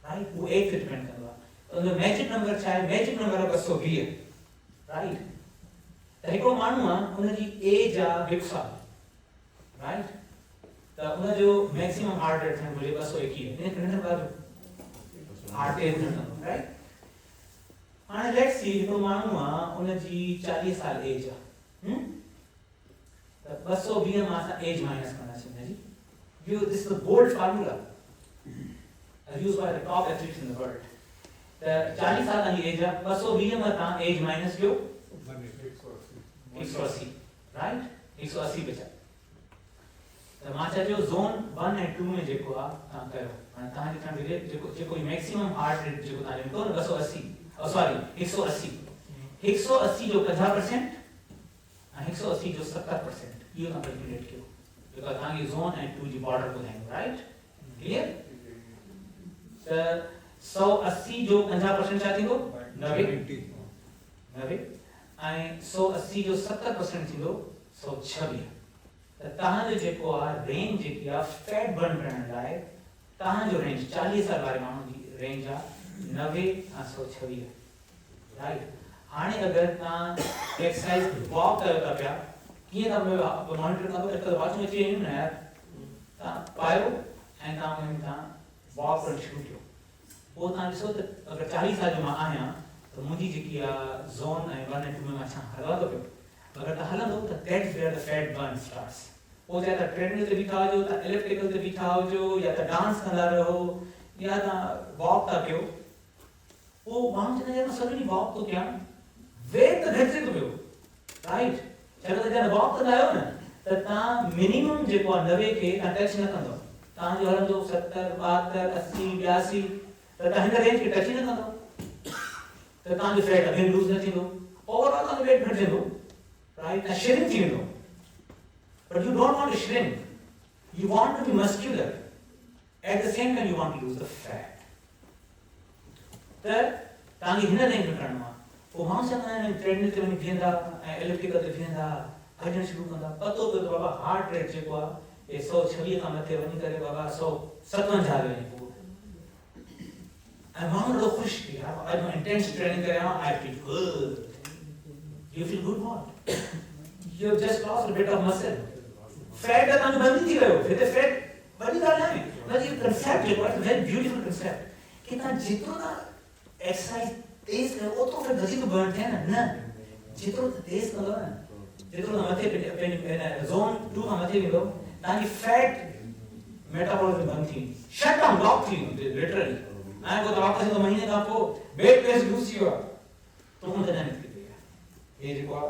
राइट. उहो एज ते डिपेंड कंदो आहे. उनजो मैजिक नंबर छा आहे? मैजिक नंबर आहे 220, राइट. त हिकिड़ो माण्हू आहे, उनजी एज आहे 2 साल, राइट. त उनजो मैक्सिमम हार्ट रेट थियणु घुरिजे 221. इन नंढे ॿार हार्ट रेट कंदो, राइट. हाणे लेट्स सी हिकिड़ो माण्हू आहे, उनजी 40 साल एज आहे, त 220 मां असां एज माइनस कंदासीं हुनजी. This is the bold formula used by the top athletes in the world. त 40 साल तव्हांजी एज आहे, 220 मां तव्हां एज माइनस कयो 180, राइट. 180 बचा. त मां चयो ज़ोन 1 ऐं 2 में जेको आहे तव्हां कयो. हाणे तव्हांखे ठहणु घुरिजे जेको मैक्सिमम हार्ट रेट जेको तव्हां लिखो न 280, सॉरी 180, 180 जो 50% ऐं 180 जो 70%, इहो तव्हां कैलकुलेट कयो जेको तव्हांखे ज़ोन ऐं 2 जी बॉर्डर ॿुधाईंदो, राइट. क्लियर. त 180 जो 50% छा थींदो? 90 ऐं 180 जो 70% थींदो 126. त तव्हांजो जेको आहे रेंज जेकी आहे फैट बर्न करण लाइ तव्हांजो रेंज 40 साल वारे माण्हू जी रेंज आहे 90 ऐं 126, राइट. हाणे अगरि तव्हां एक्सरसाइज वॉक कयो था पिया, कीअं था मॉनिटर कंदो? अॼुकल्ह वॉच में अची वियूं न यार, तव्हां पायो ऐं तव्हां हुन में तव्हां वॉक करणु शुरू कयो. पोइ तव्हां ॾिसो त अगरि 40 साल जो मां आहियां त मुंहिंजी जेकी आहे ज़ोन ऐं 1 ऐं 2 में मां छा हलां थो पियो. अगरि तव्हां हलंदो त that's where the fat burn starts. पोइ चाहे तव्हां ट्रेडमिल ते बीठा हुजो, तव्हां इलेक्ट्रिकल ते बीठा हुजो, या तव्हां डांस कंदा रहो, या तव्हां वॉक था कयो, पोइ माण्हू चवंदा आहिनि सभिनी वॉक थो कयां, वेट त घटिजे थो पियो, राइट. छाकाणि त जॾहिं वॉक कंदा आहियो न त तव्हां मिनिमम जेको आहे 90 खे तव्हां टच न कंदो. तव्हांजो हलंदो 70, 72, 80, 82, त तव्हां हिन रेंज खे टच ई न कंदो, त तव्हांजो फैट अगेन लूज़ न थींदो, ओवरऑल तव्हांजो वेट घटिजंदो, राइट. तव्हां श्रिंक थी वेंदो. But you don't want to shrink. You want to be muscular. At the same time, you want to lose the fat. त तव्हांखे हिन रेंज में करणो आहे. पोइ माण्हू चवंदा आहिनि ट्रेडमिल ते वञी बीहंदा ऐं इलेक्ट्रिकल ते बीहंदा, भॼणु शुरू कंदा. पतो पियो त बाबा हार्ट रेट जेको आहे 126 खां मथे वञी करे बाबा 157 हले पोइ. ऐं माण्हू ॾाढो ख़ुशि थी विया, अॼु मां इंटेंस ट्रेनिंग करे आहियां, I feel good. You feel good what? You have just lost a bit of muscle. Fat तव्हांजो बंदि थी वियो. हिते फैट वॾी ॻाल्हि आहे. हुनजी कंसेप्ट जेको आहे वेरी ब्यूटीफुल कंसेप्ट कि तव्हां जेतिरो तव्हां एक्सरसाइज तेज़ कयो ओतिरो फैट वधीक बर्न थिए न. जेतिरो तेज़ कंदो न, जेतिरो तव्हां मथे पंहिंजी ज़ोन 2 खां मथे वेंदो, तव्हांजी फैट मेटाबॉलिज्म बंदि थी वेंदी, शट डाउन, लॉक थी वेंदी लिटरली. ऐं पोइ तव्हां वापसि ईंदो महीने खां पोइ वेट प्लेस लूज़ थी वियो आहे, तो हुन तॾहिं निकिरी पई आहे. हे जेको आहे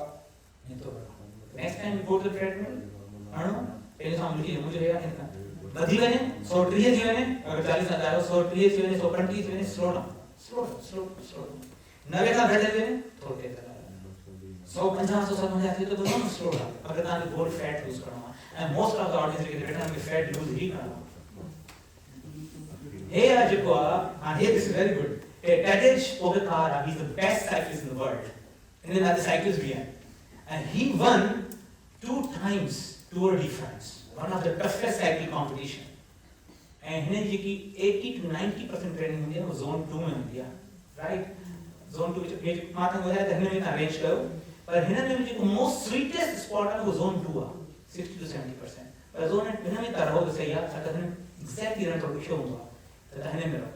next time go to treadmill हणो, पंहिंजे साम्हूं लिखी मुंहिंजो हे आहे वधी वञे 130 थी वञे, अगरि 40 सां आहियो 130 थी वञे, 125 थी वञे, स्लो डाउन, स्लो 90 खां घटि वञे थोरो तेज़ हलायो, 150 157 थी त बिल्कुलु स्लो डाउन. अगरि तव्हांखे बॉडी फैट लूज़ करणो आहे, ऐं मोस्ट ऑफ द ऑडियंस खे वेठा आहिनि फैट लूज़ ई करणो आहे. हे आहे जेको आहे, and here this is very good. Tadej Pogacar, he's the best cyclist in the world. And then other cyclists behind. And he won 2 times Tour de France, one of the toughest cycling competition. And हिन जी की 80 to 90% training हुंदी आहे वो zone 2 में हुंदी आहे, right. Zone 2 में मां तव्हांखे ॿुधाया त हिन में तव्हां रेंज कयो, पर हिन में जेको मोस्ट स्वीटेस्ट स्पॉट आहे वो ज़ोन 2 आहे, 60 to 70%. पर ज़ोन हिन में तव्हां रहो त सही आहे, छाकाणि हिन एक्ज़ैक्टली रन थोरो ॾुखियो हूंदो आहे, त तव्हां हिन में रहो.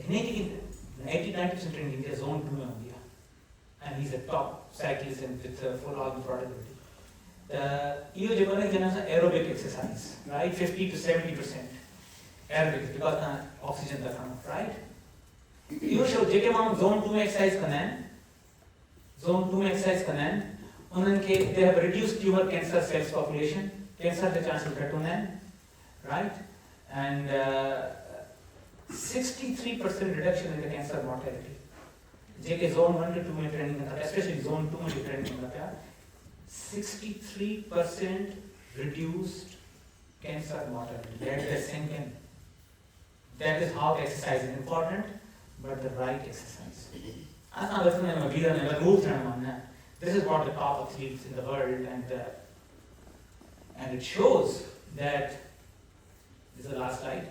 हिन जी 80-90% ट्रेनिंग ज़ोन 2 में हूंदी आहे. And he's a top cyclist and with full organ productivity. इहो जेको आहे जंहिं सां aerobic exercise, right, 50 to 70% aerobic, because तव्हां ऑक्सीजन था खणो, राइट. इहो शो जेके माण्हू ज़ोन 2 में एक्सरसाइज कंदा आहिनि, उन्हनि खे they have reduced tumour cancer cells population, cancer जा चांसेस घटि हूंदा आहिनि, right. And 63% reduction in the cancer mortality. JK zone 1 to 2 में ट्रेनिंग कंदा पिया, स्पेशली ज़ोन 2 में ट्रेनिंग कंदा पिया, 63% reduced can start mortality. Let that sink in. That is how exercise is important, but the right exercise. This is what the top athletes in the world, and it shows that, this is the last slide,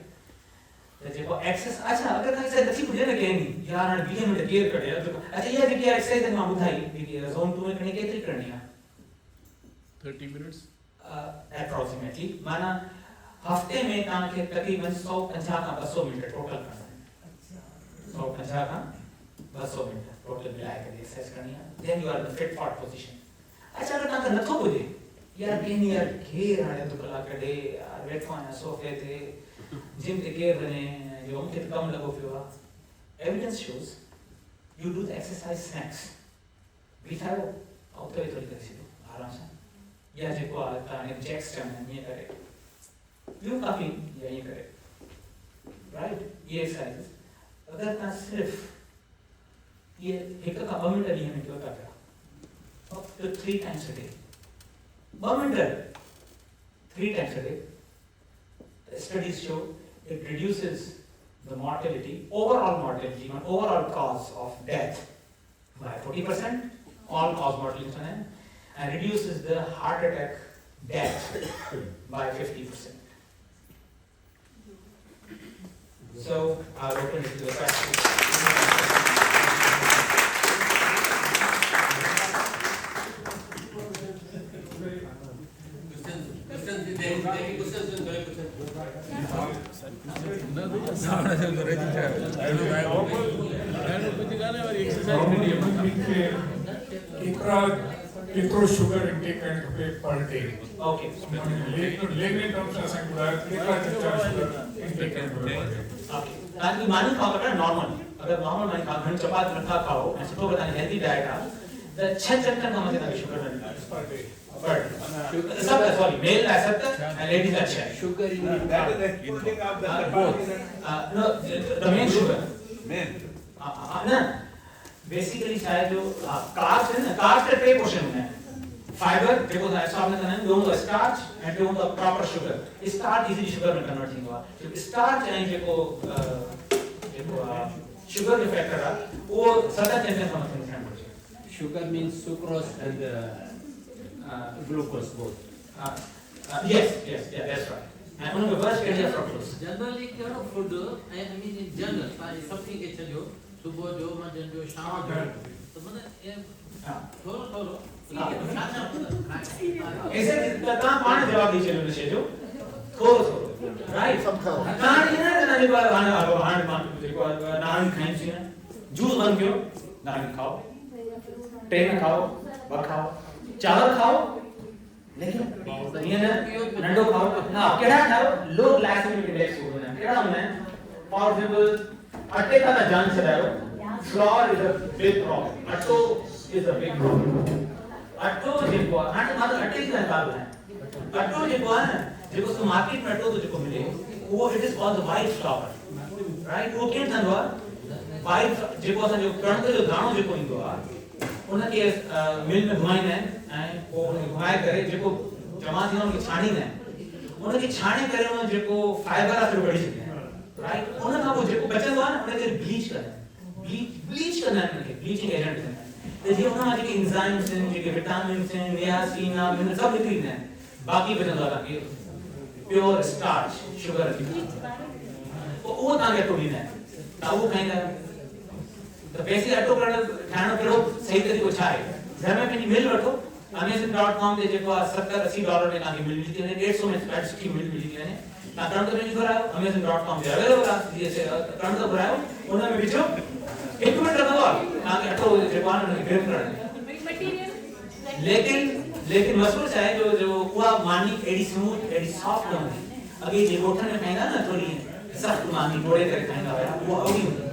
that देखो exercise, अच्छा अगर ना इसे अच्छी बुझे ना कहेंगी यार ना 20 मिनट केयर कर यार अच्छा ये देखिए exercise में हम उठाई देखिए zone 2 में करने के तरीके करनी है 30 minutes. Approximately माना हफ्ते में काम के तकरीबन 150 का 200 मिनट टोटल करना है 150 का 200 मिनट टोटल मिला के एक्सरसाइज करनी है then you are in the fit fat position अच्छा अगर काम न थो बुझे यार कहीं यार घेर आने तो कला कड़े यार बैठो ना सोफे थे जिम ते केयर बने जो मुझे कम लगो पियो evidence shows you do the exercise snacks बिठाओ और तो थोड़ी कर सीधो आराम से या जो आता है चेक्स करना ये करे यू काफी ये करे राइट ये एक्सरसाइज अगर ना सिर्फ ये एक का मिनट नहीं है क्यों करता up to 3 times a day 1 minute 3 times a day studies show it reduces the mortality overall cause of death by 40% all cause mortality and reduces the heart attack death by 50%. So I'll open it to the questions. कितरो sugar intake करने पे per day Okay. लेकिन हम साथ गुड़ा कितना sugar intake करने पे Okay. ताकि मानी खाओ बेटा नॉर्मल अगर नॉर्मल मानी खाओ घन चपाती रखा खाओ ऐसे तो बताने हेल्दी डाइट आ the 6 चक्कर का मतलब शुगर पर डे पर सब सॉरी मेल है 70 and ladies are 6 Sugar in the that is excluding of the no the main sugar Men. ना बेसिकली शायद जो कार्ब्स है ना कार्ब्स के 3 पोर्शन है फाइबर देखो ऐसा आपने कहना है दोनों स्टार्च एंड दोनों proper sugar starch easily sugar में कन्वर्ट होगा तो स्टार्च यानी जो शुगर जो फैक्टर है वो 70 चैंपियन का मतलब है sugar means sucrose and glucose both. yes that's right and उनके वर्ष के लिए फ्रुक्टोज जनरली कहिड़ो फूड ऐं आई मीन इन जनरल तव्हां सभिनी खे चलियो सुबुह जो मंझंदि जो शाम जो त मतिलबु थोरो थोरो ऐसे तव्हां पाण जवाब ॾेई छॾियो नशे जो थोरो थोरो राइट तव्हां ईअं न जेको हाणे मां जेको नारंगी खाईंदी आहियां जूस बंदि कयो नारंगी खाओ टे न खाओ ॿ खाओ चांवर खाओ लेकिन ये ना नंडो खाओ ना केड़ा खाओ लो ग्लाइसेमिक इंडेक्स होना केड़ा होना फॉर एग्जांपल अटे का ना जान छड़ायो flour is a big problem अटो इज अ बिग प्रॉब्लम अटो जेको हाणे मां अटे की ॻाल्हि है अटो जेको है जेको तो मार्केट में अटो तो जेको मिले वो it is called the white flower right वो केन थंदो है वाइट जेको असा जो कणक जो दाणो जेको इंदो है उनके मिल में घुमाइंदा आहिनि ऐं पोइ उनखे घुमाए करे जेको जमा थींदो उनखे छाणींदा आहिनि उनखे छाणे करे उन जेको फाइबर आहे फिर कढी छॾींदा आहिनि राइट उन खां पोइ जेको बचंदो आहे न उनखे ब्लीच कंदा आहिनि ब्लीच कंदा आहिनि उनखे ब्लीचिंग एजेंट कंदा आहिनि त जीअं उन मां जेके एंजाइम्स आहिनि जेके विटामिन्स आहिनि नियासिन आहे मिनरल सभु निकिरी ईंदा आहिनि बाक़ी बचंदो आहे तव्हांखे प्योर स्टार्च शुगर उहो तव्हांखे अटो ॾींदा आहिनि तव्हां उहो खाईंदा आहियो तो बेसिक ऑटो ठाणो कहिड़ो सही तरीक़ो छा आहे घर में पंहिंजी मिल वठो amazon.com ते जेको आहे $70-80 में तव्हांखे मिल मिली थी वञे 150 में ॾाढी सुठी मिल मिली थी वञे तव्हां कणक पंहिंजी घुरायो amazon.com ते अवेलेबल आहे जीअं कणक घुरायो उन में विझो 1 मिनट लॻंदो आहे तव्हांखे अटो जेको आहे उनखे ग्रिप करणु लेकिन मसलो छा आहे जो उहा मानी एॾी स्मूथ एॾी सॉफ्ट न हूंदी अॻे जे ॻोठनि में खाईंदा न थोरी सख़्तु मानी मोड़े करे खाईंदा हुया उहा ओड़ी हूंदी